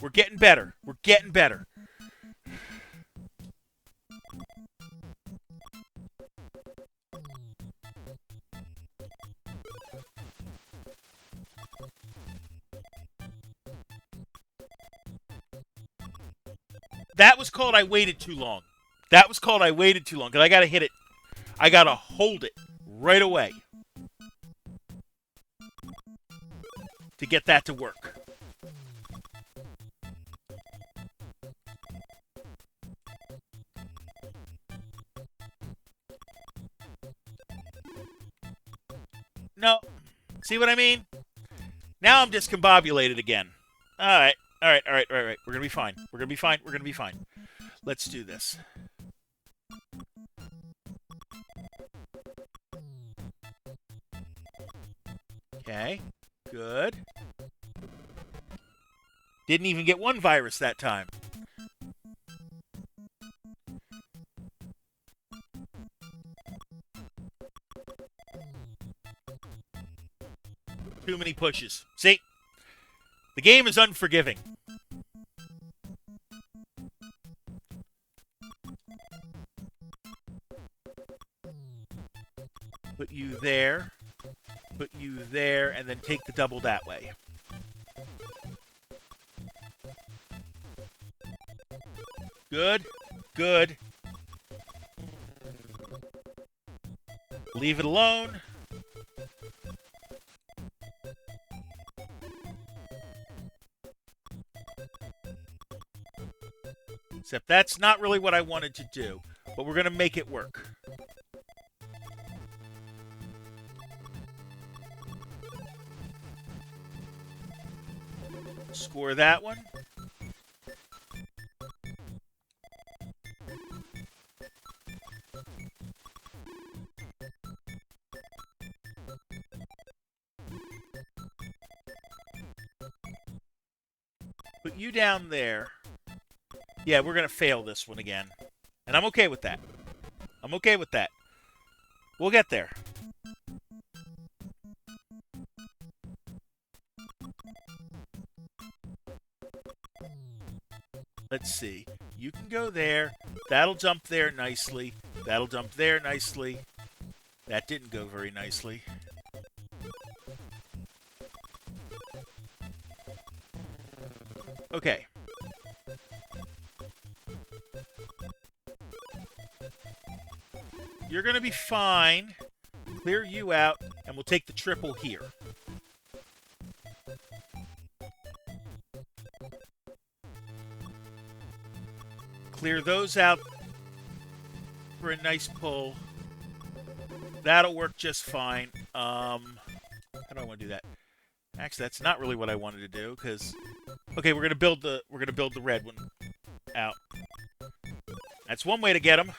We're getting better. We're getting better. That was called I waited too long. That was called I waited too long because I got to hit it. I got to hold it right away to get that to work. No. See what I mean? Now I'm discombobulated again. All right. We're going to be fine. We're going to be fine. Let's do this. Okay. Good. Didn't even get one virus that time. Too many pushes. See? The game is unforgiving. Put you there. Put you there, and then take the double that way. Good. Good. Leave it alone. Except that's not really what I wanted to do. But we're going to make it work. Score that one. Put you down there. Yeah, we're going to fail this one again. And I'm okay with that. I'm okay with that. We'll get there. Let's see. You can go there. That'll jump there nicely. That'll jump there nicely. That didn't go very nicely. Okay. You're going to be fine. Clear you out, and we'll take the triple here. Clear those out for a nice pull. That'll work just fine. How do I want to do that? Actually, that's not really what I wanted to do, because... Okay, we're gonna build the red one out. That's one way to get them.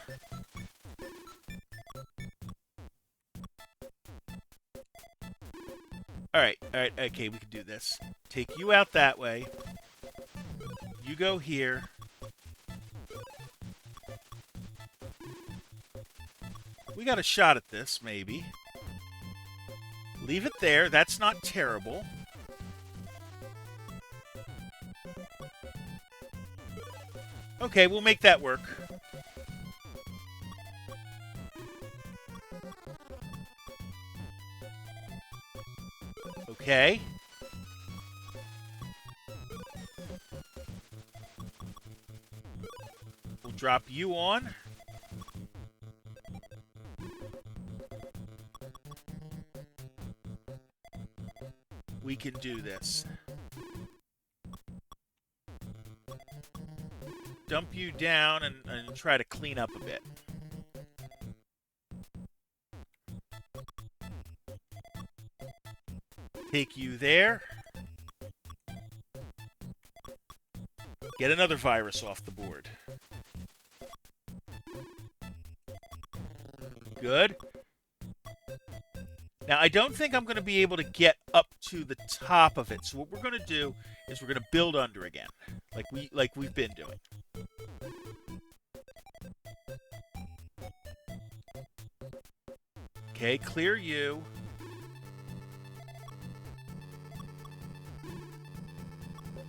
Alright, okay, we can do this. Take you out that way. You go here. We got a shot at this, maybe. Leave it there. That's not terrible. Okay, we'll make that work. Okay. We'll drop you on. We can do this. Dump you down and try to clean up a bit. Take you there. Get another virus off the board. Good. Now, I don't think I'm going to be able to get up to the top of it. So what we're going to do is we're going to build under again, like we've been doing. Okay, clear you.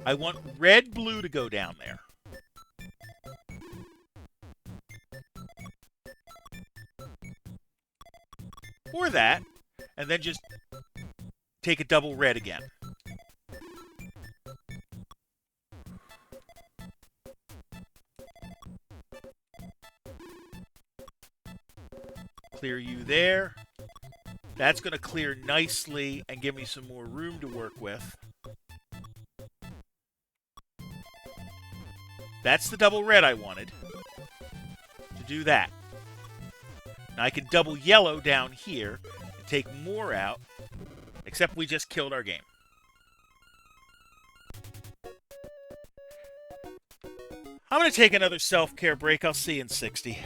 I want red, blue to go down there. Or that, and then just take a double red again. Clear you there. That's going to clear nicely and give me some more room to work with. That's the double red I wanted to do that. Now I can double yellow down here and take more out, except we just killed our game. I'm going to take another self-care break. I'll see you in 60.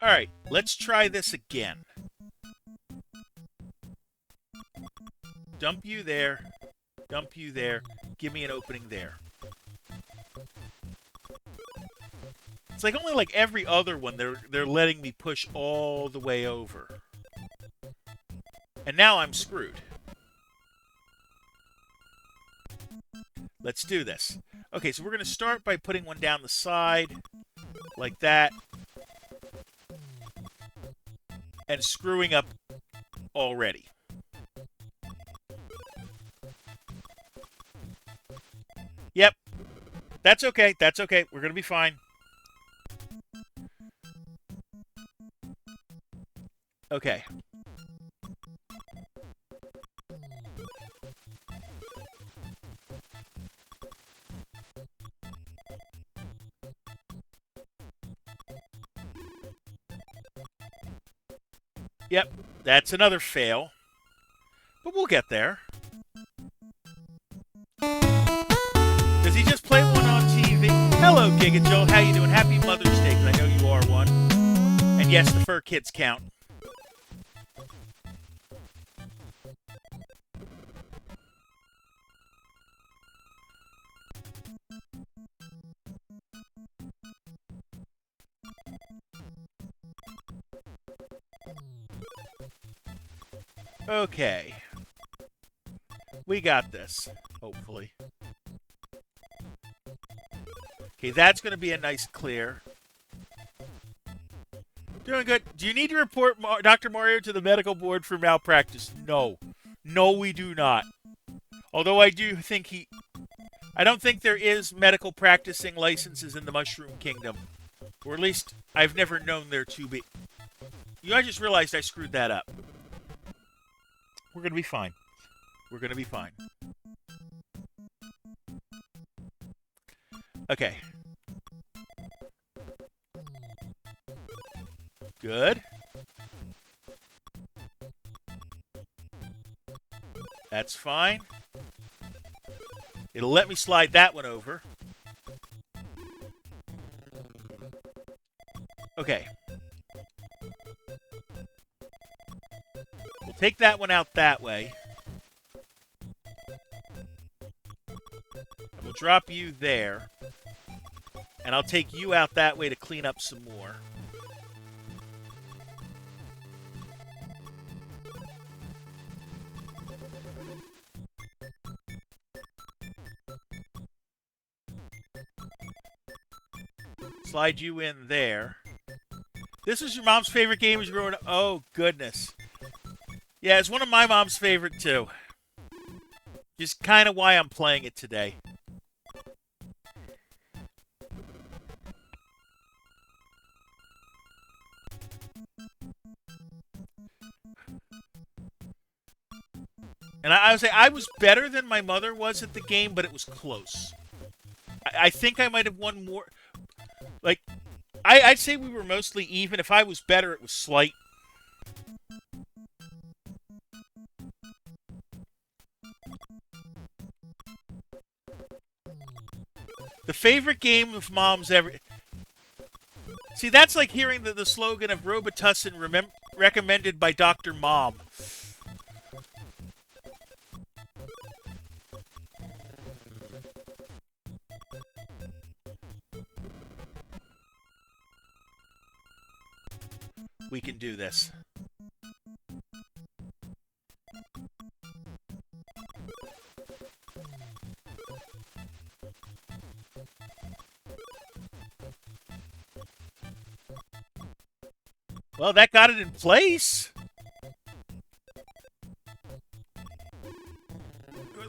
All right, let's try this again. Dump you there. Dump you there. Give me an opening there. It's like only like every other one they're letting me push all the way over. And now I'm screwed. Let's do this. Okay, so we're going to start by putting one down the side like that. And screwing up already. Yep. That's okay. That's okay. We're going to be fine. Okay. Yep, that's another fail. But we'll get there. Does he just play one on TV? Hello, Giga Joe. How you doing? Happy Mother's Day, because I know you are one. And yes, the fur kids count. Okay. We got this, hopefully. Okay, that's going to be a nice clear. Doing good. Do you need to report Dr. Mario to the medical board for malpractice? No. No, we do not. Although I do think I don't think there is medical practicing licenses in the Mushroom Kingdom. Or at least, I've never known there to be. I just realized I screwed that up. We're going to be fine. We're going to be fine. Okay. Good. That's fine. It'll let me slide that one over. Okay. We'll take that one out that way. We'll drop you there. And I'll take you out that way to clean up some more. Slide you in there. This was your mom's favorite game as you were growing up? Oh, goodness. Yeah, it's one of my mom's favorite, too. Just kind of why I'm playing it today. And I would say I was better than my mother was at the game, but it was close. I think I might have won more. Like, I'd say we were mostly even. If I was better, it was slight. The favorite game of mom's ever... See, that's like hearing the slogan of Robitussin recommended by Dr. Mom. We can do this. Well, that got it in place.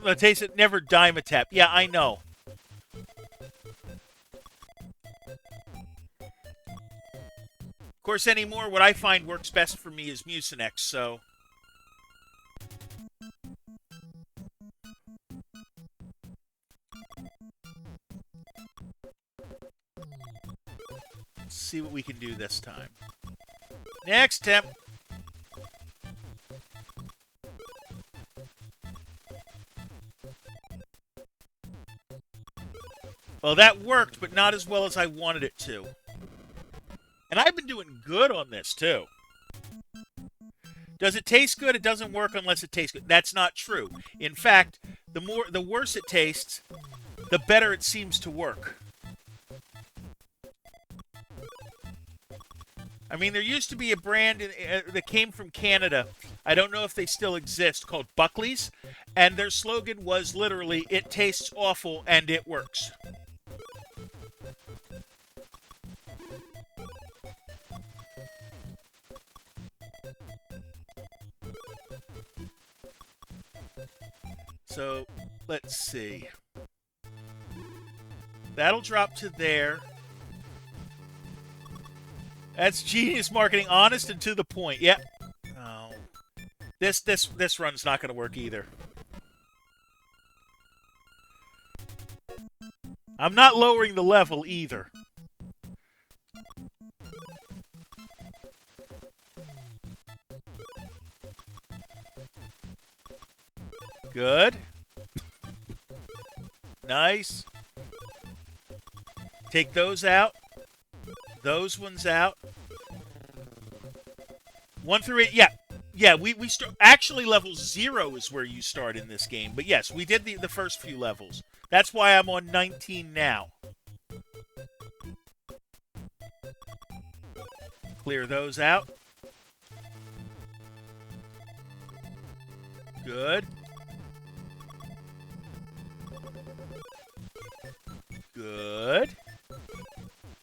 Let's taste it. Never dime a tap. Yeah, I know. Of course, anymore, what I find works best for me is Mucinex, so... Let's see what we can do this time. Next attempt. Well, that worked, but not as well as I wanted it to. And I've been doing good on this, too. Does it taste good? It doesn't work unless it tastes good. That's not true. In fact, the worse it tastes, the better it seems to work. I mean, there used to be a brand that came from Canada. I don't know if they still exist, called Buckley's. And their slogan was literally, it tastes awful and it works. So, let's see. That'll drop to there. That's genius marketing, honest and to the point. Yep. Oh. This run's not going to work either. I'm not lowering the level either. Good. Nice. Take those out. Those ones out. 1 through 8. Yeah. Yeah, we start... Actually, level 0 is where you start in this game. But yes, we did the first few levels. That's why I'm on 19 now. Clear those out. Good. Good.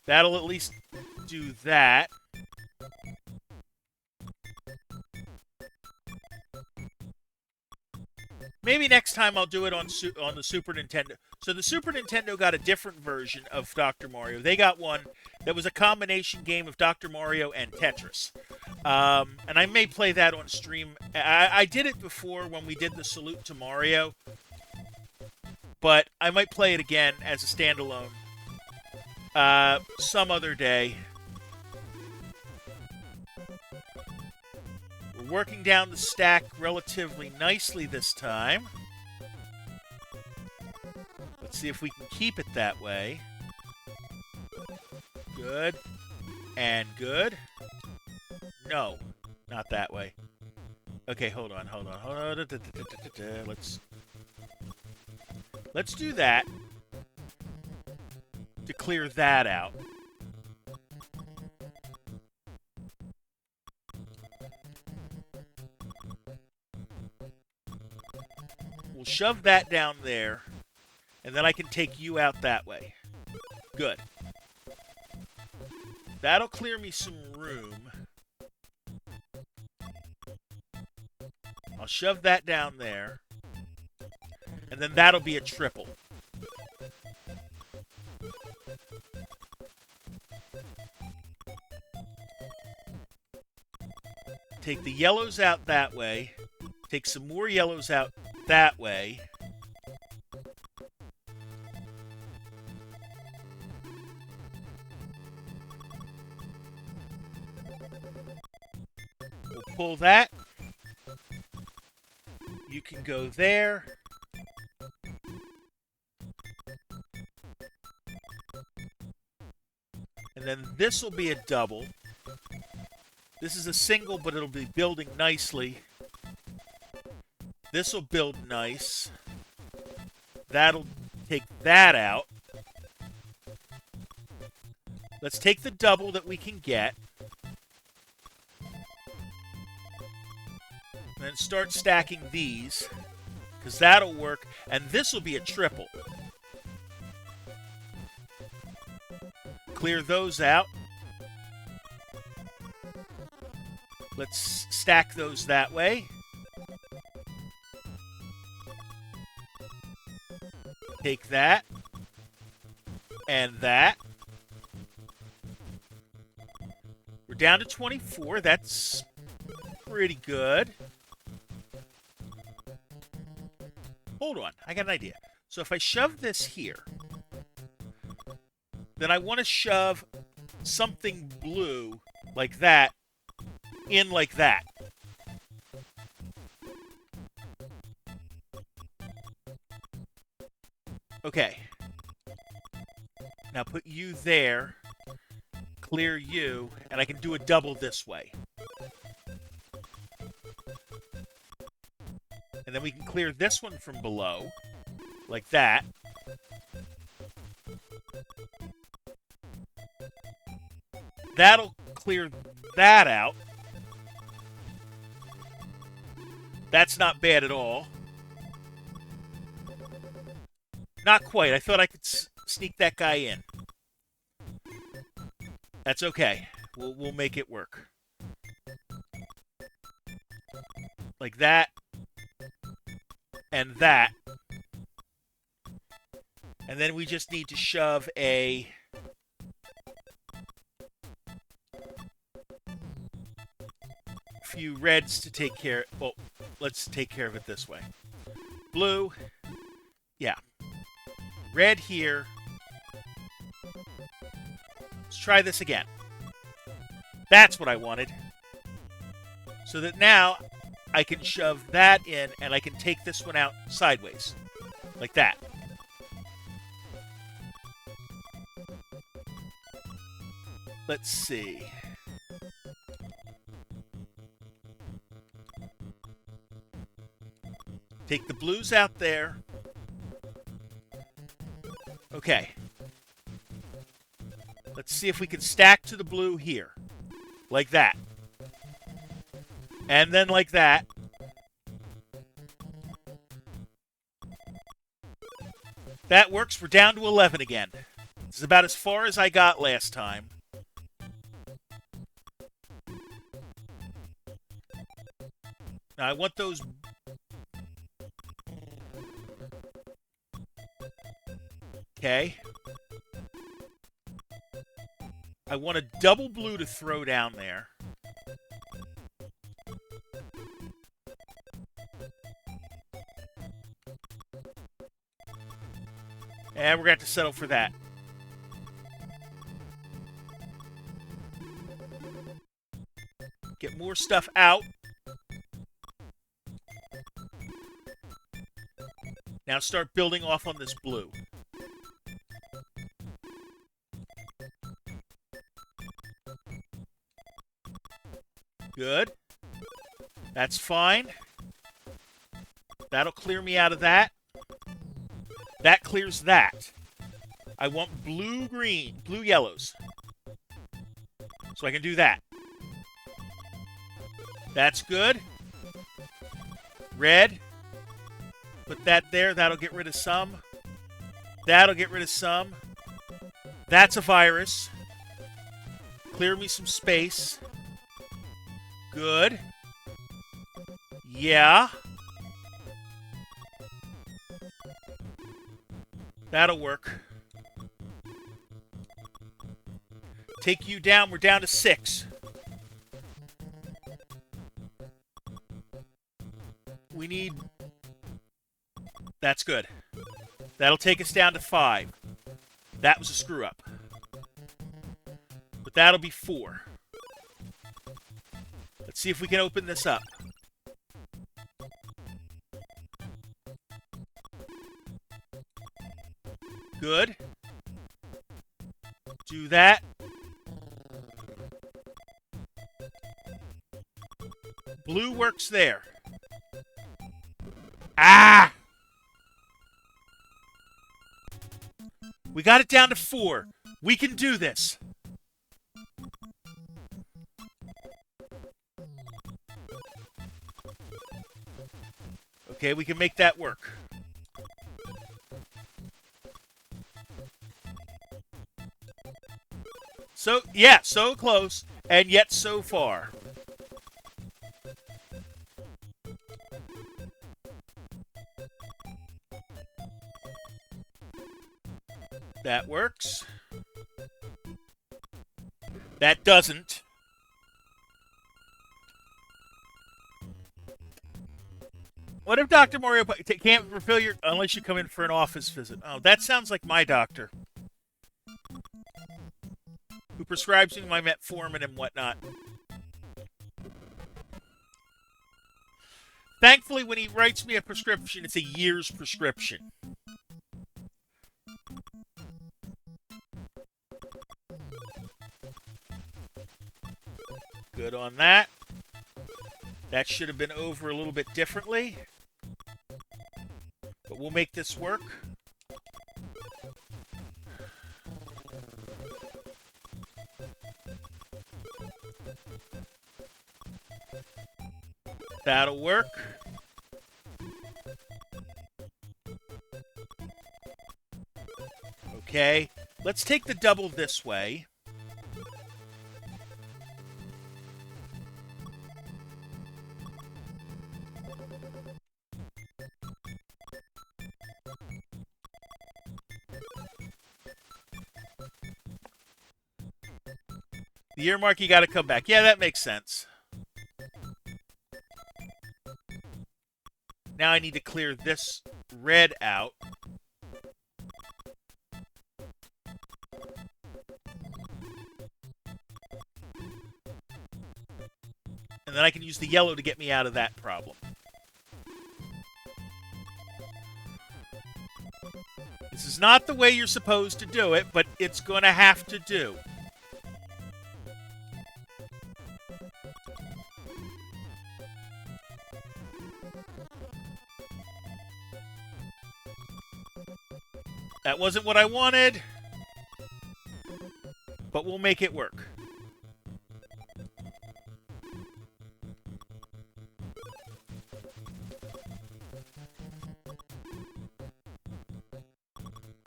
That'll at least do that. Maybe next time I'll do it on the Super Nintendo. So the Super Nintendo got a different version of Dr. Mario. They got one that was a combination game of Dr. Mario and Tetris. And I may play that on stream. I did it before when we did the Salute to Mario, but I might play it again as a standalone some other day. We're working down the stack relatively nicely this time. Let's see if we can keep it that way. Good. And good. No, not that way. Okay, hold on. Let's do that to clear that out. We'll shove that down there, and then I can take you out that way. Good. That'll clear me some room. I'll shove that down there, and then that'll be a triple. Take the yellows out that way. Take some more yellows out that way. We'll pull that. You can go there. And then this will be a double. This is a single, but it'll be building nicely. This will build nice. That'll take that out. Let's take the double that we can get. And then start stacking these, because that'll work. And this will be a triple. Clear those out. Let's stack those that way. Take that. And that. We're down to 24. That's pretty good. Hold on. I got an idea. So if I shove this here, then I want to shove something blue like that in like that. Okay. Now put you there, clear you, and I can do a double this way. And then we can clear this one from below, like that. That'll clear that out. That's not bad at all. Not quite. I thought I could sneak that guy in. That's okay. We'll make it work. Like that. And that. And then we just need to shove a few reds to take care. Well, let's take care of it this way. Blue. Yeah. Red here. Let's try this again. That's what I wanted. So that now I can shove that in and I can take this one out sideways. Like that. Let's see. Take the blues out there. Okay. Let's see if we can stack to the blue here. Like that. And then like that. That works. We're down to 11 again. This is about as far as I got last time. Now I want those Okay. I want a double blue to throw down there. And we're going to have to settle for that. Get more stuff out. Now start building off on this blue. Good. That's fine. That'll clear me out of that. That clears that. I want blue-green, blue-yellows. So I can do that. That's good. Red. Put that there. That'll get rid of some. That'll get rid of some. That's a virus. Clear me some space. Good. Yeah. That'll work. Take you down. We're down to 6. We need... That's good. That'll take us down to 5. That was a screw-up. But that'll be 4. Let's see if we can open this up. Good. Do that. Blue works there. Ah! We got it down to 4. We can do this. Okay, we can make that work. So, yeah, so close, and yet so far. That works. That doesn't. What if Dr. Mario can't refill your... Unless you come in for an office visit. Oh, that sounds like my doctor. Who prescribes me my metformin and whatnot. Thankfully, when he writes me a prescription, it's a year's prescription. Good on that. That should have been over a little bit differently. But we'll make this work. That'll work. Okay. Let's take the double this way. The earmark, you got to come back. Yeah, that makes sense. Now I need to clear this red out. And then I can use the yellow to get me out of that problem. This is not the way you're supposed to do it, but it's going to have to do. That wasn't what I wanted, but we'll make it work.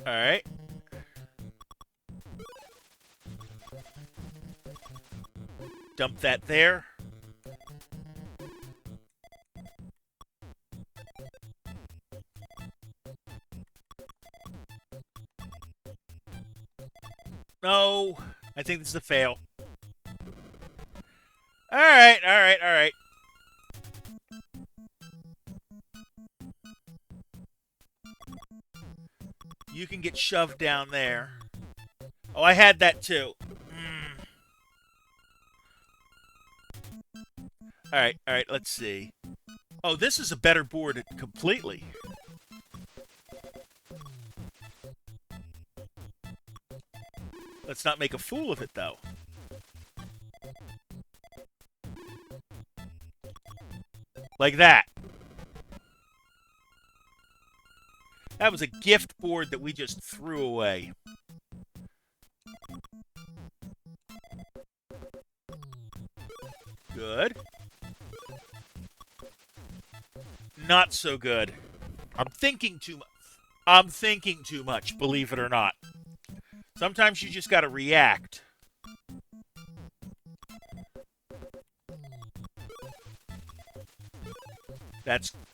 All right. Dump that there. No. I think this is a fail. All right, all right, all right. You can get shoved down there. Oh, I had that too. All right, let's see. Oh, this is a better board completely. Let's not make a fool of it, though. Like that. That was a gift board that we just threw away. Good. Not so good. I'm thinking too much. I'm thinking too much, believe it or not. Sometimes you just gotta react.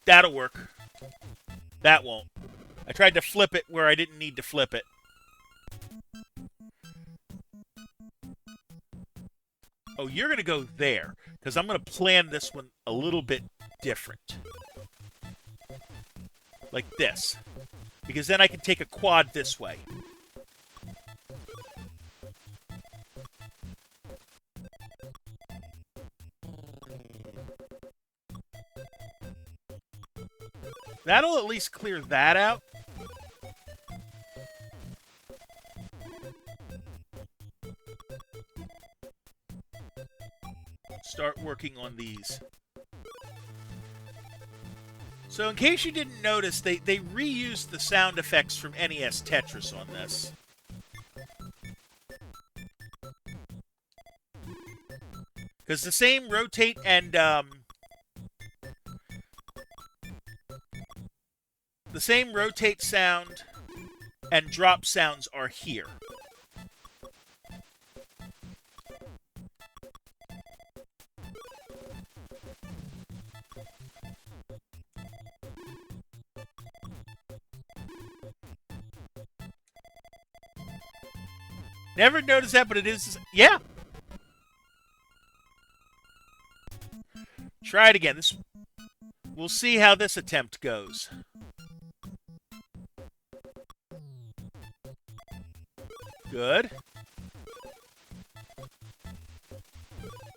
That'll work. That won't. I tried to flip it where I didn't need to flip it. Oh, you're going to go there, because I'm going to plan this one a little bit different. Like this. Because then I can take a quad this way. That'll at least clear that out. Start working on these. So in case you didn't notice, they reused the sound effects from NES Tetris on this. Because the same rotate and the same rotate sound and drop sounds are here. Never noticed that, but it is. Yeah. Try it again. We'll see how this attempt goes. Good.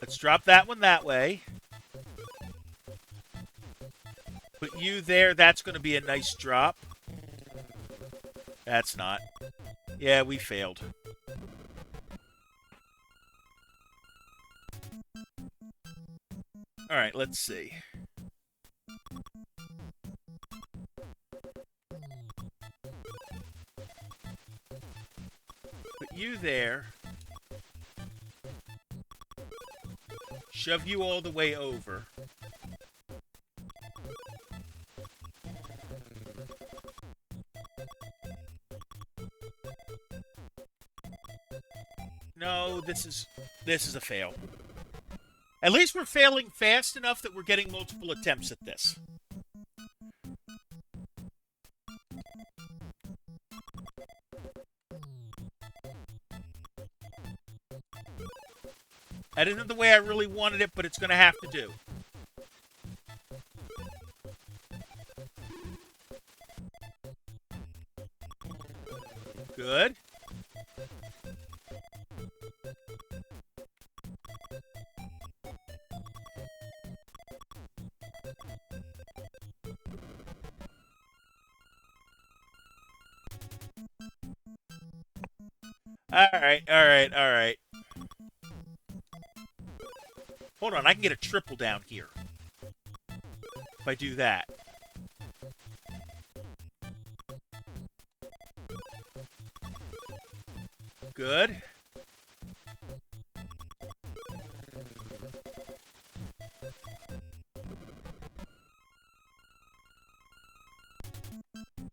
Let's drop that one that way. Put you there. That's going to be a nice drop. That's not. Yeah, we failed. All right, let's see. Put you there. Shove you all the way over. No, this is a fail. At least we're failing fast enough that we're getting multiple attempts at this. That isn't the way I really wanted it, but it's going to have to do. Good. All right, all right, all right. Hold on, I can get a triple down here. If I do that. Good.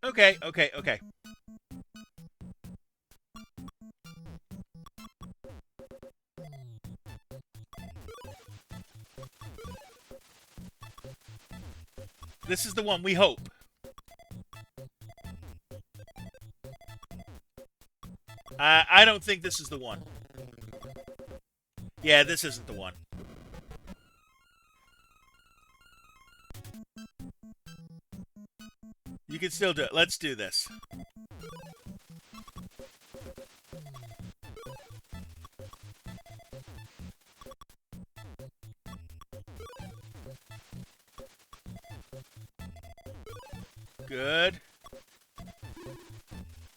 Okay, okay, okay. This is the one we hope. I don't think this is the one. Yeah, this isn't the one. You can still do it. Let's do this. Good.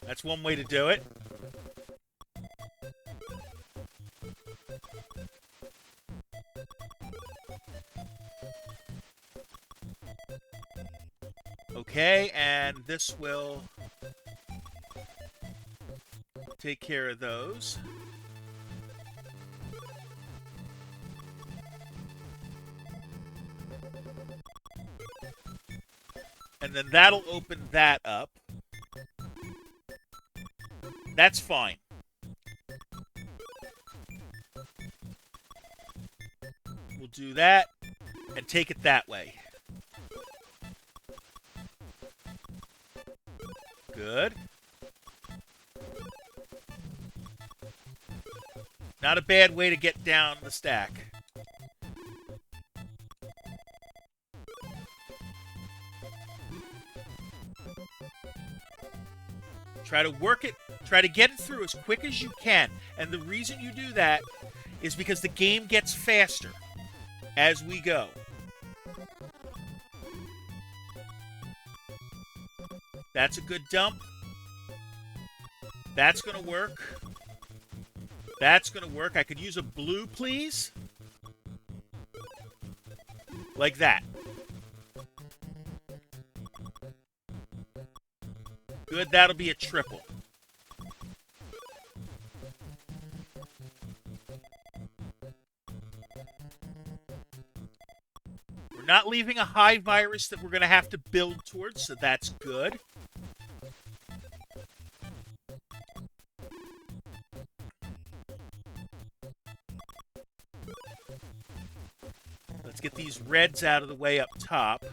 That's one way to do it. Okay, and this will take care of those. And then that'll open that up. That's fine. We'll do that and take it that way. Good. Not a bad way to get down the stack. Try to work it, try to get it through as quick as you can. And the reason you do that is because the game gets faster as we go. That's a good dump. That's going to work. That's going to work. I could use a blue, please. Like that. Good, that'll be a triple. We're not leaving a high virus that we're going to have to build towards, so that's good. Let's get these reds out of the way up top.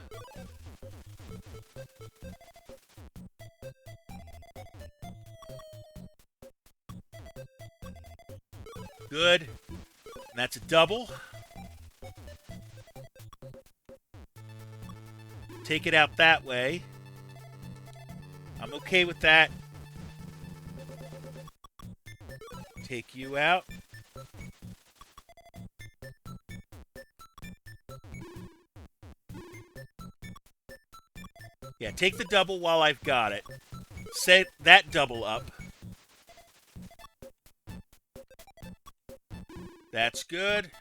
Good. And that's a double. Take it out that way. I'm okay with that. Take you out. Yeah, take the double while I've got it. Set that double up. That's good.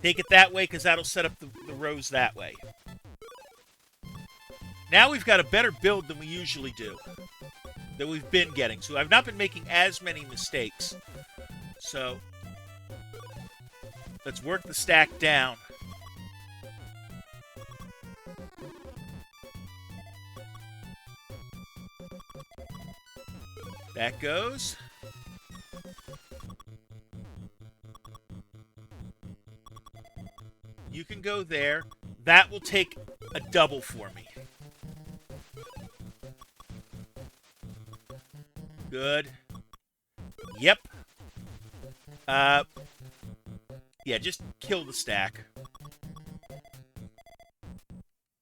Take it that way because that'll set up the rows that way. Now we've got a better build than we usually do. That we've been getting. So I've not been making as many mistakes. So let's work the stack down. That goes. You can go there. That will take a double for me. Good. Yep. Yeah, just kill the stack.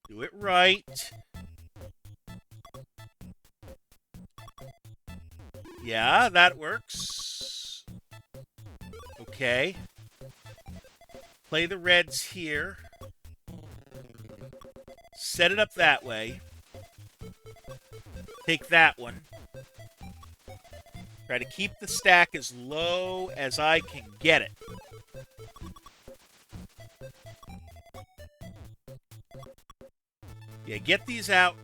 Do it right. Yeah, that works. Okay. Play the reds here. Set it up that way. Take that one. Try to keep the stack as low as I can get it. Yeah, get these out.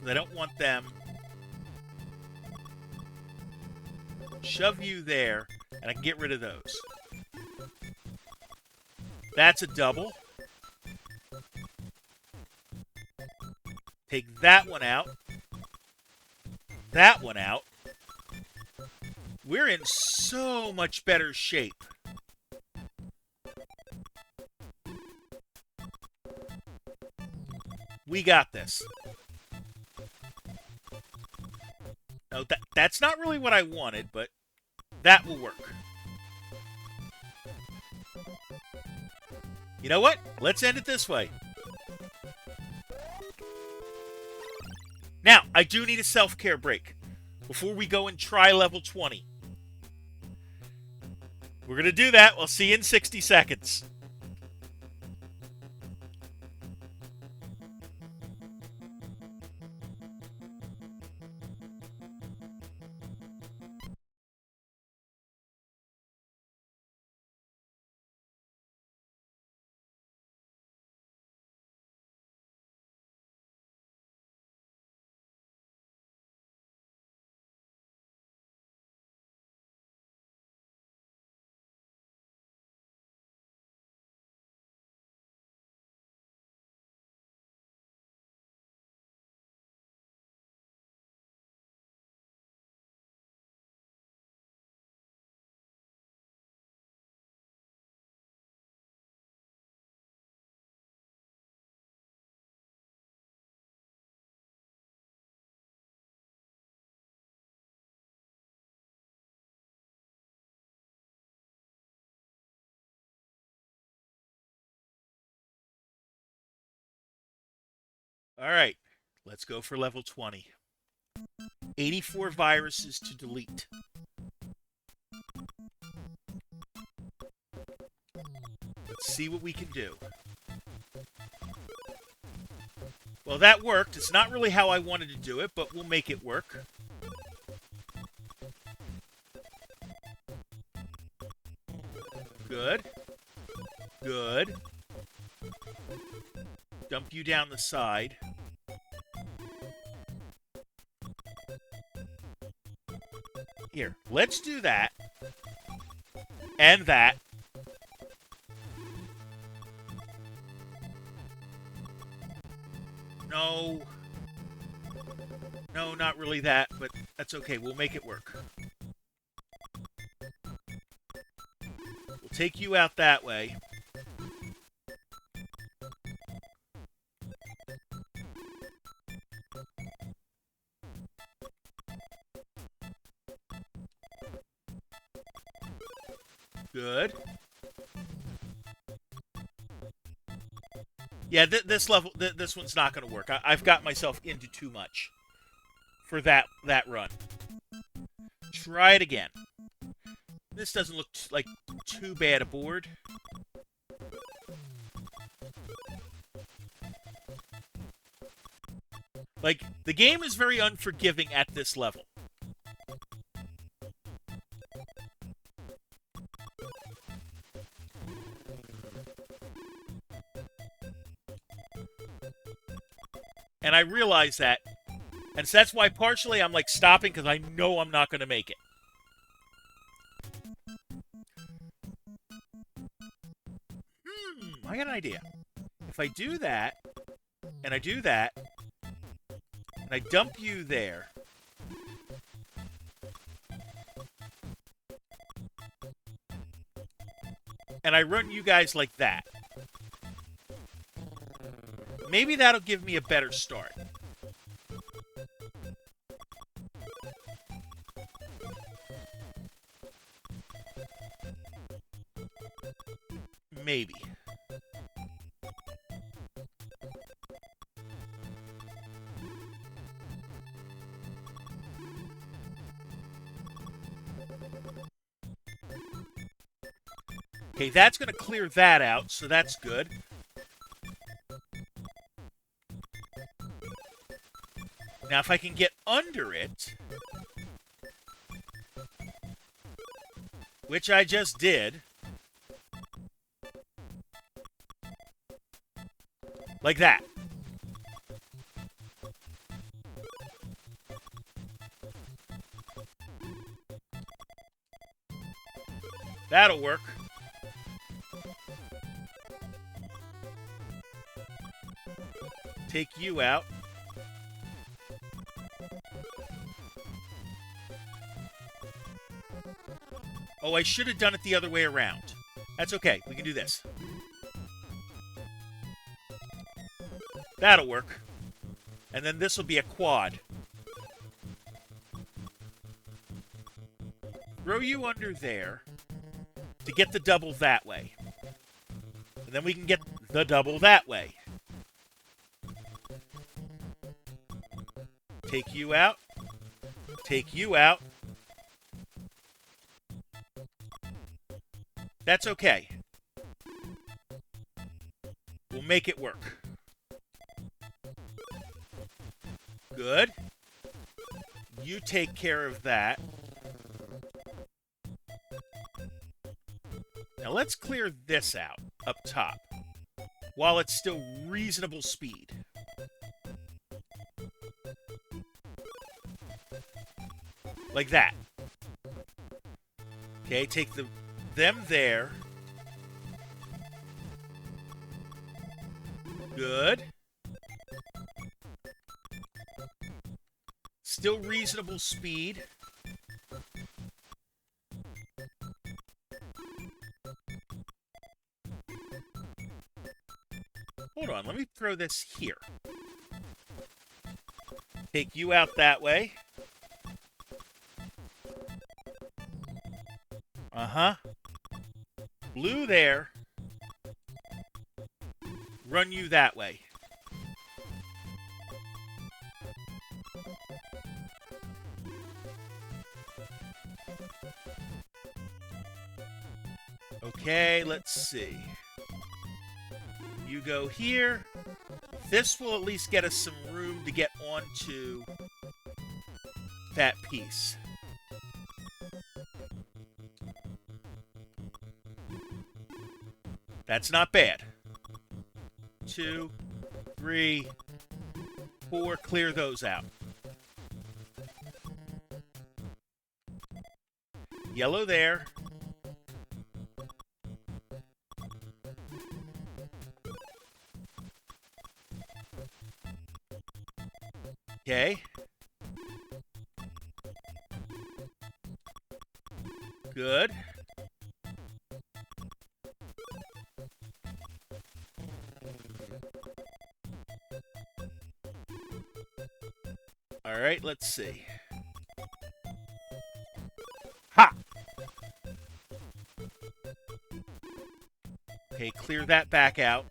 I don't want them. Shove you there, and I can get rid of those. That's a double. Take that one out. That one out. We're in so much better shape. We got this. No, that's not really what I wanted, but that will work. You know what? Let's end it this way. Now, I do need a self-care break before we go and try level 20. We're going to do that. We'll see you in 60 seconds. All right, let's go for level 20. 84 viruses to delete. Let's see what we can do. Well, that worked. It's not really how I wanted to do it, but we'll make it work. Good. Good. Dump you down the side. Here, let's do that. And that. No. No, not really that, but that's okay. We'll make it work. We'll take you out that way. Good. Yeah, this level, this one's not going to work. I've got myself into too much for that run. Try it again. This doesn't look like too bad a board. Like, the game is very unforgiving at this level. And I realize that. And so that's why partially I'm like stopping, because I know I'm not going to make it. I got an idea. If I do that, and I do that, and I dump you there, and I run you guys like that, maybe that'll give me a better start. Maybe. Okay, that's going to clear that out, so that's good. Now, if I can get under it, which I just did, like that. That'll work. Take you out. Oh, I should have done it the other way around. That's okay. We can do this. That'll work. And then this will be a quad. Throw you under there to get the double that way. And then we can get the double that way. Take you out. Take you out. That's okay. We'll make it work. Good. You take care of that. Now let's clear this out up top while it's still reasonable speed. Like that. Okay, take them there. Good. Still reasonable speed. Hold on, let me throw this here. Take you out that way. Uh-huh. Blue there. Run you that way. Okay, let's see. You go here. This will at least get us some room to get onto that piece. That's not bad. 2, 3, 4. Clear those out. Yellow there. Okay. Good. All right, let's see. Ha! Okay, clear that back out.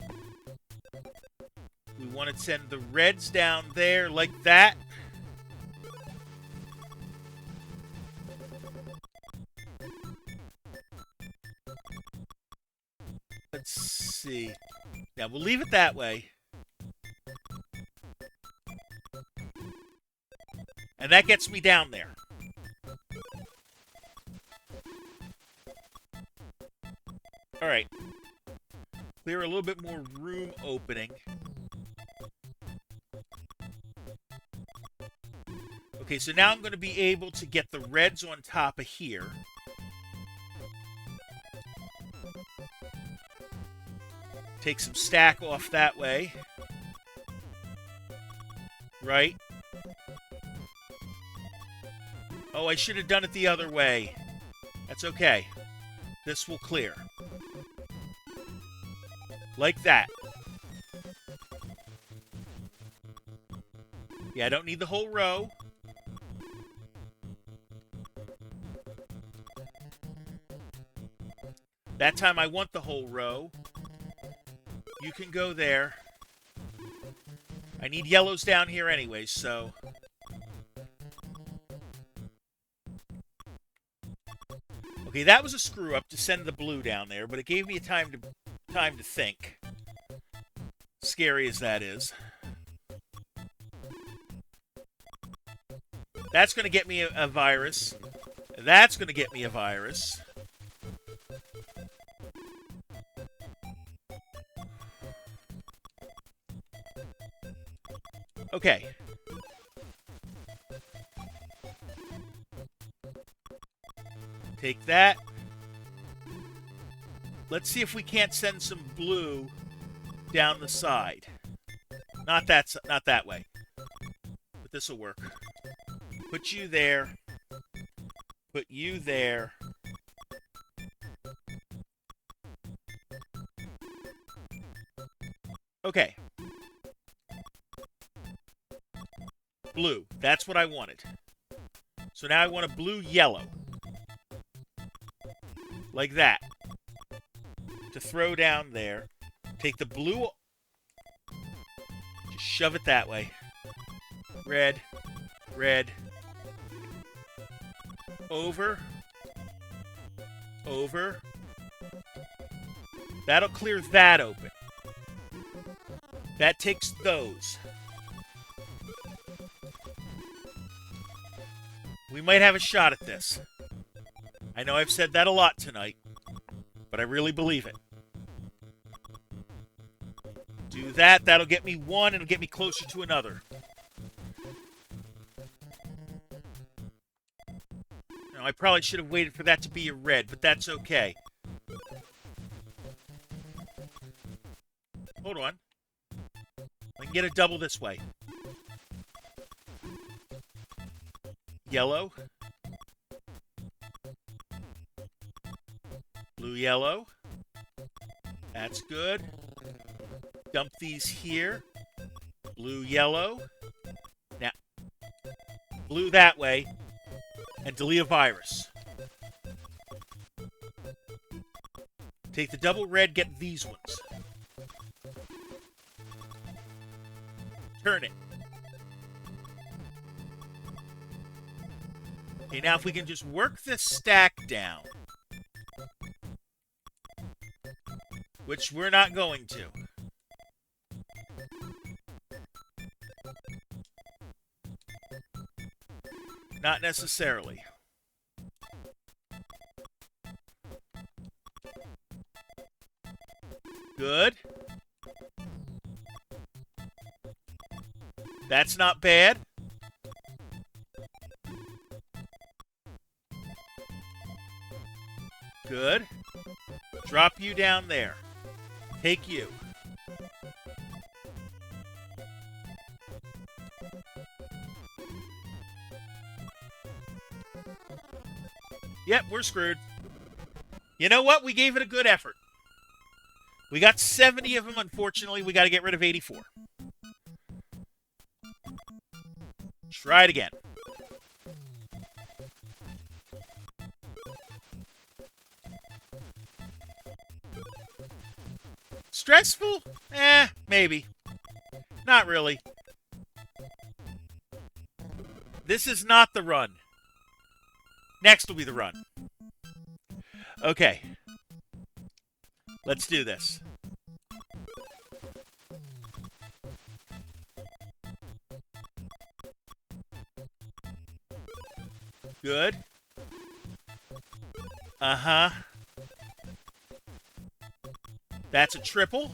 We want to send the reds down there like that. Let's see. Now, we'll leave it that way. And that gets me down there. All right. Clear a little bit more room opening. Okay, so now I'm going to be able to get the reds on top of here. Take some stack off that way. Right. Oh, I should have done it the other way. That's okay. This will clear. Like that. Yeah, I don't need the whole row. That time I want the whole row. You can go there. I need yellows down here anyways, so... Okay, that was a screw-up to send the blue down there, but it gave me time to think. Scary as that is. That's going to get me a virus. That's going to get me a virus. Okay. Take that. Let's see if we can't send some blue down the side. Not that way. But this will work. Put you there. Put you there. Okay. Blue. That's what I wanted. So now I want a blue-yellow. Like that. To throw down there. Take the blue. Just shove it that way. Red. Red. Over. Over. That'll clear that open. That takes those. We might have a shot at this. I know I've said that a lot tonight, but I really believe it. Do that. That'll get me one, and it'll get me closer to another. Now, I probably should have waited for that to be a red, but that's okay. Hold on. I can get a double this way. Yellow. Blue, yellow. That's good. Dump these here. Blue, yellow. Now, blue that way. And delete a virus. Take the double red, get these ones. Turn it. Okay, now if we can just work this stack down. Which we're not going to. Not necessarily. Good. That's not bad. Good. Drop you down there. Take you. Yep, we're screwed. You know what? We gave it a good effort. We got 70 of them. Unfortunately, we got to get rid of 84. Try it again. Stressful? Maybe. Not really. This is not the run. Next will be the run. Okay. Let's do this. Good. Uh-huh. That's a triple.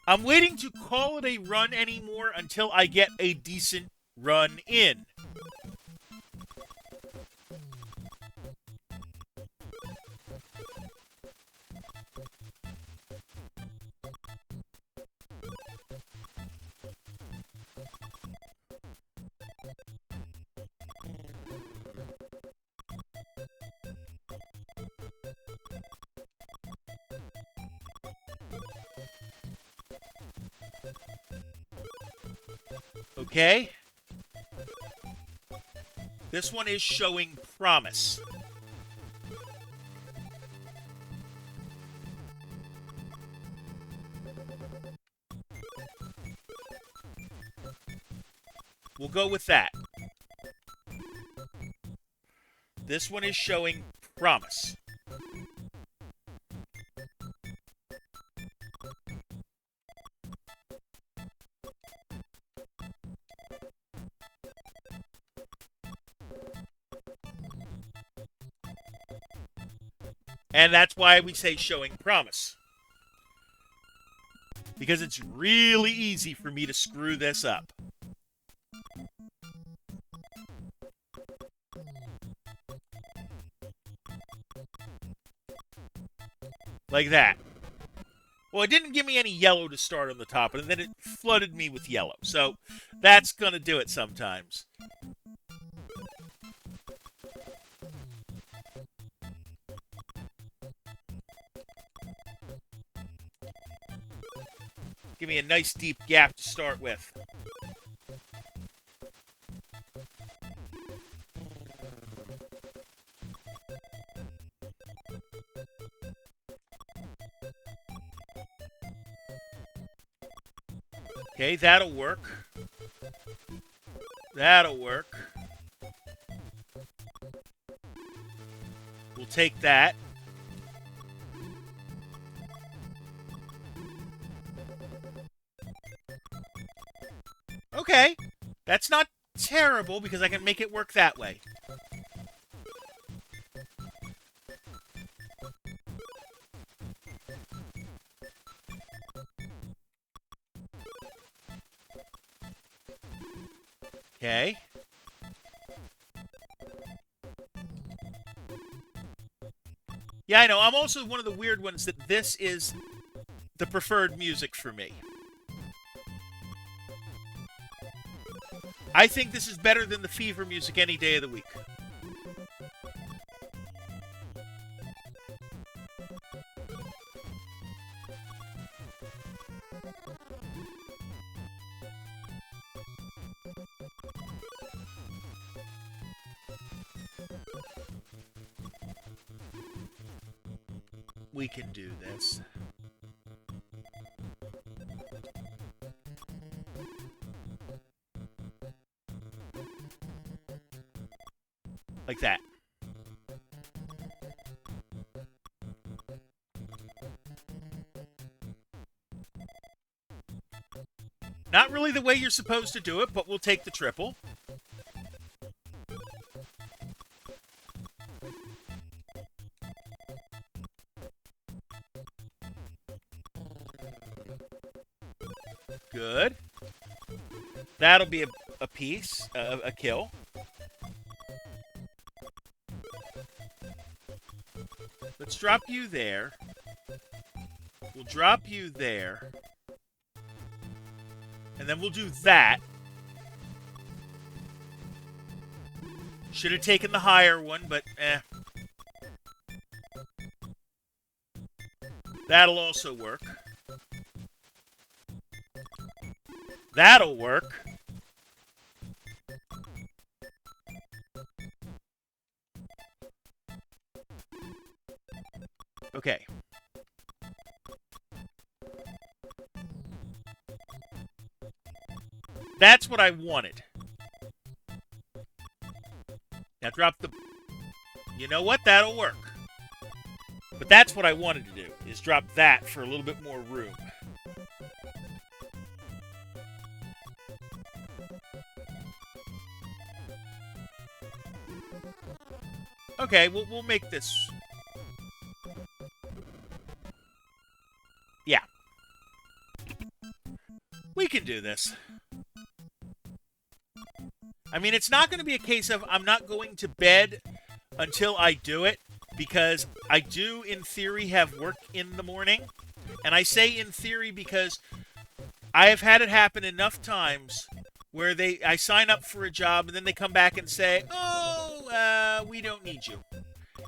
I'm waiting to call it a run anymore until I get a decent run in. Okay. This one is showing promise. We'll go with that. This one is showing promise. And that's why we say showing promise. Because it's really easy for me to screw this up. Like that. Well, it didn't give me any yellow to start on the top, and then it flooded me with yellow. So that's going to do it sometimes. Give me a nice deep gap to start with. Okay, that'll work. That'll work. We'll take that. Okay. That's not terrible because I can make it work that way. Okay. Yeah, I know. I'm also one of the weird ones that this is the preferred music for me. I think this is better than the Fever music any day of the week. We can do this. Like that. Not really the way you're supposed to do it, but we'll take the triple. Good. That'll be a piece, a kill. Let's drop you there. We'll drop you there. And then we'll do that. Should have taken the higher one, but eh. That'll also work. That'll work. Okay. That's what I wanted. Now drop the... You know what? That'll work. But that's what I wanted to do, is drop that for a little bit more room. Okay, we'll make this... Yeah. We can do this. I mean, it's not going to be a case of I'm not going to bed until I do it, because I do, in theory, have work in the morning. And I say in theory because I have had it happen enough times where I sign up for a job and then they come back and say, oh, we don't need you.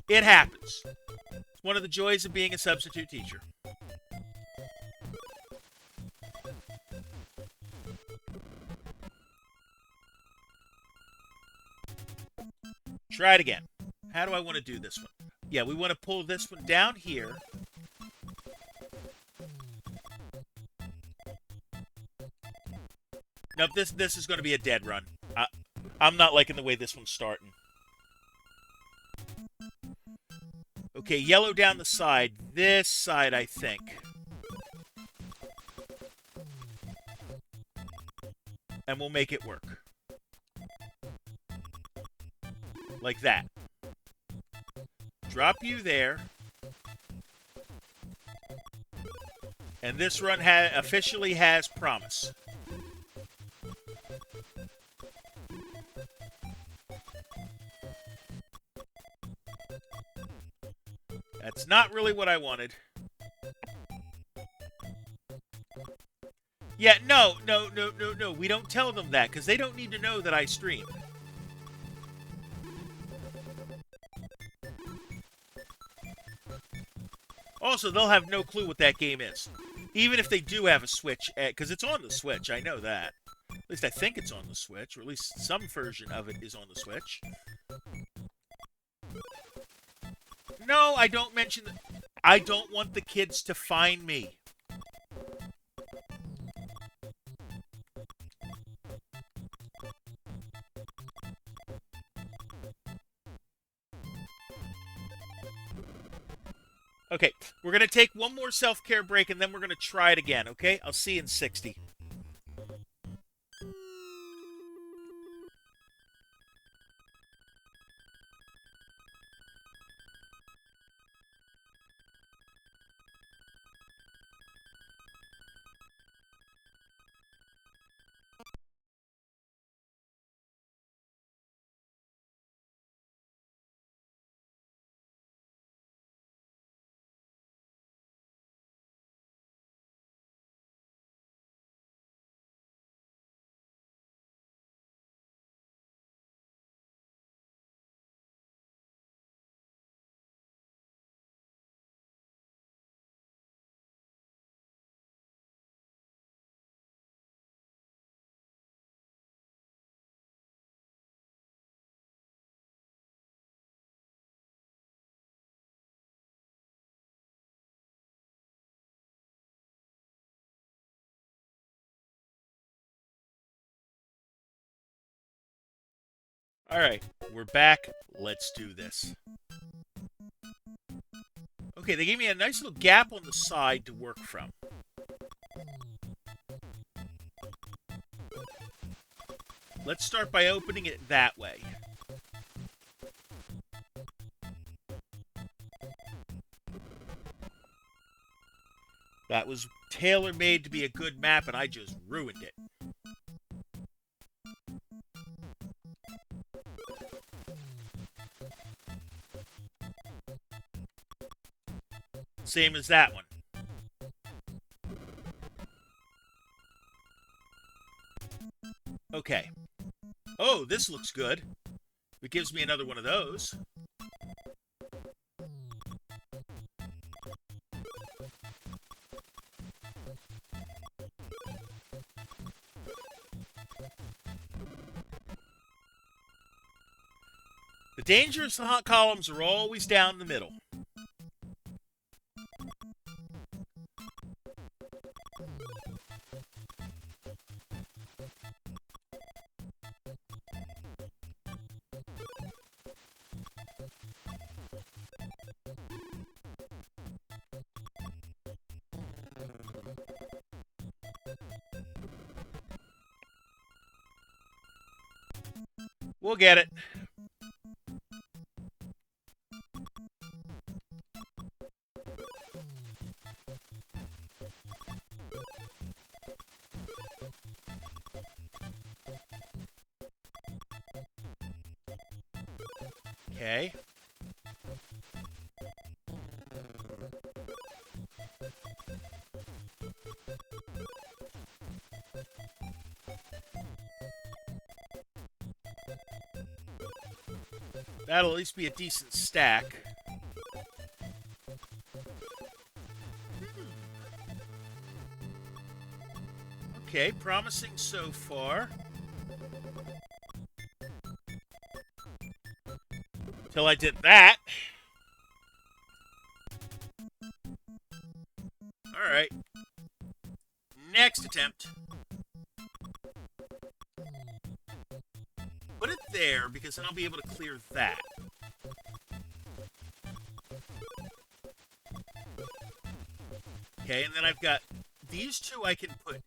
It happens. It's one of the joys of being a substitute teacher. Try it again. How do I want to do this one? Yeah, we want to pull this one down here. Nope, this is going to be a dead run. I'm not liking the way this one's starting. Okay, yellow down the side. This side, I think. And we'll make it work. Like that. Drop you there. And this run officially has promise. That's not really what I wanted. Yeah, no. We don't tell them that, because they don't need to know that I stream. Also, they'll have no clue what that game is. Even if they do have a Switch, because it's on the Switch, I know that. At least I think it's on the Switch, or at least some version of it is on the Switch. No, I don't mention that. I don't want the kids to find me. Okay, we're going to take one more self-care break, and then we're going to try it again, okay? I'll see you in 60. All right, we're back. Let's do this. Okay, they gave me a nice little gap on the side to work from. Let's start by opening it that way. That was tailor-made to be a good map, and I just ruined it. Same as that one. Okay. Oh, this looks good. It gives me another one of those. The dangerous hot columns are always down the middle. We'll get it. Okay. That'll at least be a decent stack. Okay, promising so far. Till I did that. Alright. Next attempt. Put it there, because then I'll be able to clear that. Okay, and then I've got these two I can put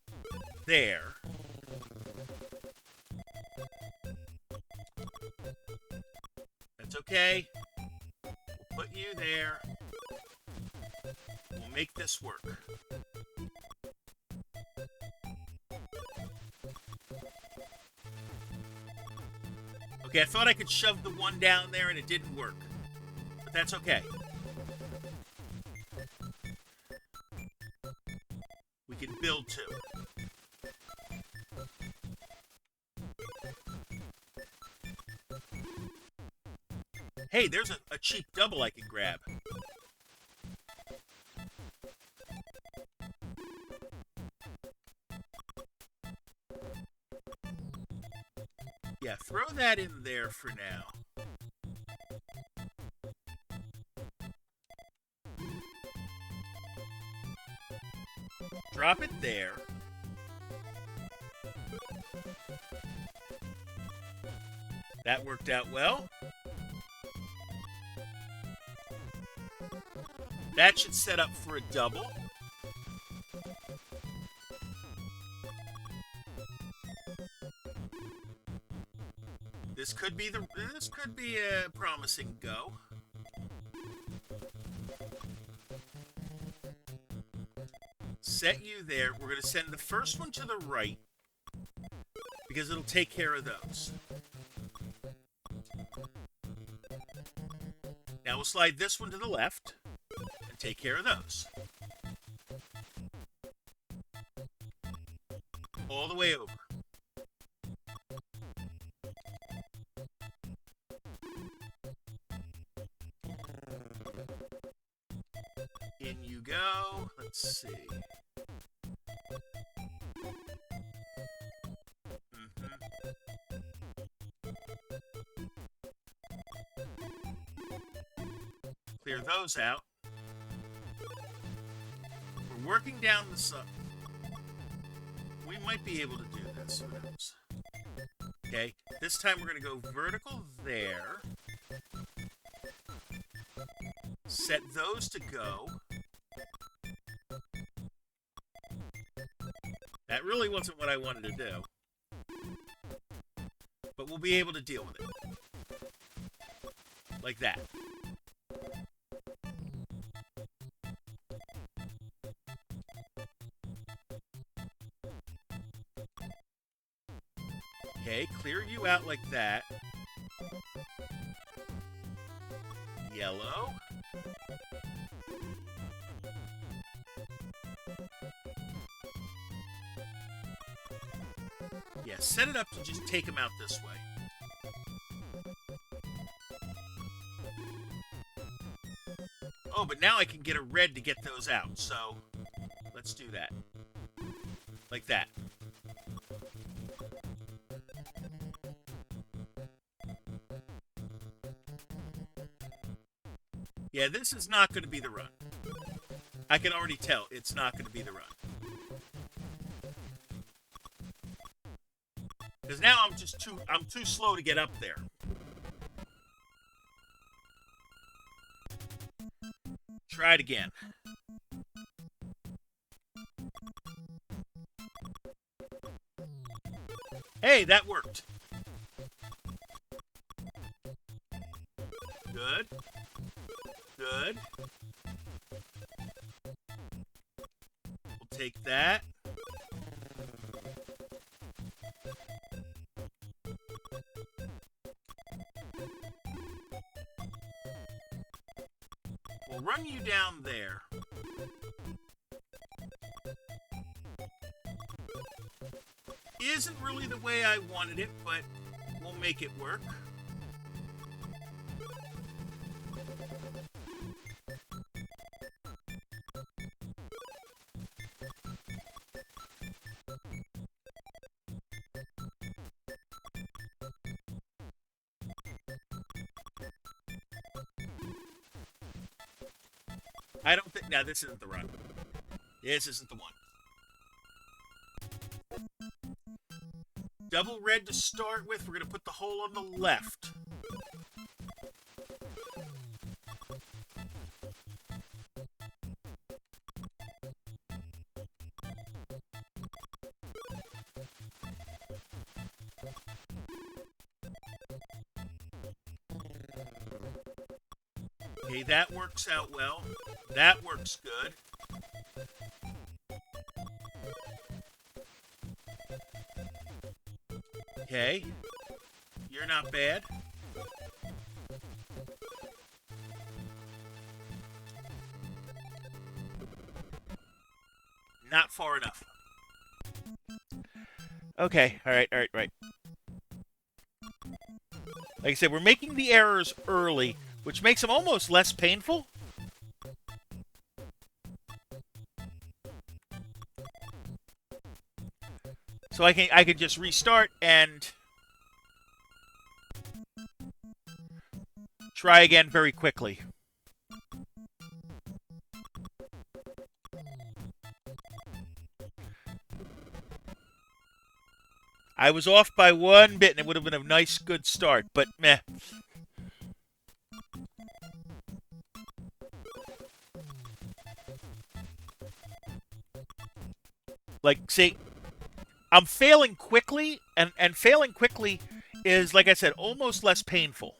there. That's okay. We'll put you there. We'll make this work. Okay, I thought I could shove the one down there and it didn't work. But that's okay. We can build two. Hey, there's a cheap double I can grab. Yeah, throw that in there for now. Drop it there. That worked out well. That should set up for a double. This could be a promising go. Set you there. We're going to send the first one to the right because it'll take care of those. Now we'll slide this one to the left and take care of those. All the way over. In you go. Let's see. Clear those out. We're working down the side. We might be able to do this. Who knows? Okay, this time we're going to go vertical there. Set those to go. That really wasn't what I wanted to do. But we'll be able to deal with it. Like that. Okay, clear you out like that. Yellow. Yeah, set it up to just take them out this way. Oh, but now I can get a red to get those out, so let's do that. Like that. Yeah, this is not going to be the run. I can already tell it's not going to be the run. Because now I'm too slow to get up there. Try it again. Hey, that worked. Good. Good. We'll take that. We'll run you down there. Isn't really the way I wanted it, but we'll make it work. I don't think... Now, this isn't the run. This isn't the one. Double red to start with. We're going to put the hole on the left. Okay, that works out well. That works good. Okay. You're not bad. Not far enough. Okay, alright. Like I said, we're making the errors early, which makes them almost less painful. So I could just restart and try again very quickly. I was off by 1 bit, and it would have been a nice, good start, but meh. Like, see, I'm failing quickly, and failing quickly is, like I said, almost less painful.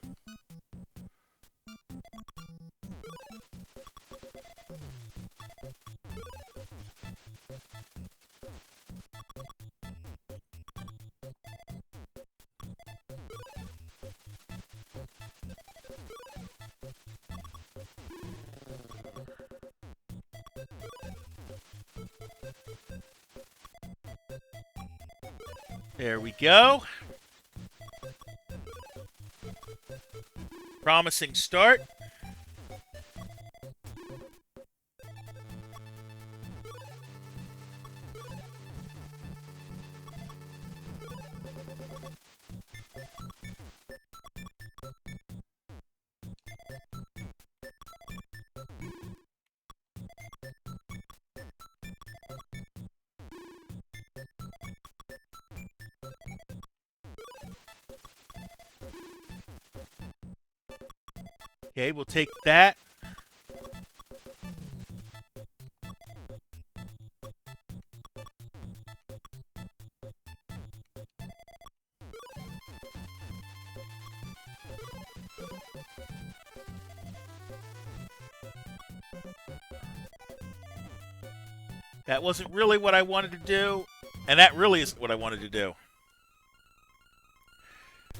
There we go. Promising start. Okay, we'll take that. That wasn't really what I wanted to do, and that really isn't what I wanted to do.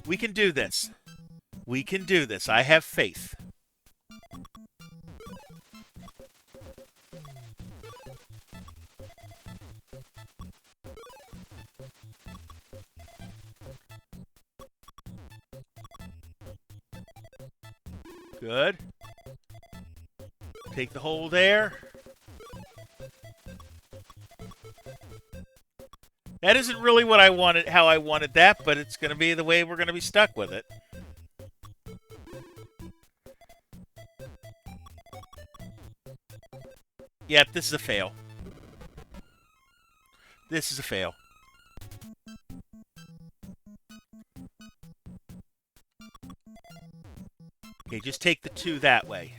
We can do this. We can do this. I have faith. Good. Take the hole there. That isn't really what I wanted, how I wanted that, but it's going to be the way we're going to be stuck with it. Yep, this is a fail. This is a fail. Okay, just take the 2 that way.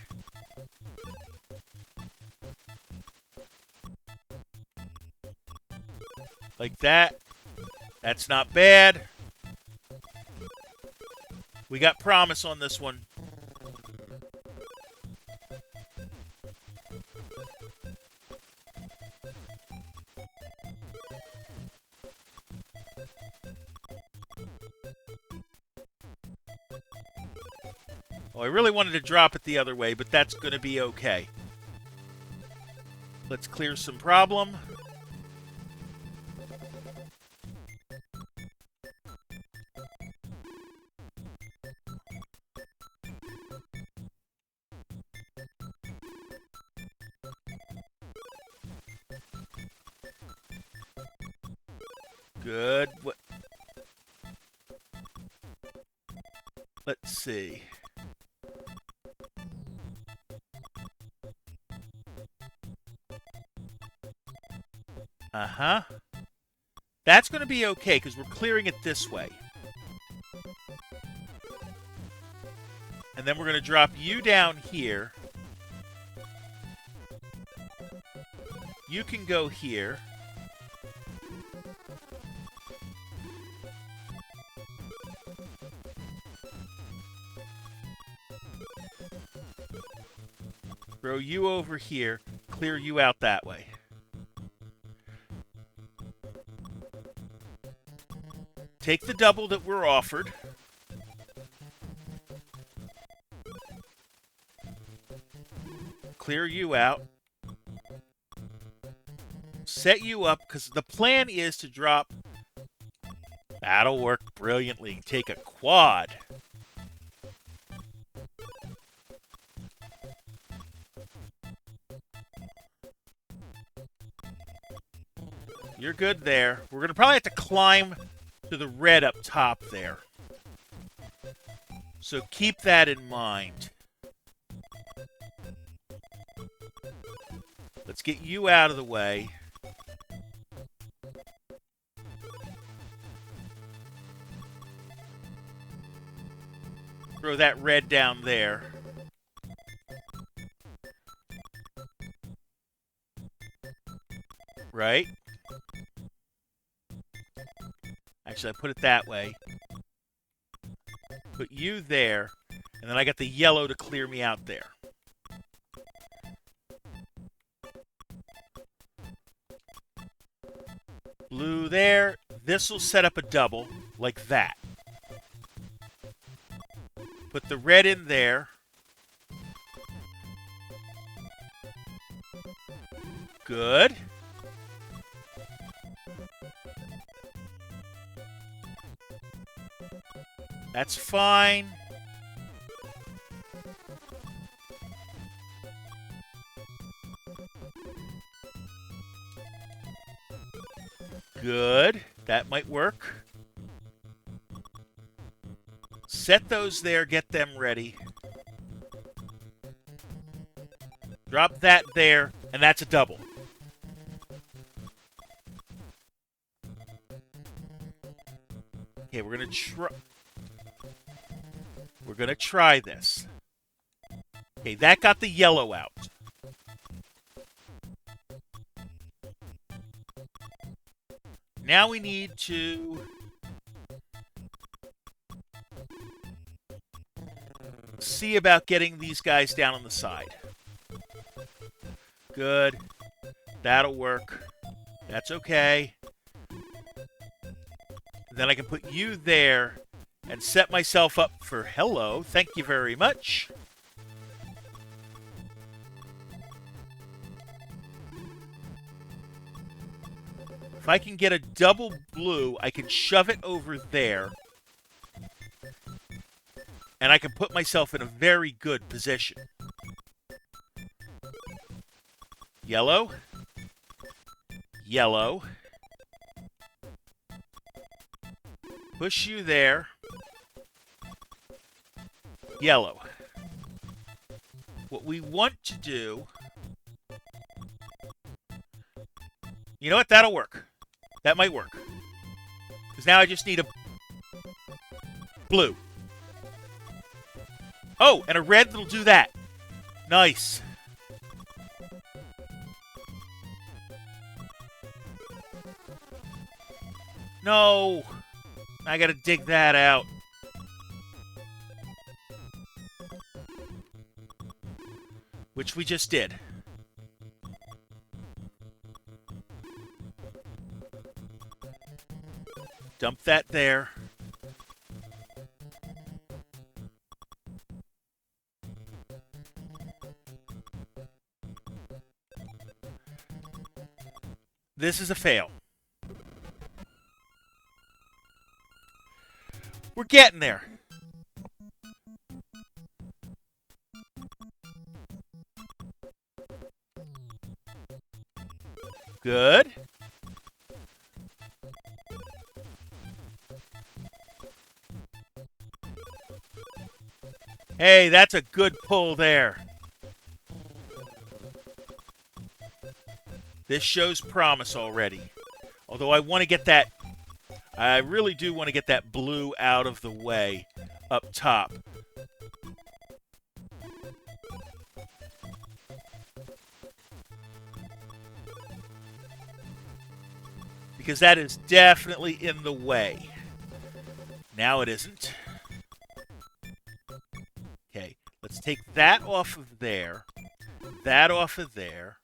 Like that. That's not bad. We got promise on this one. Oh, I really wanted to drop it the other way, but that's going to be okay. Let's clear some problem. Good. Let's see. Uh-huh. That's going to be okay, because we're clearing it this way. And then we're going to drop you down here. You can go here. Throw you over here. Clear you out that way. Take the double that we're offered. Clear you out. Set you up, because the plan is to drop. That'll work brilliantly. Take a quad. You're good there. We're going to probably have to climb to the red up top there. So keep that in mind. Let's get you out of the way. Throw that red down there. Right? Actually, I put it that way. Put you there, and then I got the yellow to clear me out there. Blue there. This will set up a double, like that. Put the red in there. Good. That's fine. Good. That might work. Set those there. Get them ready. Drop that there, and that's a double. Okay, we're gonna try this. Okay, that got the yellow out. Now we need to see about getting these guys down on the side. Good. That'll work. That's okay. Then I can put you there and set myself up for hello. Thank you very much. If I can get a double blue, I can shove it over there. And I can put myself in a very good position. Yellow. Yellow. Push you there. Yellow. What we want to do... You know what? That'll work. That might work. Because now I just need a blue. Oh, and a red that'll do that. Nice. No. I gotta dig that out. Which we just did. Dump that there. This is a fail. We're getting there. Good. Hey, that's a good pull there. This shows promise already. Although I want to get that... I really do want to get that blue out of the way up top. Because that is definitely in the way. Now it isn't. Okay, let's take that off of there. That off of there.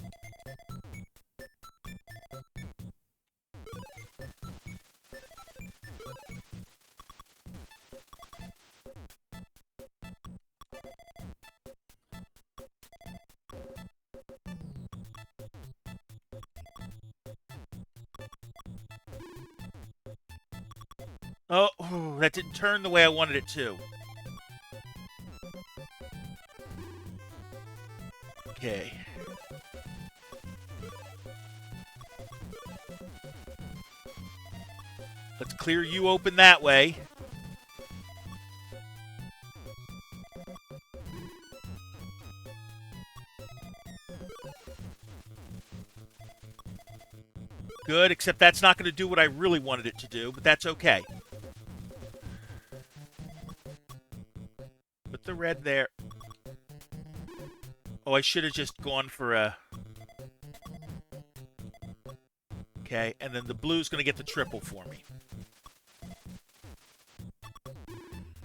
Oh, that didn't turn the way I wanted it to. Okay. Let's clear you open that way. Good, except that's not going to do what I really wanted it to do, but that's okay. Put the red there. Oh, I should have just gone for a... Okay, and then the blue's going to get the triple for me.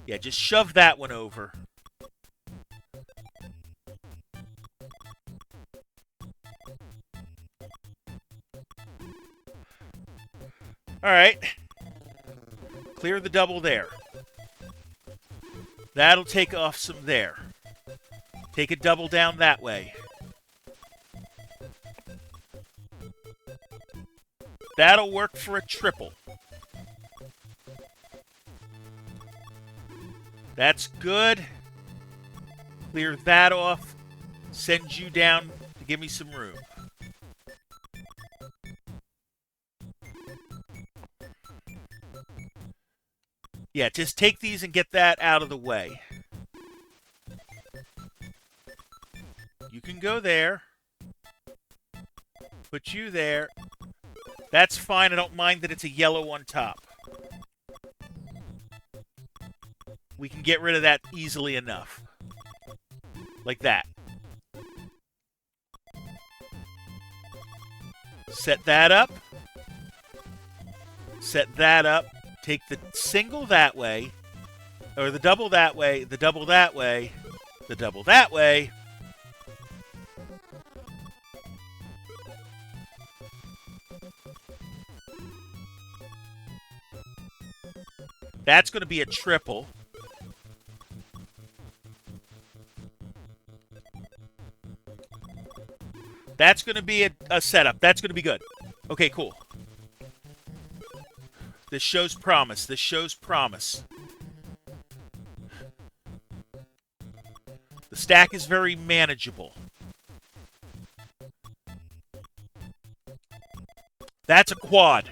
Yeah, just shove that one over. All right. Clear the double there. That'll take off some there. Take a double down that way. That'll work for a triple. That's good. Clear that off. Send you down to give me some room. Yeah, just take these and get that out of the way. You can go there. Put you there. That's fine. I don't mind that it's a yellow on top. We can get rid of that easily enough. Like that. Set that up. Set that up. Take the single that way, or the double that way, the double that way, the double that way. That's going to be a triple. That's going to be a setup. That's going to be good. Okay, cool. This shows promise. This shows promise. The stack is very manageable. That's a quad.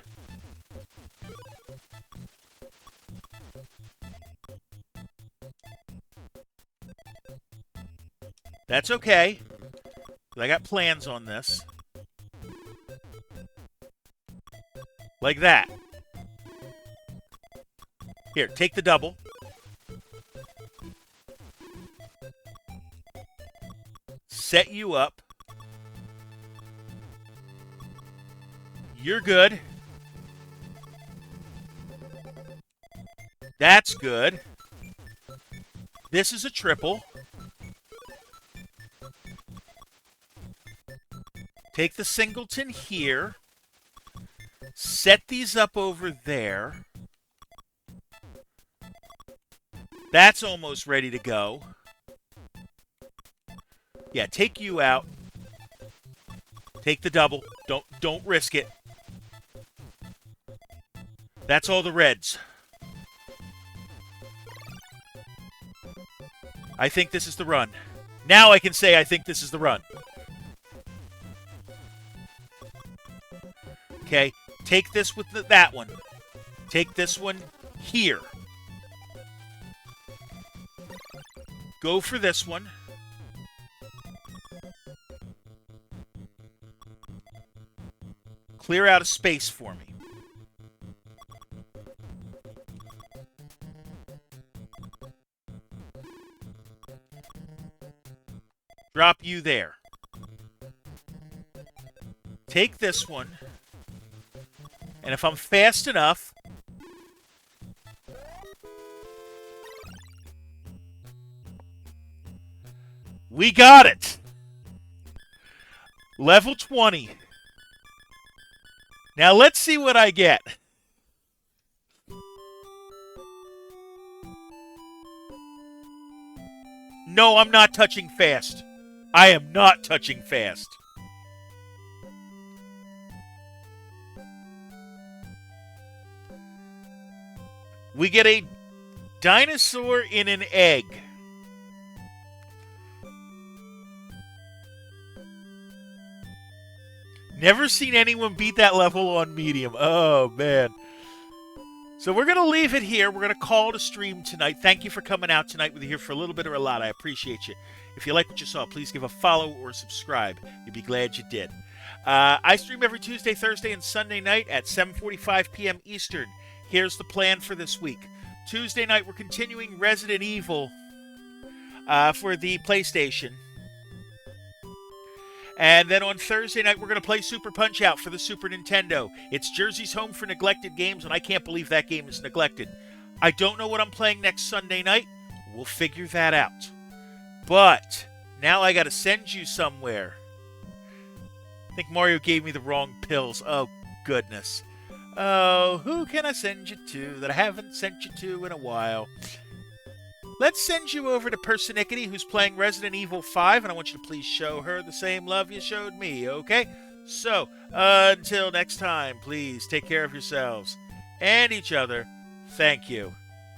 That's okay. I got plans on this. Like that. Here, take the double. Set you up. You're good. That's good. This is a triple. Take the singleton here. Set these up over there. That's almost ready to go. Yeah, take you out. Take the double. Don't risk it. That's all the reds. I think this is the run. Now I can say I think this is the run. Okay, take this with that one. Take this one here. Go for this one. Clear out a space for me. Drop you there. Take this one. And if I'm fast enough... We got it! Level 20. Now let's see what I get. No, I'm not touching fast. I am not touching fast. We get a dinosaur in an egg. Never seen anyone beat that level on medium. Oh, man. So we're going to leave it here. We're going to call it a stream tonight. Thank you for coming out tonight. Whether you're here for a little bit or a lot, I appreciate you. If you like what you saw, please give a follow or subscribe. You'd be glad you did. I stream every Tuesday, Thursday, and Sunday night at 7:45 p.m. Eastern. Here's the plan for this week. Tuesday night, we're continuing Resident Evil for the PlayStation. And then on Thursday night, we're going to play Super Punch-Out for the Super Nintendo. It's Jersey's home for neglected games, and I can't believe that game is neglected. I don't know what I'm playing next Sunday night. We'll figure that out. But now I got to send you somewhere. I think Mario gave me the wrong pills. Oh, goodness. Oh, who can I send you to that I haven't sent you to in a while? Let's send you over to Personickety, who's playing Resident Evil 5, and I want you to please show her the same love you showed me, okay? So, until next time, please take care of yourselves and each other. Thank you.